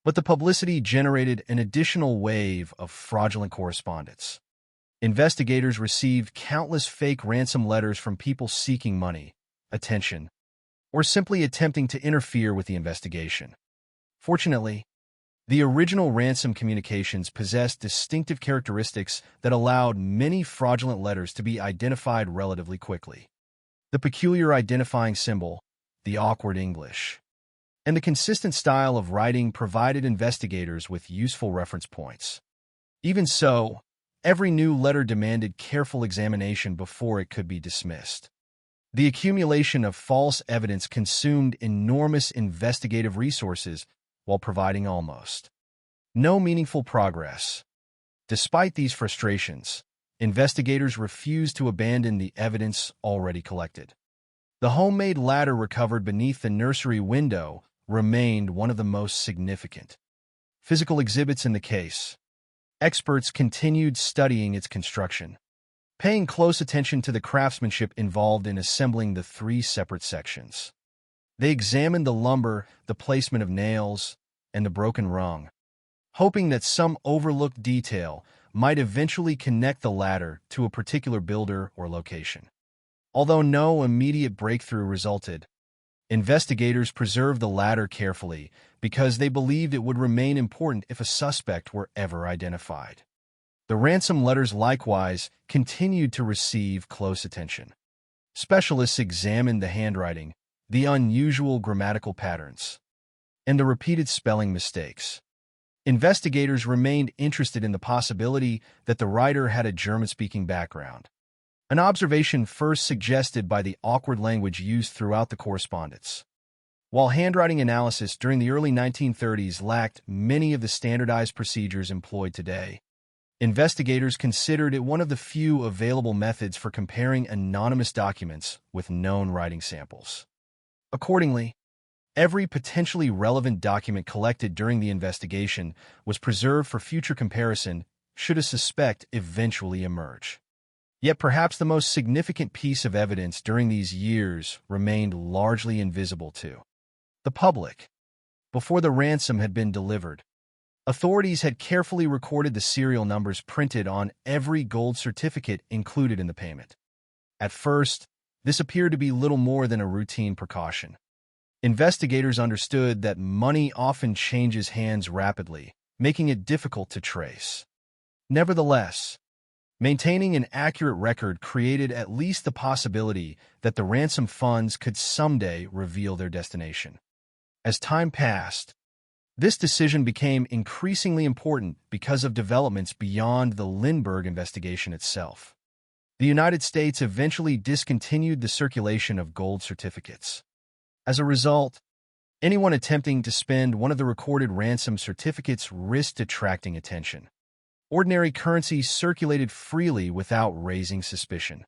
but the publicity generated an additional wave of fraudulent correspondence. Investigators received countless fake ransom letters from people seeking money, attention, or simply attempting to interfere with the investigation. Fortunately, the original ransom communications possessed distinctive characteristics that allowed many fraudulent letters to be identified relatively quickly. The peculiar identifying symbol, the awkward English, and the consistent style of writing provided investigators with useful reference points. Even so, every new letter demanded careful examination before it could be dismissed. The accumulation of false evidence consumed enormous investigative resources while providing almost no meaningful progress. Despite these frustrations, investigators refused to abandon the evidence already collected. The homemade ladder recovered beneath the nursery window remained one of the most significant physical exhibits in the case. Experts continued studying its construction, paying close attention to the craftsmanship involved in assembling the 3 separate sections. They examined the lumber, the placement of nails, and the broken rung, hoping that some overlooked detail might eventually connect the ladder to a particular builder or location. Although no immediate breakthrough resulted, Investigators preserved the latter carefully because they believed it would remain important if a suspect were ever identified. The ransom letters likewise continued to receive close attention. Specialists examined the handwriting, the unusual grammatical patterns, and the repeated spelling mistakes. Investigators remained interested in the possibility that the writer had a German-speaking background, an observation first suggested by the awkward language used throughout the correspondence. While handwriting analysis during the early 1930s lacked many of the standardized procedures employed today, investigators considered it one of the few available methods for comparing anonymous documents with known writing samples. Accordingly, every potentially relevant document collected during the investigation was preserved for future comparison should a suspect eventually emerge. Yet perhaps the most significant piece of evidence during these years remained largely invisible to the public. Before the ransom had been delivered, authorities had carefully recorded the serial numbers printed on every gold certificate included in the payment. At first, this appeared to be little more than a routine precaution. Investigators understood that money often changes hands rapidly, making it difficult to trace. Nevertheless, maintaining an accurate record created at least the possibility that the ransom funds could someday reveal their destination. As time passed, this decision became increasingly important because of developments beyond the Lindbergh investigation itself. The United States eventually discontinued the circulation of gold certificates. As a result, anyone attempting to spend one of the recorded ransom certificates risked attracting attention. Ordinary currency circulated freely without raising suspicion.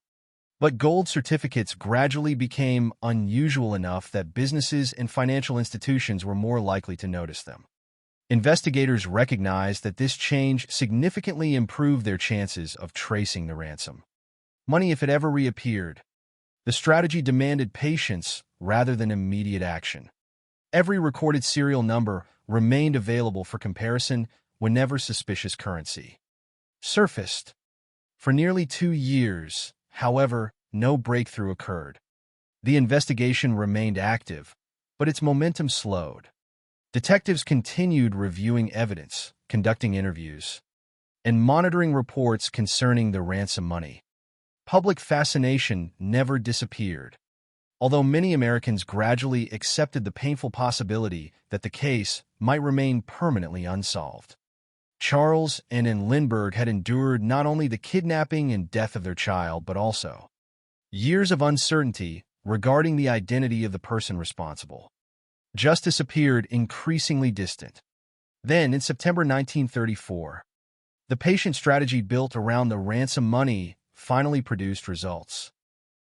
But gold certificates gradually became unusual enough that businesses and financial institutions were more likely to notice them. Investigators recognized that this change significantly improved their chances of tracing the ransom money if it ever reappeared. The strategy demanded patience rather than immediate action. Every recorded serial number remained available for comparison whenever suspicious currency surfaced. For nearly 2 years, however, no breakthrough occurred. The investigation remained active, but its momentum slowed. Detectives continued reviewing evidence, conducting interviews, and monitoring reports concerning the ransom money. Public fascination never disappeared, although many Americans gradually accepted the painful possibility that the case might remain permanently unsolved. Charles and Ann Lindbergh had endured not only the kidnapping and death of their child, but also years of uncertainty regarding the identity of the person responsible. Justice appeared increasingly distant. Then, in September 1934, the patient strategy built around the ransom money finally produced results.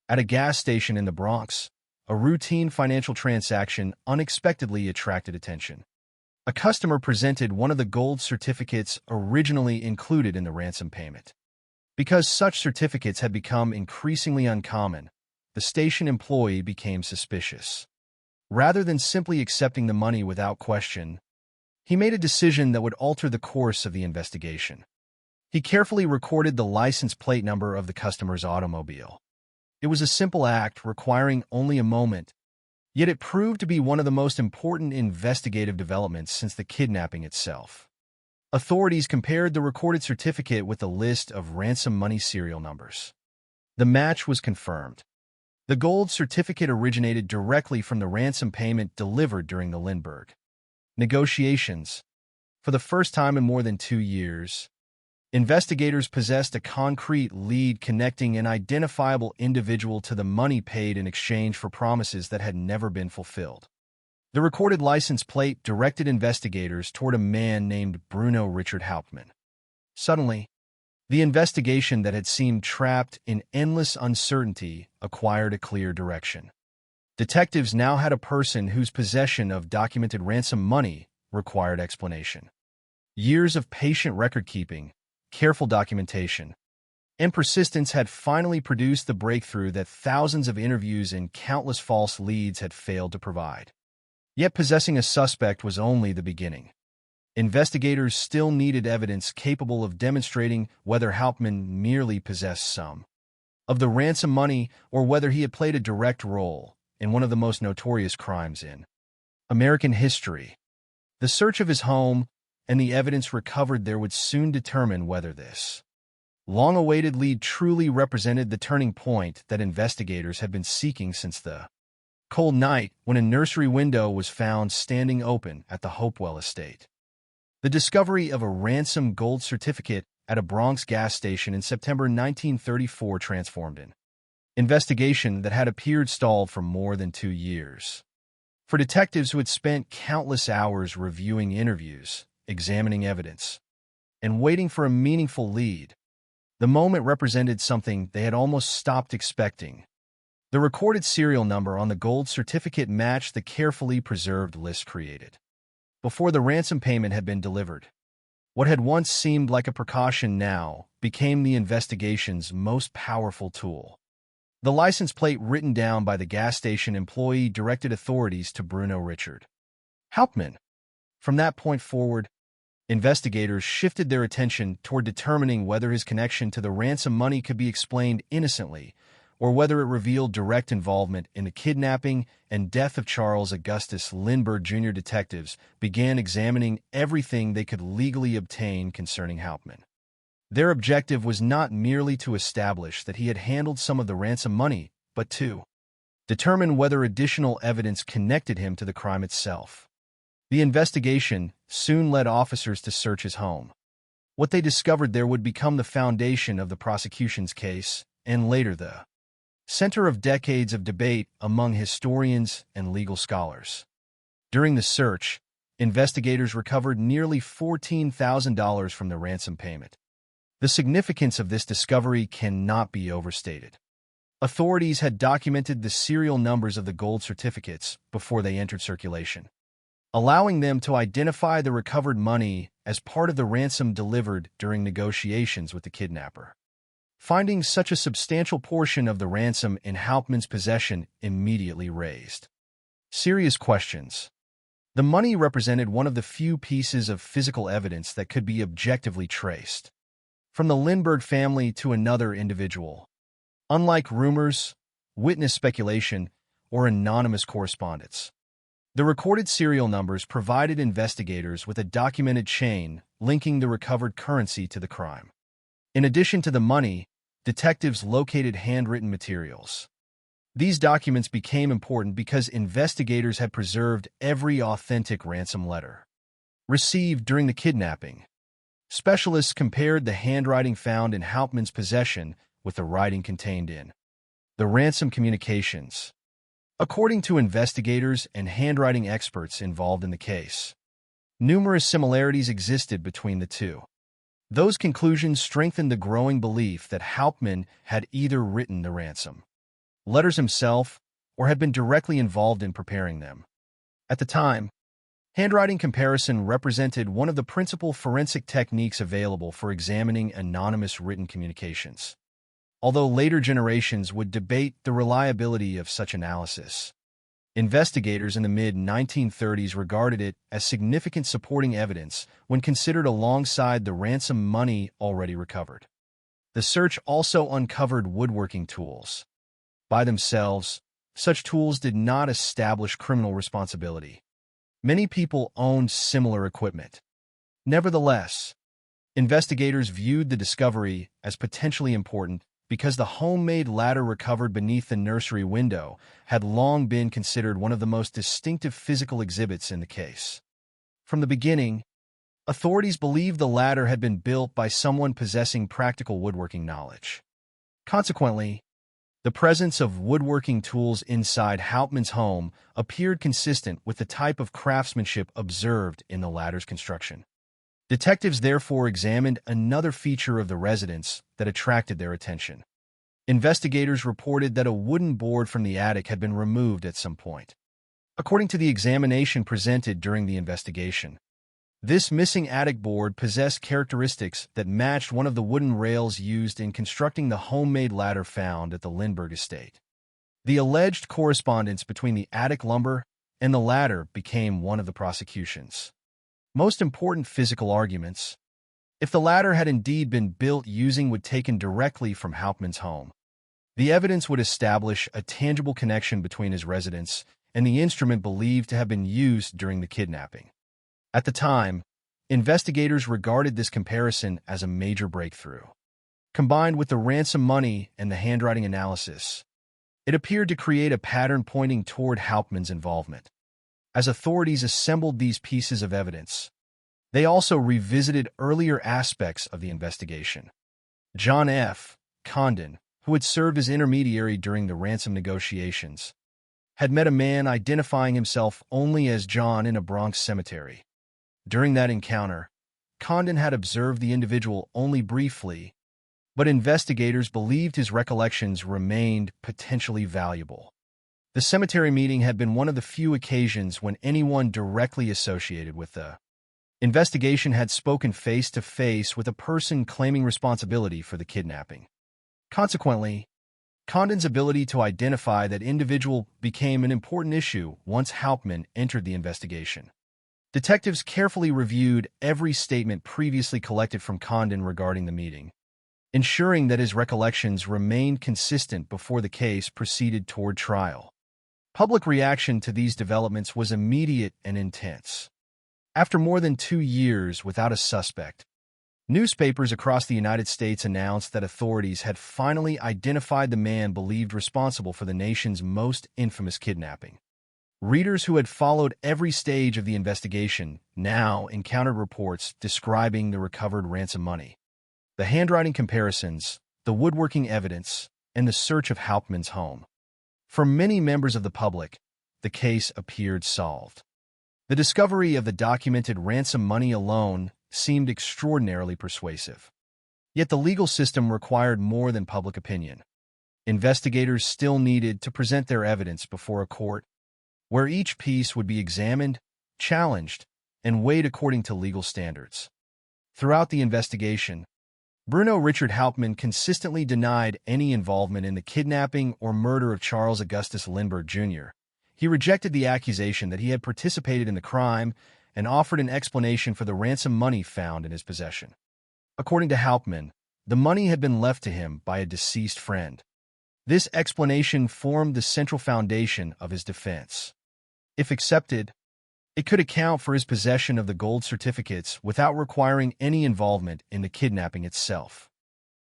At a gas station in the Bronx, a routine financial transaction unexpectedly attracted attention. A customer presented one of the gold certificates originally included in the ransom payment. Because such certificates had become increasingly uncommon, the station employee became suspicious. Rather than simply accepting the money without question, he made a decision that would alter the course of the investigation. He carefully recorded the license plate number of the customer's automobile. It was a simple act requiring only a moment, yet it proved to be one of the most important investigative developments since the kidnapping itself. Authorities compared the recorded certificate with a list of ransom money serial numbers. The match was confirmed. The gold certificate originated directly from the ransom payment delivered during the Lindbergh negotiations. For the first time in more than 2 years, investigators possessed a concrete lead connecting an identifiable individual to the money paid in exchange for promises that had never been fulfilled. The recorded license plate directed investigators toward a man named Bruno Richard Hauptmann. Suddenly, the investigation that had seemed trapped in endless uncertainty acquired a clear direction. Detectives now had a person whose possession of documented ransom money required explanation. Years of patient record-keeping, careful documentation, and persistence had finally produced the breakthrough that thousands of interviews and countless false leads had failed to provide. Yet possessing a suspect was only the beginning. Investigators still needed evidence capable of demonstrating whether Hauptmann merely possessed some of the ransom money or whether he had played a direct role in one of the most notorious crimes in American history. The search of his home and the evidence recovered there would soon determine whether this long-awaited lead truly represented the turning point that investigators had been seeking since the cold night when a nursery window was found standing open at the Hopewell estate. The discovery of a ransom gold certificate at a Bronx gas station in September 1934 transformed an investigation that had appeared stalled for more than 2 years. For detectives who had spent countless hours reviewing interviews, examining evidence, and waiting for a meaningful lead, the moment represented something they had almost stopped expecting. The recorded serial number on the gold certificate matched the carefully preserved list created before the ransom payment had been delivered. What had once seemed like a precaution now became the investigation's most powerful tool. The license plate written down by the gas station employee directed authorities to Bruno Richard Hauptmann. From that point forward, investigators shifted their attention toward determining whether his connection to the ransom money could be explained innocently or whether it revealed direct involvement in the kidnapping and death of Charles Augustus Lindbergh Jr. Detectives began examining everything they could legally obtain concerning Hauptmann. Their objective was not merely to establish that he had handled some of the ransom money, but to determine whether additional evidence connected him to the crime itself. The investigation soon led officers to search his home. What they discovered there would become the foundation of the prosecution's case, and later the center of decades of debate among historians and legal scholars. During the search, investigators recovered nearly $14,000 from the ransom payment. The significance of this discovery cannot be overstated. Authorities had documented the serial numbers of the gold certificates before they entered circulation, allowing them to identify the recovered money as part of the ransom delivered during negotiations with the kidnapper. Finding such a substantial portion of the ransom in Hauptmann's possession immediately raised serious questions. The money represented one of the few pieces of physical evidence that could be objectively traced from the Lindbergh family to another individual. Unlike rumors, witness speculation, or anonymous correspondence, the recorded serial numbers provided investigators with a documented chain linking the recovered currency to the crime. In addition to the money, detectives located handwritten materials. These documents became important because investigators had preserved every authentic ransom letter received during the kidnapping. Specialists compared the handwriting found in Hauptmann's possession with the writing contained in the ransom communications. According to investigators and handwriting experts involved in the case, numerous similarities existed between the two. Those conclusions strengthened the growing belief that Hauptmann had either written the ransom letters himself or had been directly involved in preparing them. At the time, handwriting comparison represented one of the principal forensic techniques available for examining anonymous written communications. Although later generations would debate the reliability of such analysis, investigators in the mid-1930s regarded it as significant supporting evidence when considered alongside the ransom money already recovered. The search also uncovered woodworking tools. By themselves, such tools did not establish criminal responsibility. Many people owned similar equipment. Nevertheless, investigators viewed the discovery as potentially important because the homemade ladder recovered beneath the nursery window had long been considered one of the most distinctive physical exhibits in the case. From the beginning, authorities believed the ladder had been built by someone possessing practical woodworking knowledge. Consequently, the presence of woodworking tools inside Hauptmann's home appeared consistent with the type of craftsmanship observed in the ladder's construction. Detectives therefore examined another feature of the residence that attracted their attention. Investigators reported that a wooden board from the attic had been removed at some point. According to the examination presented during the investigation, this missing attic board possessed characteristics that matched one of the wooden rails used in constructing the homemade ladder found at the Lindbergh estate. The alleged correspondence between the attic lumber and the ladder became one of the prosecution's most important physical arguments. If the ladder had indeed been built using wood taken directly from Hauptmann's home, The evidence would establish a tangible connection between his residence and the instrument believed to have been used during the kidnapping. At the time, investigators regarded this comparison as a major breakthrough. Combined with the ransom money and the handwriting analysis, it appeared to create a pattern pointing toward Hauptmann's involvement. As authorities assembled these pieces of evidence, they also revisited earlier aspects of the investigation. John F. Condon, who had served as intermediary during the ransom negotiations, had met a man identifying himself only as John in a Bronx cemetery. During that encounter, Condon had observed the individual only briefly, but investigators believed his recollections remained potentially valuable. The cemetery meeting had been one of the few occasions when anyone directly associated with the investigation had spoken face-to-face with a person claiming responsibility for the kidnapping. Consequently, Condon's ability to identify that individual became an important issue once Hauptmann entered the investigation. Detectives carefully reviewed every statement previously collected from Condon regarding the meeting, ensuring that his recollections remained consistent before the case proceeded toward trial. Public reaction to these developments was immediate and intense. After more than 2 years without a suspect, newspapers across the United States announced that authorities had finally identified the man believed responsible for the nation's most infamous kidnapping. Readers who had followed every stage of the investigation now encountered reports describing the recovered ransom money, the handwriting comparisons, the woodworking evidence, and the search of Hauptmann's home. For many members of the public, the case appeared solved. The discovery of the documented ransom money alone seemed extraordinarily persuasive. Yet the legal system required more than public opinion. Investigators still needed to present their evidence before a court, where each piece would be examined, challenged, and weighed according to legal standards. Throughout the investigation, Bruno Richard Hauptmann consistently denied any involvement in the kidnapping or murder of Charles Augustus Lindbergh, Jr. He rejected the accusation that he had participated in the crime and offered an explanation for the ransom money found in his possession. According to Hauptmann, the money had been left to him by a deceased friend. This explanation formed the central foundation of his defense. If accepted, it could account for his possession of the gold certificates without requiring any involvement in the kidnapping itself.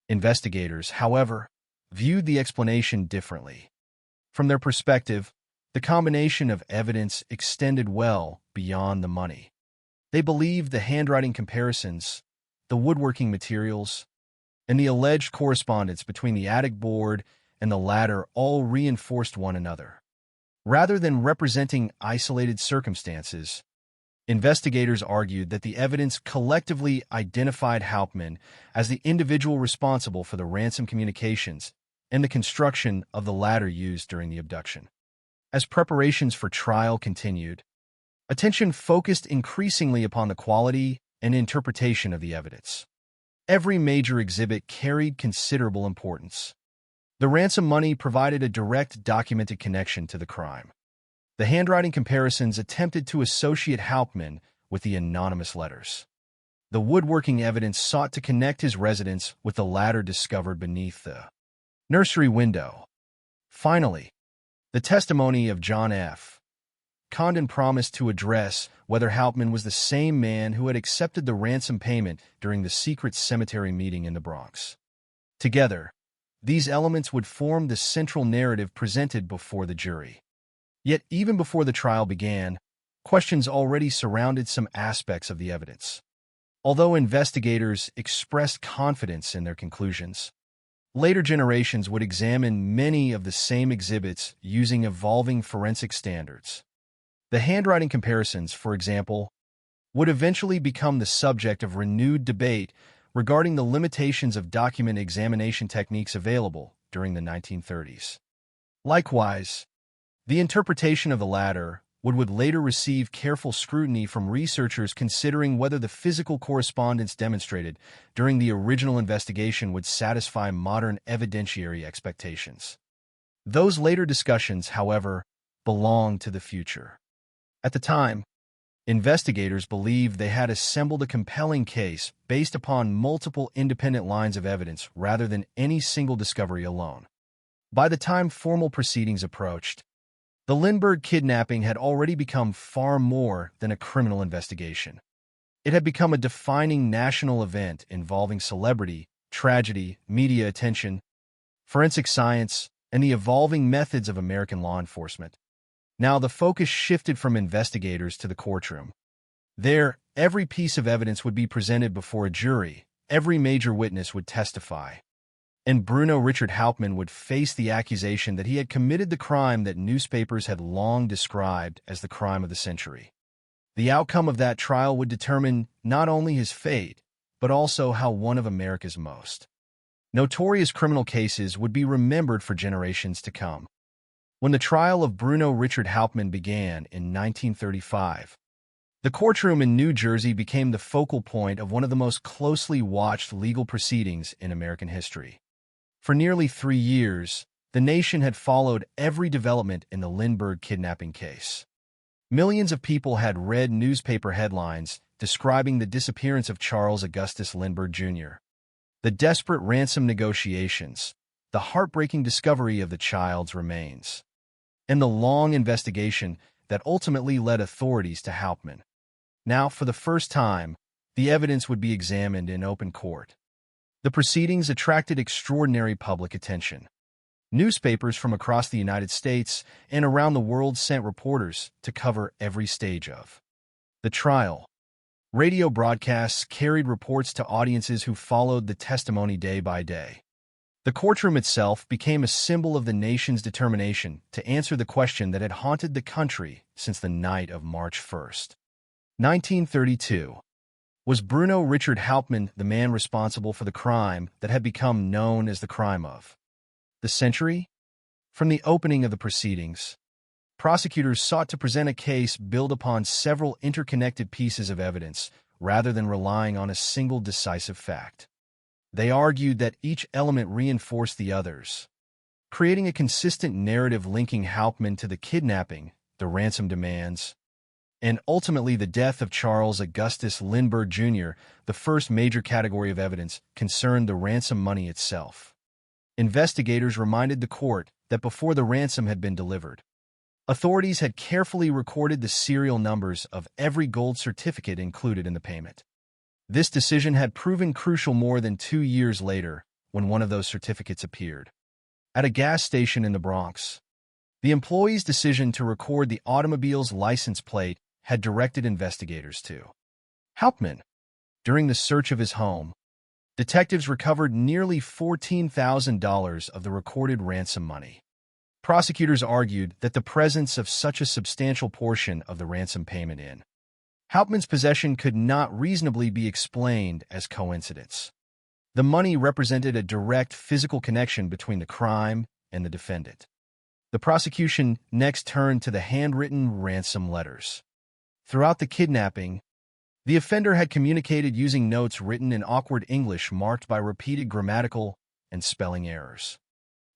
Investigators, however, viewed the explanation differently. From their perspective, the combination of evidence extended well beyond the money. They believed the handwriting comparisons, the woodworking materials, and the alleged correspondence between the attic board and the ladder all reinforced one another. Rather than representing isolated circumstances, investigators argued that the evidence collectively identified Hauptmann as the individual responsible for the ransom communications and the construction of the ladder used during the abduction. As preparations for trial continued, attention focused increasingly upon the quality and interpretation of the evidence. Every major exhibit carried considerable importance. The ransom money provided a direct documented connection to the crime. The handwriting comparisons attempted to associate Hauptmann with the anonymous letters. The woodworking evidence sought to connect his residence with the ladder discovered beneath the nursery window. Finally, the testimony of John F. Condon promised to address whether Hauptmann was the same man who had accepted the ransom payment during the secret cemetery meeting in the Bronx. Together, these elements would form the central narrative presented before the jury. Yet even before the trial began, questions already surrounded some aspects of the evidence. Although investigators expressed confidence in their conclusions, later generations would examine many of the same exhibits using evolving forensic standards. The handwriting comparisons, for example, would eventually become the subject of renewed debate regarding the limitations of document examination techniques available during the 1930s. Likewise, the interpretation of the ladder would later receive careful scrutiny from researchers considering whether the physical correspondence demonstrated during the original investigation would satisfy modern evidentiary expectations. Those later discussions, however, belong to the future. At the time, investigators believed they had assembled a compelling case based upon multiple independent lines of evidence rather than any single discovery alone. By the time formal proceedings approached, the Lindbergh kidnapping had already become far more than a criminal investigation. It had become a defining national event involving celebrity, tragedy, media attention, forensic science, and the evolving methods of American law enforcement. Now the focus shifted from investigators to the courtroom. There, every piece of evidence would be presented before a jury, every major witness would testify, and Bruno Richard Hauptmann would face the accusation that he had committed the crime that newspapers had long described as the crime of the century. The outcome of that trial would determine not only his fate, but also how one of America's most notorious criminal cases would be remembered for generations to come. When the trial of Bruno Richard Hauptmann began in 1935, the courtroom in New Jersey became the focal point of one of the most closely watched legal proceedings in American history. For nearly 3 years, the nation had followed every development in the Lindbergh kidnapping case. Millions of people had read newspaper headlines describing the disappearance of Charles Augustus Lindbergh Jr., the desperate ransom negotiations, the heartbreaking discovery of the child's remains, and the long investigation that ultimately led authorities to Hauptmann. Now, for the first time, the evidence would be examined in open court. The proceedings attracted extraordinary public attention. Newspapers from across the United States and around the world sent reporters to cover every stage of the trial. Radio broadcasts carried reports to audiences who followed the testimony day by day. The courtroom itself became a symbol of the nation's determination to answer the question that had haunted the country since the night of March 1st. 1932. Was Bruno Richard Hauptmann the man responsible for the crime that had become known as the crime of the century? From the opening of the proceedings, prosecutors sought to present a case built upon several interconnected pieces of evidence rather than relying on a single decisive fact. They argued that each element reinforced the others, creating a consistent narrative linking Hauptmann to the kidnapping, the ransom demands, and ultimately the death of Charles Augustus Lindbergh Jr. The first major category of evidence concerned the ransom money itself. Investigators reminded the court that before the ransom had been delivered, authorities had carefully recorded the serial numbers of every gold certificate included in the payment. This decision had proven crucial more than 2 years later when one of those certificates appeared at a gas station in the Bronx. The employee's decision to record the automobile's license plate had directed investigators to Hauptmann. During the search of his home, detectives recovered nearly $14,000 of the recorded ransom money. Prosecutors argued that the presence of such a substantial portion of the ransom payment in Hauptmann's possession could not reasonably be explained as coincidence. The money represented a direct physical connection between the crime and the defendant. The prosecution next turned to the handwritten ransom letters. Throughout the kidnapping, the offender had communicated using notes written in awkward English marked by repeated grammatical and spelling errors.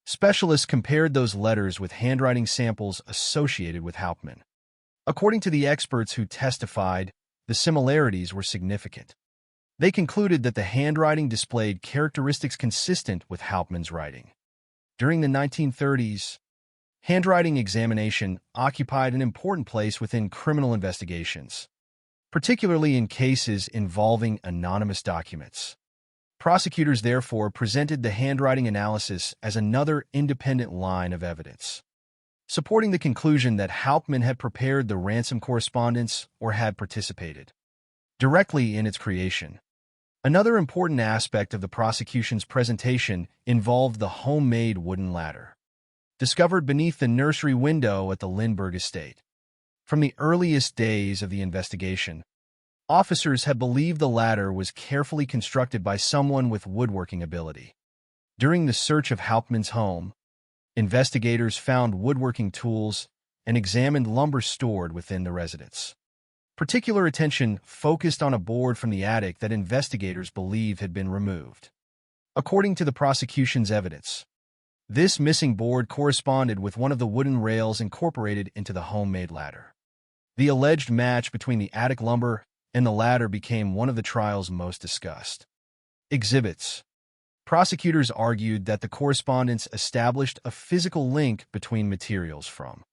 Specialists compared those letters with handwriting samples associated with Hauptmann. According to the experts who testified, the similarities were significant. They concluded that the handwriting displayed characteristics consistent with Hauptmann's writing. During the 1930s, handwriting examination occupied an important place within criminal investigations, particularly in cases involving anonymous documents. Prosecutors therefore presented the handwriting analysis as another independent line of evidence, supporting the conclusion that Hauptmann had prepared the ransom correspondence or had participated directly in its creation. Another important aspect of the prosecution's presentation involved the homemade wooden ladder, discovered beneath the nursery window at the Lindbergh estate. From the earliest days of the investigation, officers had believed the ladder was carefully constructed by someone with woodworking ability. During the search of Hauptmann's home, investigators found woodworking tools and examined lumber stored within the residence. Particular attention focused on a board from the attic that investigators believe had been removed. According to the prosecution's evidence, this missing board corresponded with one of the wooden rails incorporated into the homemade ladder. The alleged match between the attic lumber and the ladder became one of the trial's most discussed exhibits. Prosecutors argued that the correspondence established a physical link between materials from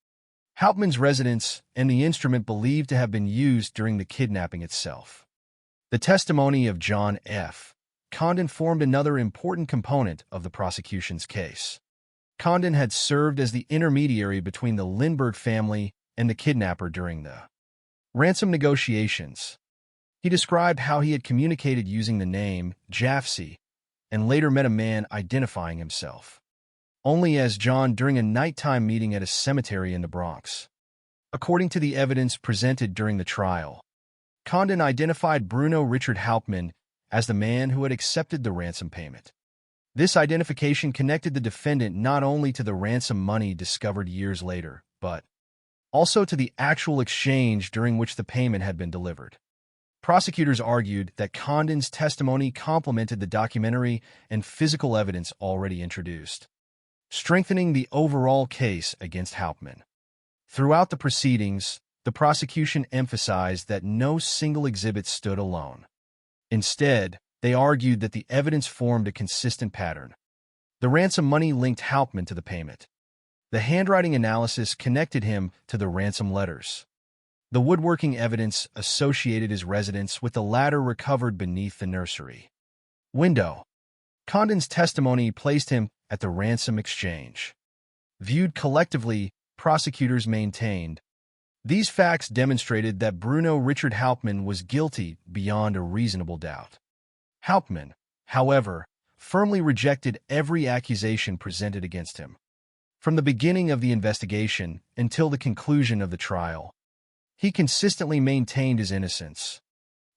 Hauptmann's residence and the instrument believed to have been used during the kidnapping itself. The testimony of John F. Condon formed another important component of the prosecution's case. Condon had served as the intermediary between the Lindbergh family and the kidnapper during the ransom negotiations. He described how he had communicated using the name Jaffe and later met a man identifying himself only as John during a nighttime meeting at a cemetery in the Bronx. According to the evidence presented during the trial, Condon identified Bruno Richard Hauptmann as the man who had accepted the ransom payment. This identification connected the defendant not only to the ransom money discovered years later, but also to the actual exchange during which the payment had been delivered. Prosecutors argued that Condon's testimony complemented the documentary and physical evidence already introduced, strengthening the overall case against Hauptmann. Throughout the proceedings, the prosecution emphasized that no single exhibit stood alone. Instead, they argued that the evidence formed a consistent pattern. The ransom money linked Hauptmann to the payment. The handwriting analysis connected him to the ransom letters. The woodworking evidence associated his residence with the ladder recovered beneath the nursery window. Condon's testimony placed him at the ransom exchange. Viewed collectively, prosecutors maintained these facts demonstrated that Bruno Richard Hauptmann was guilty beyond a reasonable doubt. Hauptmann, however, firmly rejected every accusation presented against him. From the beginning of the investigation until the conclusion of the trial, he consistently maintained his innocence.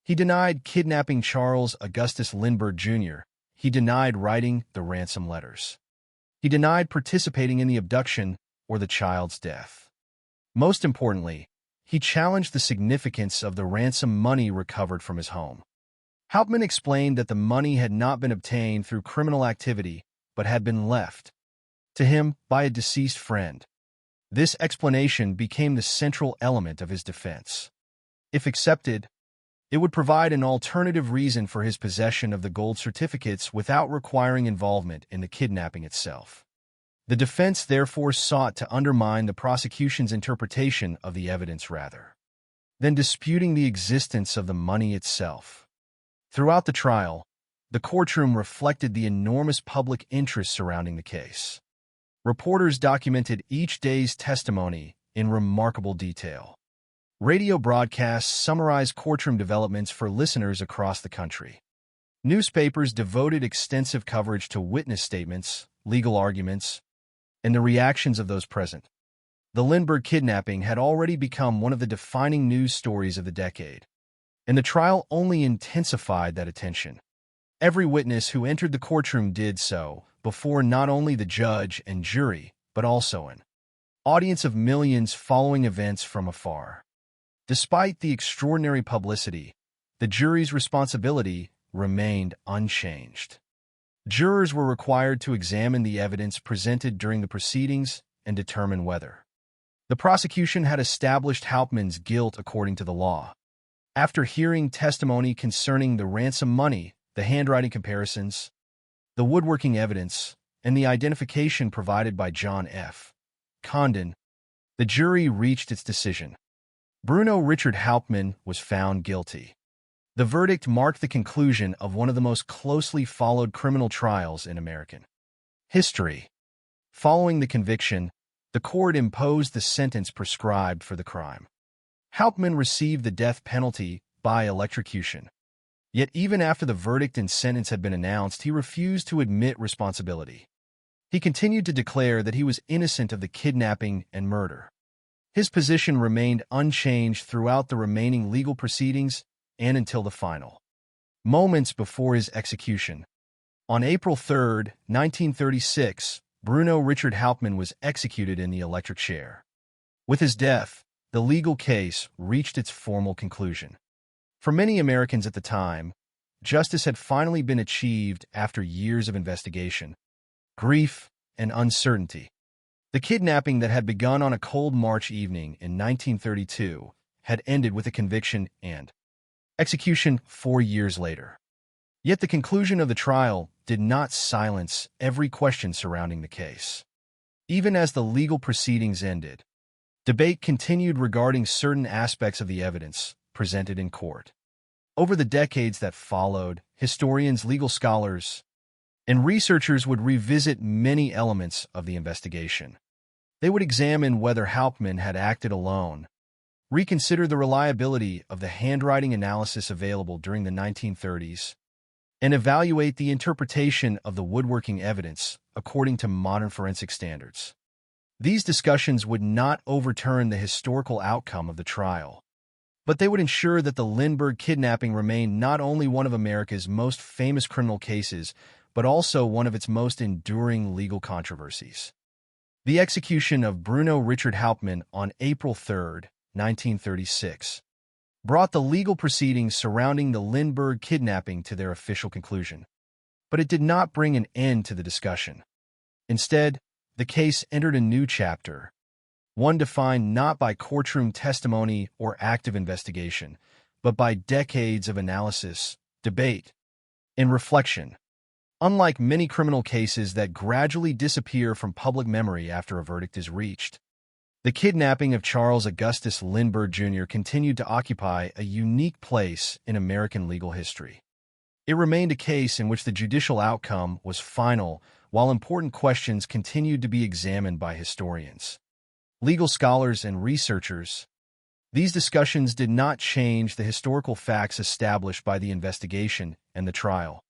He denied kidnapping Charles Augustus Lindbergh Jr. He denied writing the ransom letters. He denied participating in the abduction or the child's death. Most importantly, he challenged the significance of the ransom money recovered from his home. Hauptmann explained that the money had not been obtained through criminal activity, but had been left to him by a deceased friend. This explanation became the central element of his defense. If accepted, it would provide an alternative reason for his possession of the gold certificates without requiring involvement in the kidnapping itself. The defense therefore sought to undermine the prosecution's interpretation of the evidence rather than disputing the existence of the money itself. Throughout the trial, the courtroom reflected the enormous public interest surrounding the case. Reporters documented each day's testimony in remarkable detail. Radio broadcasts summarized courtroom developments for listeners across the country. Newspapers devoted extensive coverage to witness statements, legal arguments, and the reactions of those present. The Lindbergh kidnapping had already become one of the defining news stories of the decade, and the trial only intensified that attention. Every witness who entered the courtroom did so before not only the judge and jury, but also an audience of millions following events from afar. Despite the extraordinary publicity, the jury's responsibility remained unchanged. Jurors were required to examine the evidence presented during the proceedings and determine whether the prosecution had established Hauptmann's guilt according to the law. After hearing testimony concerning the ransom money, the handwriting comparisons, the woodworking evidence, and the identification provided by John F. Condon, the jury reached its decision. Bruno Richard Hauptmann was found guilty. The verdict marked the conclusion of one of the most closely followed criminal trials in American history. Following the conviction, the court imposed the sentence prescribed for the crime. Hauptmann received the death penalty by electrocution. Yet even after the verdict and sentence had been announced, he refused to admit responsibility. He continued to declare that he was innocent of the kidnapping and murder. His position remained unchanged throughout the remaining legal proceedings and until the final moments before his execution. On April 3, 1936, Bruno Richard Hauptmann was executed in the electric chair. With his death, the legal case reached its formal conclusion. For many Americans at the time, justice had finally been achieved after years of investigation, grief, and uncertainty. The kidnapping that had begun on a cold March evening in 1932 had ended with a conviction and execution 4 years later. Yet the conclusion of the trial did not silence every question surrounding the case. Even as the legal proceedings ended, debate continued regarding certain aspects of the evidence presented in court. Over the decades that followed, historians, legal scholars, and researchers would revisit many elements of the investigation. They would examine whether Hauptmann had acted alone, reconsider the reliability of the handwriting analysis available during the 1930s, and evaluate the interpretation of the woodworking evidence according to modern forensic standards. These discussions would not overturn the historical outcome of the trial, but they would ensure that the Lindbergh kidnapping remained not only one of America's most famous criminal cases, but also one of its most enduring legal controversies. The execution of Bruno Richard Hauptmann on April 3, 1936, brought the legal proceedings surrounding the Lindbergh kidnapping to their official conclusion. But it did not bring an end to the discussion. Instead, the case entered a new chapter, one defined not by courtroom testimony or active investigation, but by decades of analysis, debate, and reflection. Unlike many criminal cases that gradually disappear from public memory after a verdict is reached, the kidnapping of Charles Augustus Lindbergh Jr. continued to occupy a unique place in American legal history. It remained a case in which the judicial outcome was final, while important questions continued to be examined by historians, legal scholars, and researchers. These discussions did not change the historical facts established by the investigation and the trial,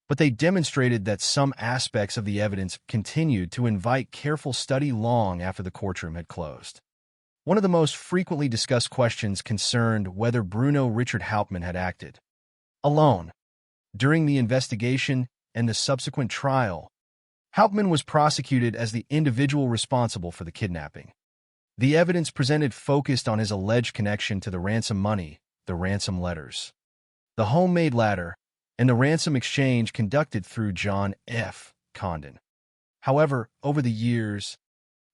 but they demonstrated that some aspects of the evidence continued to invite careful study long after the courtroom had closed. One of the most frequently discussed questions concerned whether Bruno Richard Hauptmann had acted alone. During the investigation and the subsequent trial, Hauptmann was prosecuted as the individual responsible for the kidnapping. The evidence presented focused on his alleged connection to the ransom money, the ransom letters, the homemade ladder, and the ransom exchange conducted through John F. Condon. However, over the years,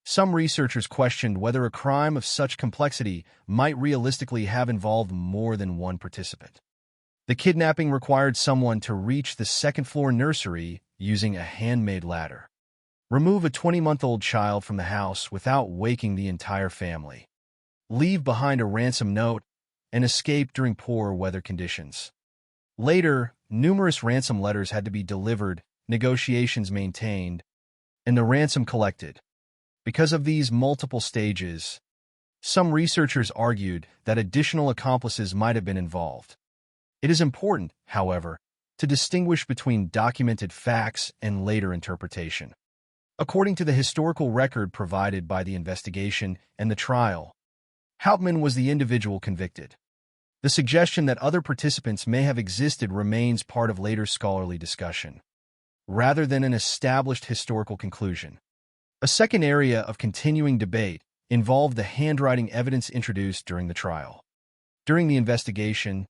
some researchers questioned whether a crime of such complexity might realistically have involved more than one participant. The kidnapping required someone to reach the second-floor nursery using a handmade ladder, remove a 20-month-old child from the house without waking the entire family, leave behind a ransom note, and escape during poor weather conditions. Later, numerous ransom letters had to be delivered, negotiations maintained, and the ransom collected. Because of these multiple stages, some researchers argued that additional accomplices might have been involved. It is important, however, to distinguish between documented facts and later interpretation. According to the historical record provided by the investigation and the trial, Hauptmann was the individual convicted. The suggestion that other participants may have existed remains part of later scholarly discussion, rather than an established historical conclusion. A second area of continuing debate involved the handwriting evidence introduced during the trial. During the investigation,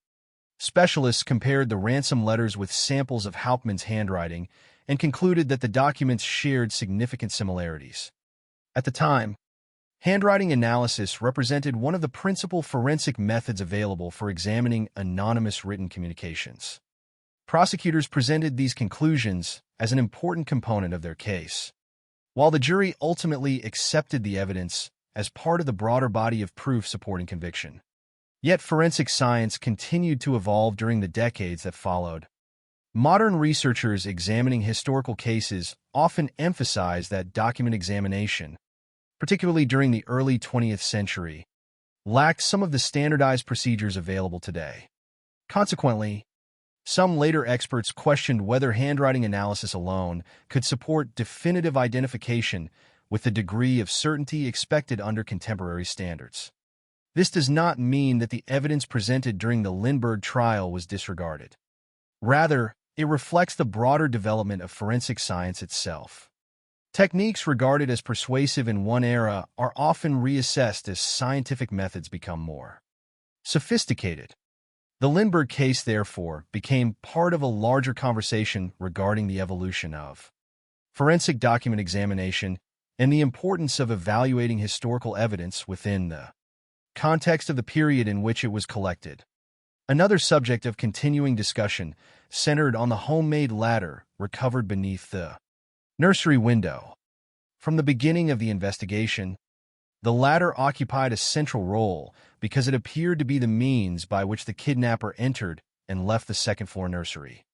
specialists compared the ransom letters with samples of Hauptmann's handwriting and concluded that the documents shared significant similarities. At the time, handwriting analysis represented one of the principal forensic methods available for examining anonymous written communications. Prosecutors presented these conclusions as an important component of their case, while the jury ultimately accepted the evidence as part of the broader body of proof supporting conviction. Yet forensic science continued to evolve during the decades that followed. Modern researchers examining historical cases often emphasize that document examination, particularly during the early 20th century, lacked some of the standardized procedures available today. Consequently, some later experts questioned whether handwriting analysis alone could support definitive identification with the degree of certainty expected under contemporary standards. This does not mean that the evidence presented during the Lindbergh trial was disregarded. Rather, it reflects the broader development of forensic science itself. Techniques regarded as persuasive in one era are often reassessed as scientific methods become more sophisticated. The Lindbergh case, therefore, became part of a larger conversation regarding the evolution of forensic document examination and the importance of evaluating historical evidence within the context of the period in which it was collected. Another subject of continuing discussion centered on the homemade ladder, recovered beneath the nursery window. From the beginning of the investigation, the ladder occupied a central role because it appeared to be the means by which the kidnapper entered and left the second-floor nursery.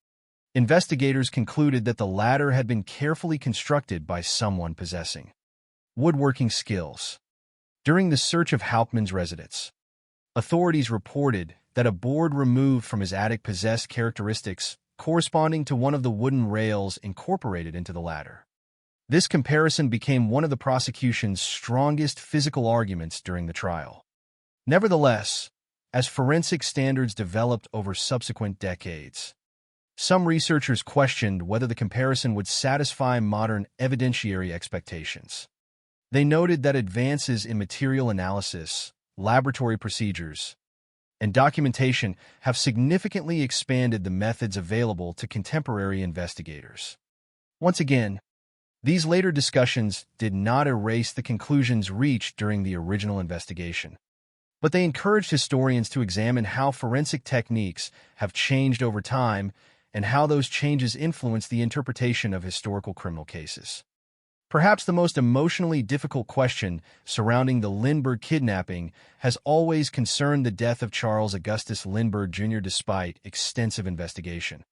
Investigators concluded that the ladder had been carefully constructed by someone possessing woodworking skills. During the search of Hauptmann's residence, authorities reported that a board removed from his attic possessed characteristics corresponding to one of the wooden rails incorporated into the ladder. This comparison became one of the prosecution's strongest physical arguments during the trial. Nevertheless, as forensic standards developed over subsequent decades, some researchers questioned whether the comparison would satisfy modern evidentiary expectations. They noted that advances in material analysis, laboratory procedures, and documentation have significantly expanded the methods available to contemporary investigators. Once again, these later discussions did not erase the conclusions reached during the original investigation, but they encouraged historians to examine how forensic techniques have changed over time and how those changes influence the interpretation of historical criminal cases. Perhaps the most emotionally difficult question surrounding the Lindbergh kidnapping has always concerned the death of Charles Augustus Lindbergh Jr. Despite extensive investigation,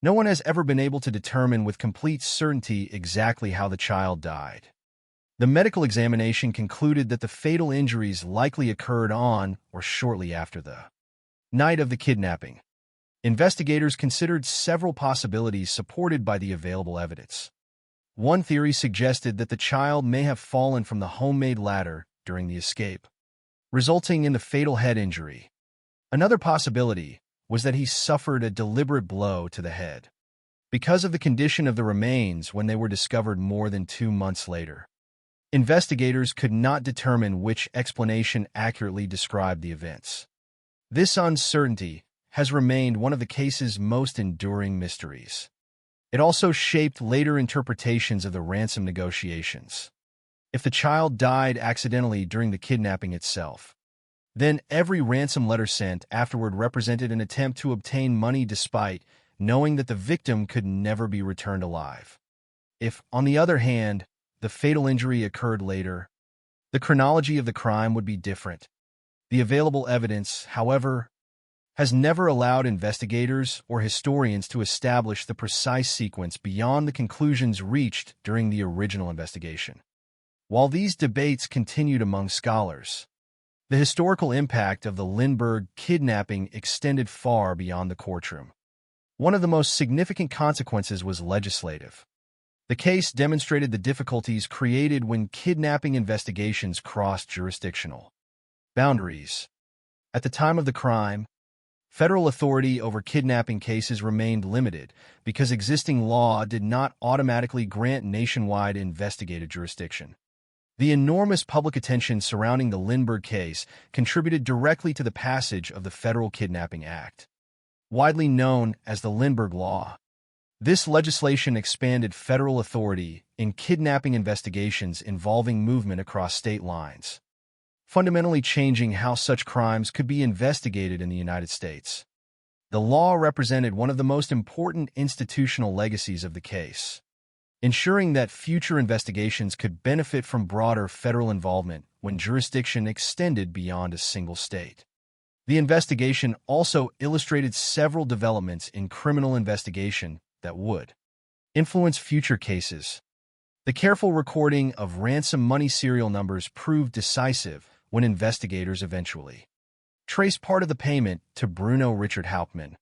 no one has ever been able to determine with complete certainty exactly how the child died. The medical examination concluded that the fatal injuries likely occurred on or shortly after the night of the kidnapping. Investigators considered several possibilities supported by the available evidence. One theory suggested that the child may have fallen from the homemade ladder during the escape, resulting in the fatal head injury. Another possibility was that he suffered a deliberate blow to the head because of the condition of the remains when they were discovered more than 2 months later. Investigators could not determine which explanation accurately described the events. This uncertainty has remained one of the case's most enduring mysteries. It also shaped later interpretations of the ransom negotiations. If the child died accidentally during the kidnapping itself, then every ransom letter sent afterward represented an attempt to obtain money despite knowing that the victim could never be returned alive. If, on the other hand, the fatal injury occurred later, the chronology of the crime would be different. The available evidence, however, has never allowed investigators or historians to establish the precise sequence beyond the conclusions reached during the original investigation. While these debates continued among scholars, the historical impact of the Lindbergh kidnapping extended far beyond the courtroom. One of the most significant consequences was legislative. The case demonstrated the difficulties created when kidnapping investigations crossed jurisdictional boundaries. At the time of the crime, federal authority over kidnapping cases remained limited because existing law did not automatically grant nationwide investigative jurisdiction. The enormous public attention surrounding the Lindbergh case contributed directly to the passage of the Federal Kidnapping Act, widely known as the Lindbergh Law. This legislation expanded federal authority in kidnapping investigations involving movement across state lines, fundamentally changing how such crimes could be investigated in the United States. The law represented one of the most important institutional legacies of the case, ensuring that future investigations could benefit from broader federal involvement when jurisdiction extended beyond a single state. The investigation also illustrated several developments in criminal investigation that would influence future cases. The careful recording of ransom money serial numbers proved decisive when investigators eventually traced part of the payment to Bruno Richard Hauptmann.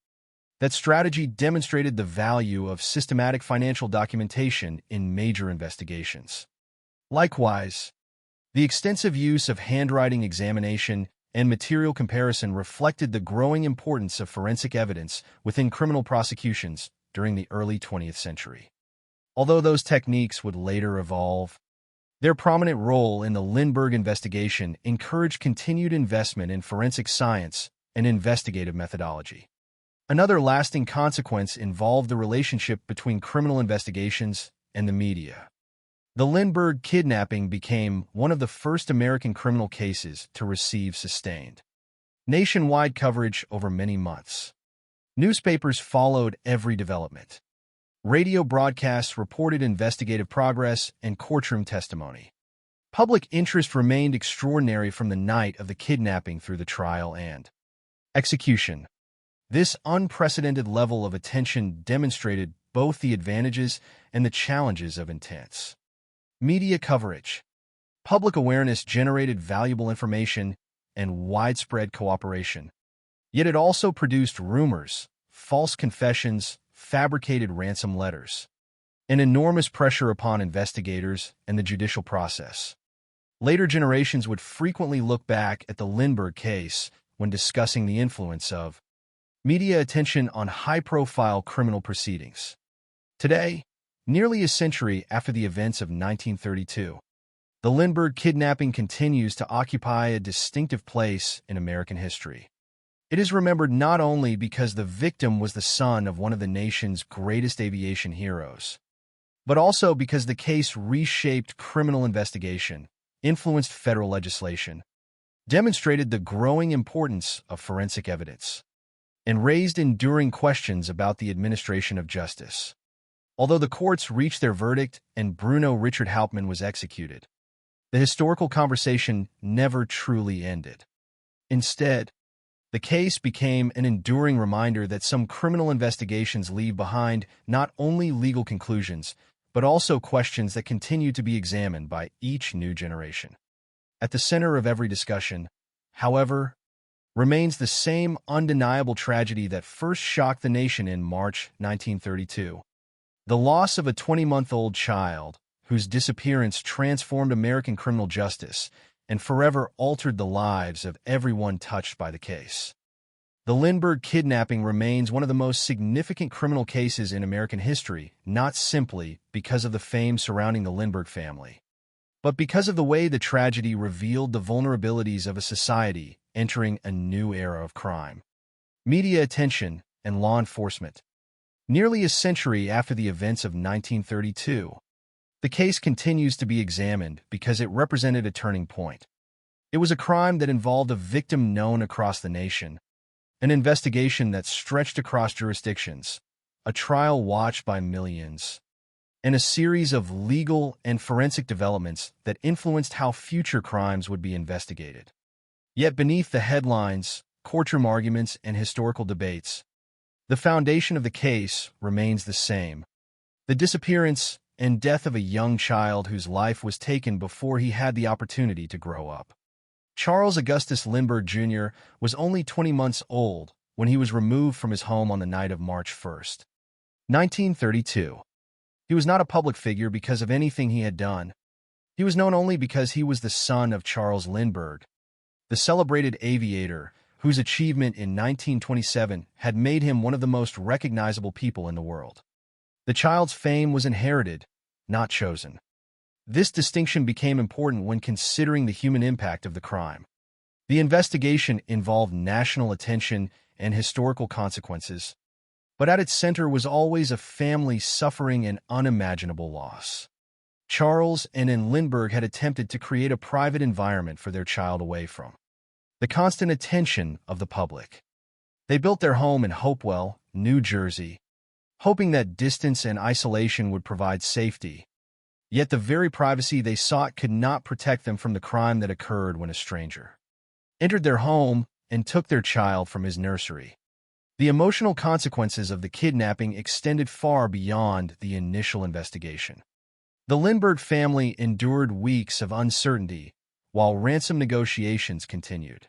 That strategy demonstrated the value of systematic financial documentation in major investigations. Likewise, the extensive use of handwriting examination and material comparison reflected the growing importance of forensic evidence within criminal prosecutions during the early 20th century. Although those techniques would later evolve, their prominent role in the Lindbergh investigation encouraged continued investment in forensic science and investigative methodology. Another lasting consequence involved the relationship between criminal investigations and the media. The Lindbergh kidnapping became one of the first American criminal cases to receive sustained nationwide coverage over many months. Newspapers followed every development, Radio broadcasts reported investigative progress and courtroom testimony. Public interest remained extraordinary from the night of the kidnapping through the trial and execution. This unprecedented level of attention demonstrated both the advantages and the challenges of intense media coverage. Public awareness generated valuable information and widespread cooperation. Yet it also produced rumors, false confessions, fabricated ransom letters, and enormous pressure upon investigators and the judicial process. Later generations would frequently look back at the Lindbergh case when discussing the influence of media attention on high-profile criminal proceedings. Today, nearly a century after the events of 1932, the Lindbergh kidnapping continues to occupy a distinctive place in American history. It is remembered not only because the victim was the son of one of the nation's greatest aviation heroes, but also because the case reshaped criminal investigation, influenced federal legislation, demonstrated the growing importance of forensic evidence, and raised enduring questions about the administration of justice. Although the courts reached their verdict and Bruno Richard Hauptmann was executed, the historical conversation never truly ended. Instead, the case became an enduring reminder that some criminal investigations leave behind not only legal conclusions, but also questions that continue to be examined by each new generation. At the center of every discussion, however, remains the same undeniable tragedy that first shocked the nation in March 1932. The loss of a 20-month-old child whose disappearance transformed American criminal justice and forever altered the lives of everyone touched by the case. The Lindbergh kidnapping remains one of the most significant criminal cases in American history, not simply because of the fame surrounding the Lindbergh family, but because of the way the tragedy revealed the vulnerabilities of a society entering a new era of crime, media attention, and law enforcement. Nearly a century after the events of 1932, the case continues to be examined because it represented a turning point. It was a crime that involved a victim known across the nation, an investigation that stretched across jurisdictions, a trial watched by millions, and a series of legal and forensic developments that influenced how future crimes would be investigated. Yet beneath the headlines, courtroom arguments, and historical debates, the foundation of the case remains the same: the disappearance and death of a young child whose life was taken before he had the opportunity to grow up. Charles Augustus Lindbergh Jr. was only 20 months old when he was removed from his home on the night of March 1st, 1932. He was not a public figure because of anything he had done. He was known only because he was the son of Charles Lindbergh, the celebrated aviator whose achievement in 1927 had made him one of the most recognizable people in the world. The child's fame was inherited, not chosen. This distinction became important when considering the human impact of the crime. The investigation involved national attention and historical consequences, but at its center was always a family suffering an unimaginable loss. Charles and Anne Lindbergh had attempted to create a private environment for their child away from the constant attention of the public. They built their home in Hopewell, New Jersey, hoping that distance and isolation would provide safety. Yet the very privacy they sought could not protect them from the crime that occurred when a stranger entered their home and took their child from his nursery. The emotional consequences of the kidnapping extended far beyond the initial investigation. The Lindbergh family endured weeks of uncertainty while ransom negotiations continued.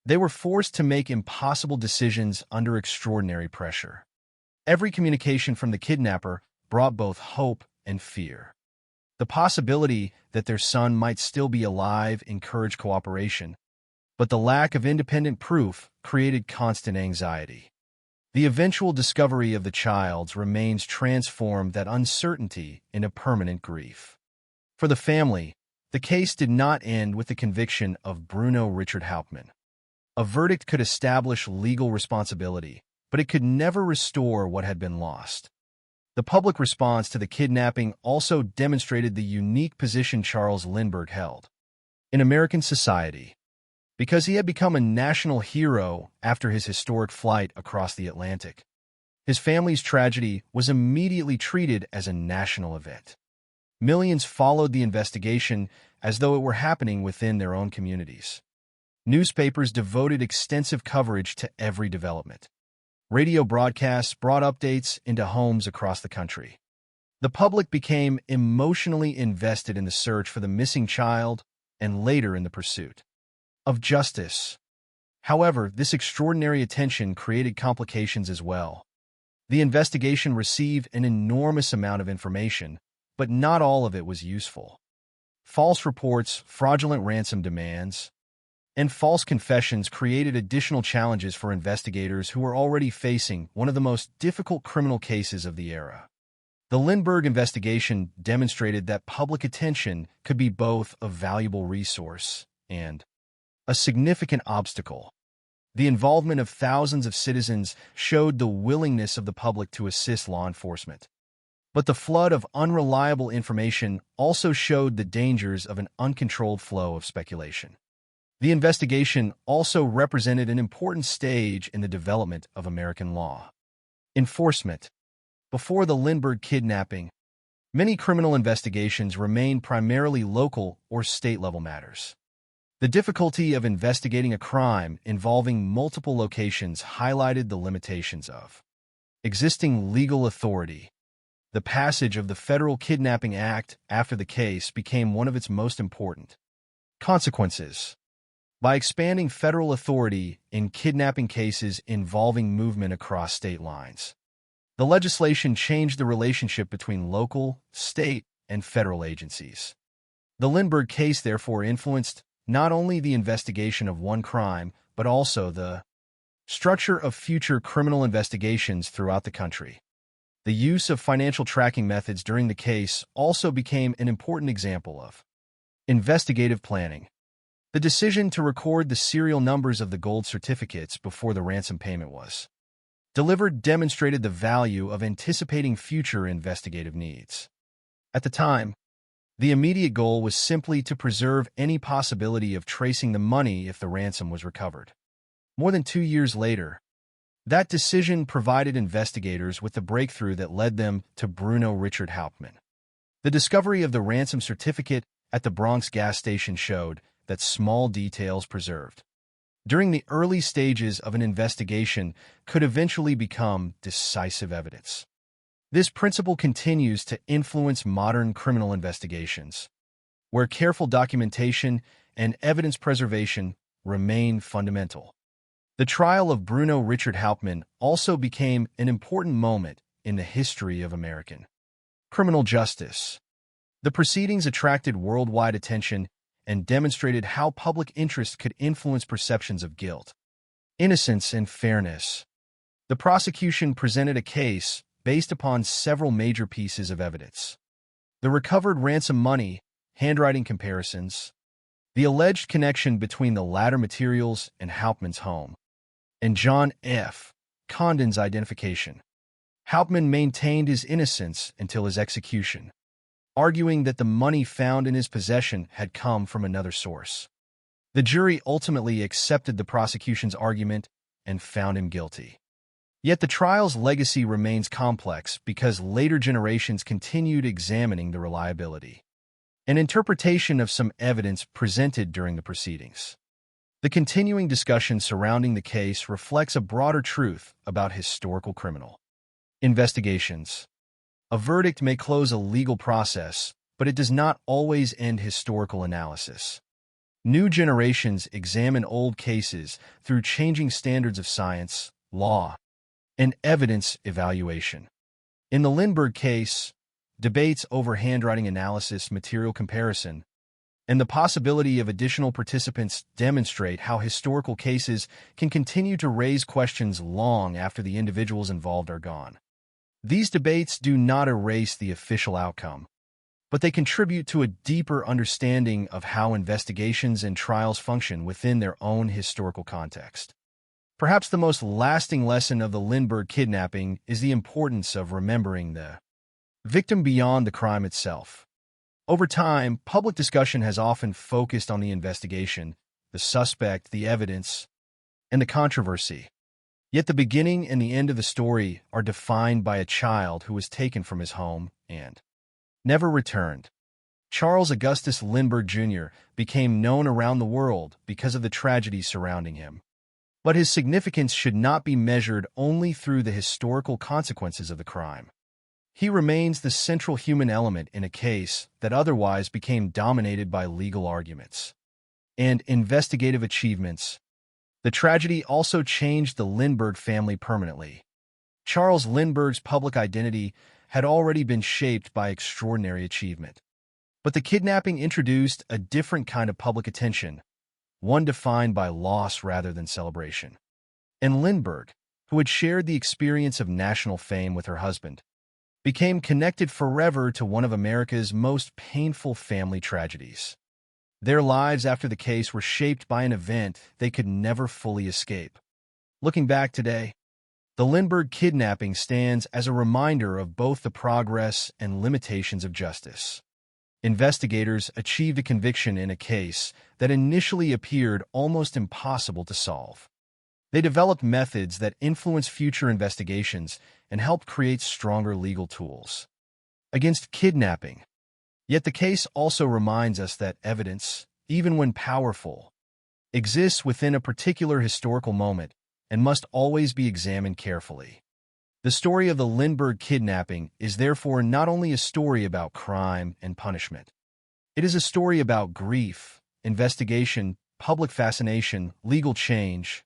They were forced to make impossible decisions under extraordinary pressure. Every communication from the kidnapper brought both hope and fear. The possibility that their son might still be alive encouraged cooperation, but the lack of independent proof created constant anxiety. The eventual discovery of the child's remains transformed that uncertainty into permanent grief. For the family, the case did not end with the conviction of Bruno Richard Hauptmann. A verdict could establish legal responsibility, but it could never restore what had been lost. The public response to the kidnapping also demonstrated the unique position Charles Lindbergh held in American society, because he had become a national hero after his historic flight across the Atlantic. His family's tragedy was immediately treated as a national event. Millions followed the investigation as though it were happening within their own communities. Newspapers devoted extensive coverage to every development. Radio broadcasts brought updates into homes across the country. The public became emotionally invested in the search for the missing child and later in the pursuit of justice. However, this extraordinary attention created complications as well. The investigation received an enormous amount of information, but not all of it was useful. False reports, fraudulent ransom demands, and false confessions created additional challenges for investigators who were already facing one of the most difficult criminal cases of the era. The Lindbergh investigation demonstrated that public attention could be both a valuable resource and a significant obstacle. The involvement of thousands of citizens showed the willingness of the public to assist law enforcement. But the flood of unreliable information also showed the dangers of an uncontrolled flow of speculation. The investigation also represented an important stage in the development of American law enforcement. Before the Lindbergh kidnapping, many criminal investigations remained primarily local or state-level matters. The difficulty of investigating a crime involving multiple locations highlighted the limitations of existing legal authority. The passage of the Federal Kidnapping Act after the case became one of its most important consequences. By expanding federal authority in kidnapping cases involving movement across state lines, the legislation changed the relationship between local, state, and federal agencies. The Lindbergh case therefore influenced not only the investigation of one crime, but also the structure of future criminal investigations throughout the country. The use of financial tracking methods during the case also became an important example of investigative planning. The decision to record the serial numbers of the gold certificates before the ransom payment was delivered demonstrated the value of anticipating future investigative needs. At the time, the immediate goal was simply to preserve any possibility of tracing the money if the ransom was recovered. More than 2 years later, that decision provided investigators with the breakthrough that led them to Bruno Richard Hauptmann. The discovery of the ransom certificate at the Bronx gas station showed that small details preserved during the early stages of an investigation could eventually become decisive evidence. This principle continues to influence modern criminal investigations, where careful documentation and evidence preservation remain fundamental. The trial of Bruno Richard Hauptmann also became an important moment in the history of American criminal justice. The proceedings attracted worldwide attention and demonstrated how public interest could influence perceptions of guilt, innocence, and fairness. The prosecution presented a case based upon several major pieces of evidence: the recovered ransom money, handwriting comparisons, the alleged connection between the latter materials and Hauptmann's home, and John F. Condon's identification. Hauptmann maintained his innocence until his execution, arguing that the money found in his possession had come from another source. The jury ultimately accepted the prosecution's argument and found him guilty. Yet the trial's legacy remains complex because later generations continued examining the reliability and interpretation of some evidence presented during the proceedings. The continuing discussion surrounding the case reflects a broader truth about historical criminal investigations. A verdict may close a legal process, but it does not always end historical analysis. New generations examine old cases through changing standards of science, law, and evidence evaluation. In the Lindbergh case, debates over handwriting analysis, material comparison, and the possibility of additional participants demonstrate how historical cases can continue to raise questions long after the individuals involved are gone. These debates do not erase the official outcome, but they contribute to a deeper understanding of how investigations and trials function within their own historical context. Perhaps the most lasting lesson of the Lindbergh kidnapping is the importance of remembering the victim beyond the crime itself. Over time, public discussion has often focused on the investigation, the suspect, the evidence, and the controversy. Yet the beginning and the end of the story are defined by a child who was taken from his home and never returned. Charles Augustus Lindbergh Jr. became known around the world because of the tragedy surrounding him. But his significance should not be measured only through the historical consequences of the crime. He remains the central human element in a case that otherwise became dominated by legal arguments and investigative achievements. The tragedy also changed the Lindbergh family permanently. Charles Lindbergh's public identity had already been shaped by extraordinary achievement. But the kidnapping introduced a different kind of public attention, one defined by loss rather than celebration. And Lindbergh, who had shared the experience of national fame with her husband, became connected forever to one of America's most painful family tragedies. Their lives after the case were shaped by an event they could never fully escape. Looking back today, the Lindbergh kidnapping stands as a reminder of both the progress and limitations of justice. Investigators achieved a conviction in a case that initially appeared almost impossible to solve. They developed methods that influenced future investigations and helped create stronger legal tools against kidnapping. Yet the case also reminds us that evidence, even when powerful, exists within a particular historical moment and must always be examined carefully. The story of the Lindbergh kidnapping is therefore not only a story about crime and punishment. It is a story about grief, investigation, public fascination, legal change,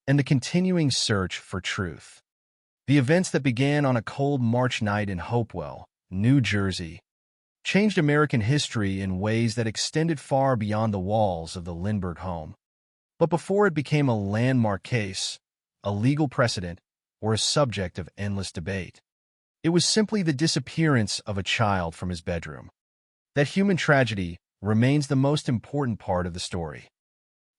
and the continuing search for truth. The events that began on a cold March night in Hopewell, New Jersey, changed American history in ways that extended far beyond the walls of the Lindbergh home. But before it became a landmark case, a legal precedent, or a subject of endless debate, it was simply the disappearance of a child from his bedroom. That human tragedy remains the most important part of the story.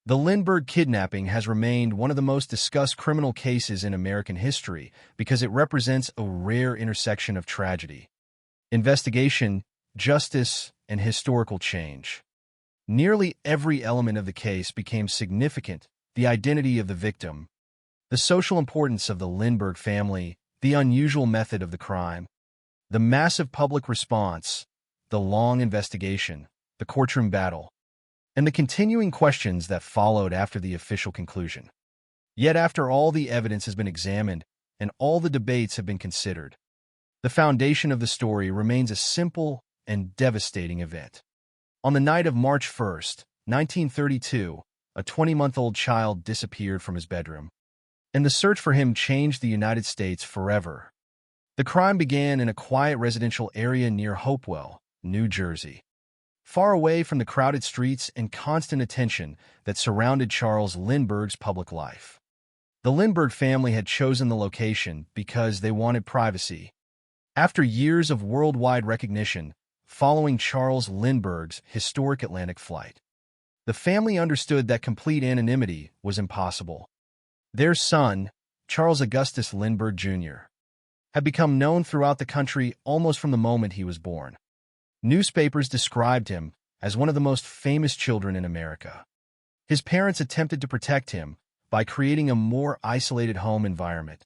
The Lindbergh kidnapping has remained one of the most discussed criminal cases in American history because it represents a rare intersection of tragedy, investigation, justice, and historical change. Nearly every element of the case became significant: the identity of the victim, the social importance of the Lindbergh family, the unusual method of the crime, the massive public response, the long investigation, the courtroom battle, and the continuing questions that followed after the official conclusion. Yet after all the evidence has been examined and all the debates have been considered, the foundation of the story remains a simple and devastating event. On the night of March 1st, 1932, a 20-month-old child disappeared from his bedroom, and the search for him changed the United States forever. The crime began in a quiet residential area near Hopewell, New Jersey, far away from the crowded streets and constant attention that surrounded Charles Lindbergh's public life. The Lindbergh family had chosen the location because they wanted privacy. After years of worldwide recognition following Charles Lindbergh's historic Atlantic flight, the family understood that complete anonymity was impossible. Their son, Charles Augustus Lindbergh Jr., had become known throughout the country almost from the moment he was born. Newspapers described him as one of the most famous children in America. His parents attempted to protect him by creating a more isolated home environment,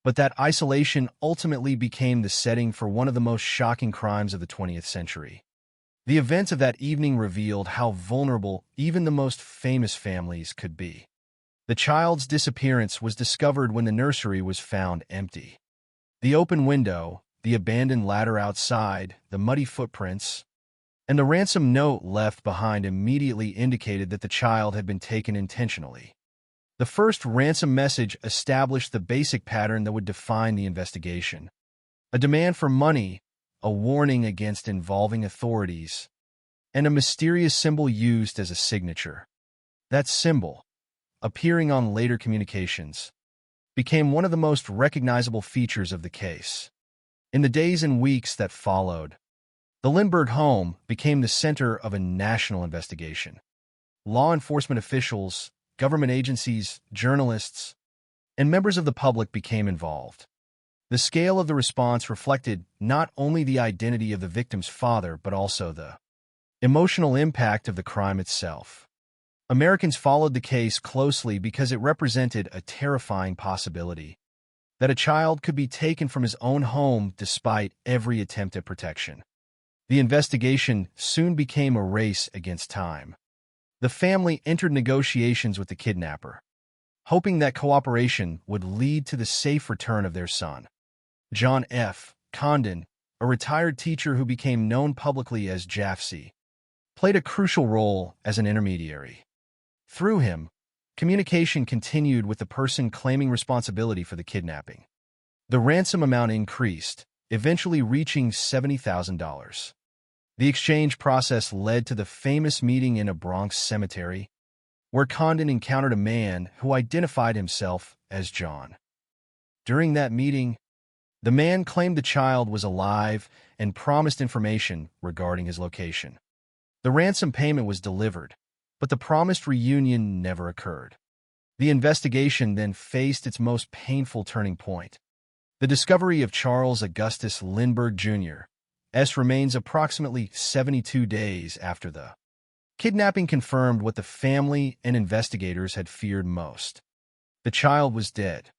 but that isolation ultimately became the setting for one of the most shocking crimes of the 20th century. The events of that evening revealed how vulnerable even the most famous families could be. The child's disappearance was discovered when the nursery was found empty. The open window, the abandoned ladder outside, the muddy footprints, and the ransom note left behind immediately indicated that the child had been taken intentionally. The first ransom message established the basic pattern that would define the investigation: a demand for money, a warning against involving authorities, and a mysterious symbol used as a signature. That symbol, appearing on later communications, became one of the most recognizable features of the case. In the days and weeks that followed, the Lindbergh home became the center of a national investigation. Law enforcement officials, government agencies, journalists, and members of the public became involved. The scale of the response reflected not only the identity of the victim's father, but also the emotional impact of the crime itself. Americans followed the case closely because it represented a terrifying possibility that a child could be taken from his own home despite every attempt at protection. The investigation soon became a race against time. The family entered negotiations with the kidnapper, hoping that cooperation would lead to the safe return of their son. John F. Condon, a retired teacher who became known publicly as Jaffe, played a crucial role as an intermediary. Through him, communication continued with the person claiming responsibility for the kidnapping. The ransom amount increased, eventually reaching $70,000. The exchange process led to the famous meeting in a Bronx cemetery, where Condon encountered a man who identified himself as John. During that meeting, the man claimed the child was alive and promised information regarding his location. The ransom payment was delivered, but the promised reunion never occurred. The investigation then faced its most painful turning point. The discovery of Charles Augustus Lindbergh Jr.'s remains approximately 72 days after the kidnapping confirmed what the family and investigators had feared most. The child was dead.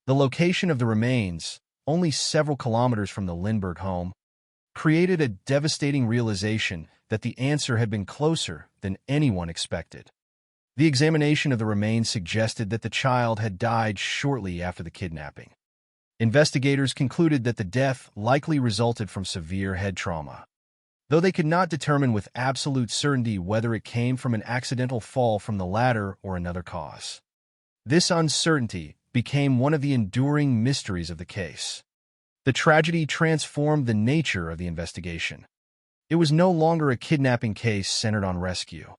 The location of the remains, only several kilometers from the Lindbergh home, created a devastating realization that the answer had been closer than anyone expected. The examination of the remains suggested that the child had died shortly after the kidnapping. Investigators concluded that the death likely resulted from severe head trauma, though they could not determine with absolute certainty whether it came from an accidental fall from the ladder or another cause. This uncertainty became one of the enduring mysteries of the case. The tragedy transformed the nature of the investigation. It was no longer a kidnapping case centered on rescue.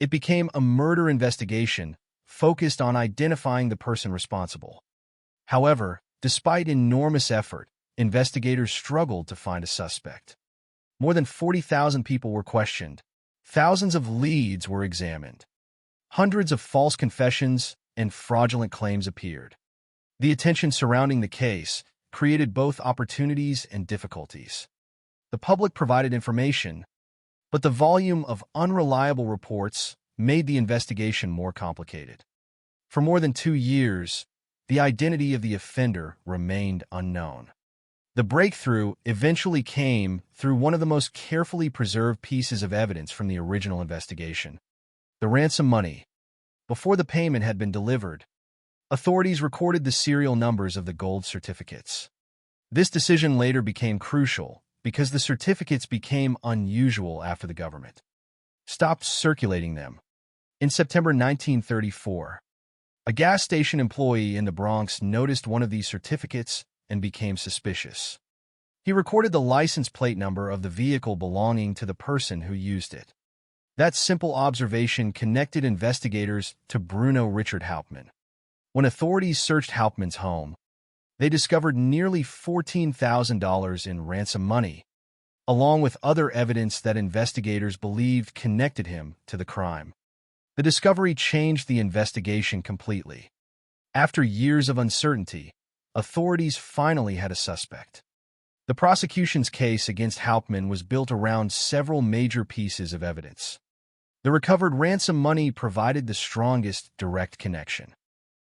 It became a murder investigation focused on identifying the person responsible. However, despite enormous effort, investigators struggled to find a suspect. More than 40,000 people were questioned. Thousands of leads were examined. Hundreds of false confessions and fraudulent claims appeared. The attention surrounding the case created both opportunities and difficulties. The public provided information, but the volume of unreliable reports made the investigation more complicated. For more than 2 years, the identity of the offender remained unknown. The breakthrough eventually came through one of the most carefully preserved pieces of evidence from the original investigation: the ransom money. Before the payment had been delivered, authorities recorded the serial numbers of the gold certificates. This decision later became crucial because the certificates became unusual after the government stopped circulating them. In September 1934, a gas station employee in the Bronx noticed one of these certificates and became suspicious. He recorded the license plate number of the vehicle belonging to the person who used it. That simple observation connected investigators to Bruno Richard Hauptmann. When authorities searched Hauptmann's home, they discovered nearly $14,000 in ransom money, along with other evidence that investigators believed connected him to the crime. The discovery changed the investigation completely. After years of uncertainty, authorities finally had a suspect. The prosecution's case against Hauptmann was built around several major pieces of evidence. The recovered ransom money provided the strongest direct connection.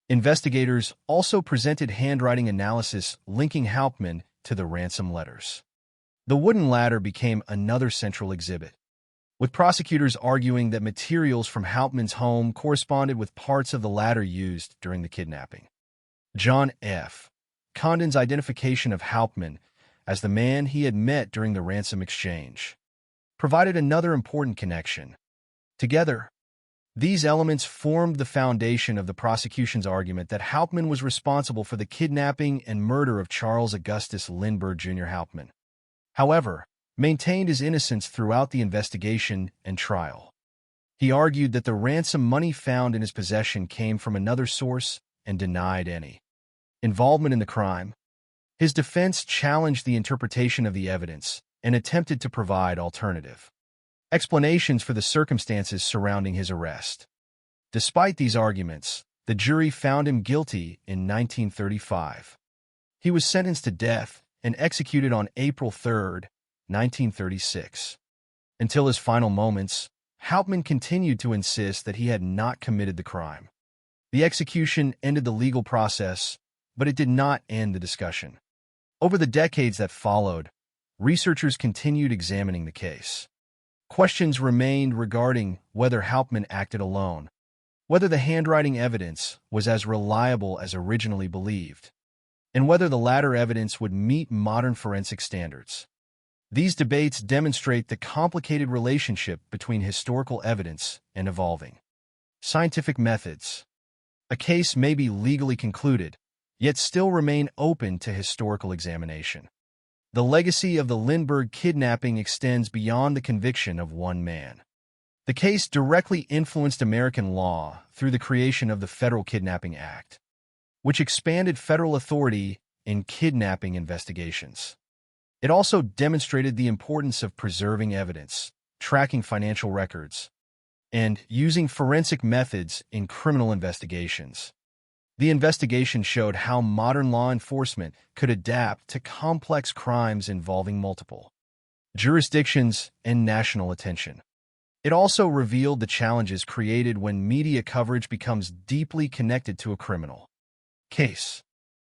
Investigators also presented handwriting analysis linking Hauptmann to the ransom letters. The wooden ladder became another central exhibit, with prosecutors arguing that materials from Hauptmann's home corresponded with parts of the ladder used during the kidnapping. John F. Condon's identification of Hauptmann as the man he had met during the ransom exchange provided another important connection. Together, these elements formed the foundation of the prosecution's argument that Hauptmann was responsible for the kidnapping and murder of Charles Augustus Lindbergh Jr. Hauptmann. However, maintained his innocence throughout the investigation and trial. He argued that the ransom money found in his possession came from another source and denied any involvement in the crime. His defense challenged the interpretation of the evidence and attempted to provide alternative explanations for the circumstances surrounding his arrest. Despite these arguments, the jury found him guilty in 1935. He was sentenced to death and executed on April 3, 1936. Until his final moments, Hauptmann continued to insist that he had not committed the crime. The execution ended the legal process, but it did not end the discussion. Over the decades that followed, researchers continued examining the case. Questions remained regarding whether Hauptmann acted alone, whether the handwriting evidence was as reliable as originally believed, and whether the latter evidence would meet modern forensic standards. These debates demonstrate the complicated relationship between historical evidence and evolving scientific methods. A case may be legally concluded, yet still remain open to historical examination. The legacy of the Lindbergh kidnapping extends beyond the conviction of one man. The case directly influenced American law through the creation of the Federal Kidnapping Act, which expanded federal authority in kidnapping investigations. It also demonstrated the importance of preserving evidence, tracking financial records, and using forensic methods in criminal investigations. The investigation showed how modern law enforcement could adapt to complex crimes involving multiple jurisdictions and national attention. It also revealed the challenges created when media coverage becomes deeply connected to a criminal case.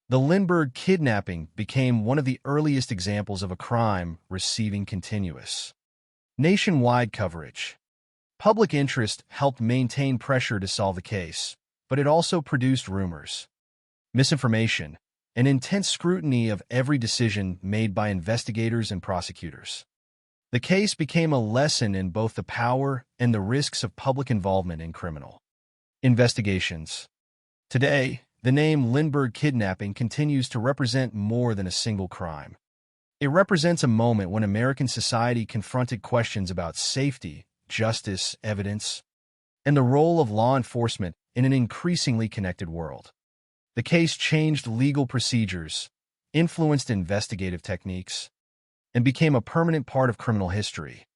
The Lindbergh kidnapping became one of the earliest examples of a crime receiving continuous nationwide coverage. Public interest helped maintain pressure to solve the case, but it also produced rumors, misinformation, and intense scrutiny of every decision made by investigators and prosecutors. The case became a lesson in both the power and the risks of public involvement in criminal investigations. Today, the name Lindbergh kidnapping continues to represent more than a single crime. It represents a moment when American society confronted questions about safety, justice, evidence, and the role of law enforcement in an increasingly connected world. The case changed legal procedures, influenced investigative techniques, and became a permanent part of criminal history.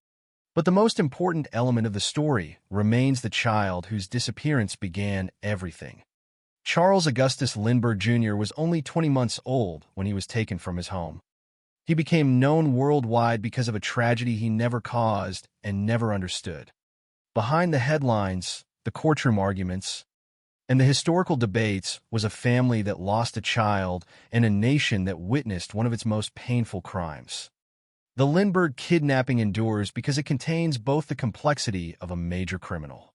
But the most important element of the story remains the child whose disappearance began everything. Charles Augustus Lindbergh Jr. was only 20 months old when he was taken from his home. He became known worldwide because of a tragedy he never caused and never understood. Behind the headlines, the courtroom arguments, and the historical debates was a family that lost a child and a nation that witnessed one of its most painful crimes. The Lindbergh kidnapping endures because it contains both the complexity of a major criminal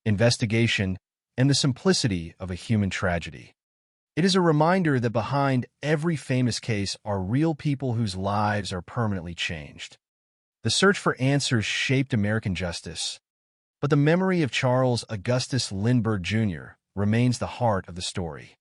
investigation and the simplicity of a human tragedy. It is a reminder that behind every famous case are real people whose lives are permanently changed. The search for answers shaped American justice, but the memory of Charles Augustus Lindbergh Jr. remains the heart of the story.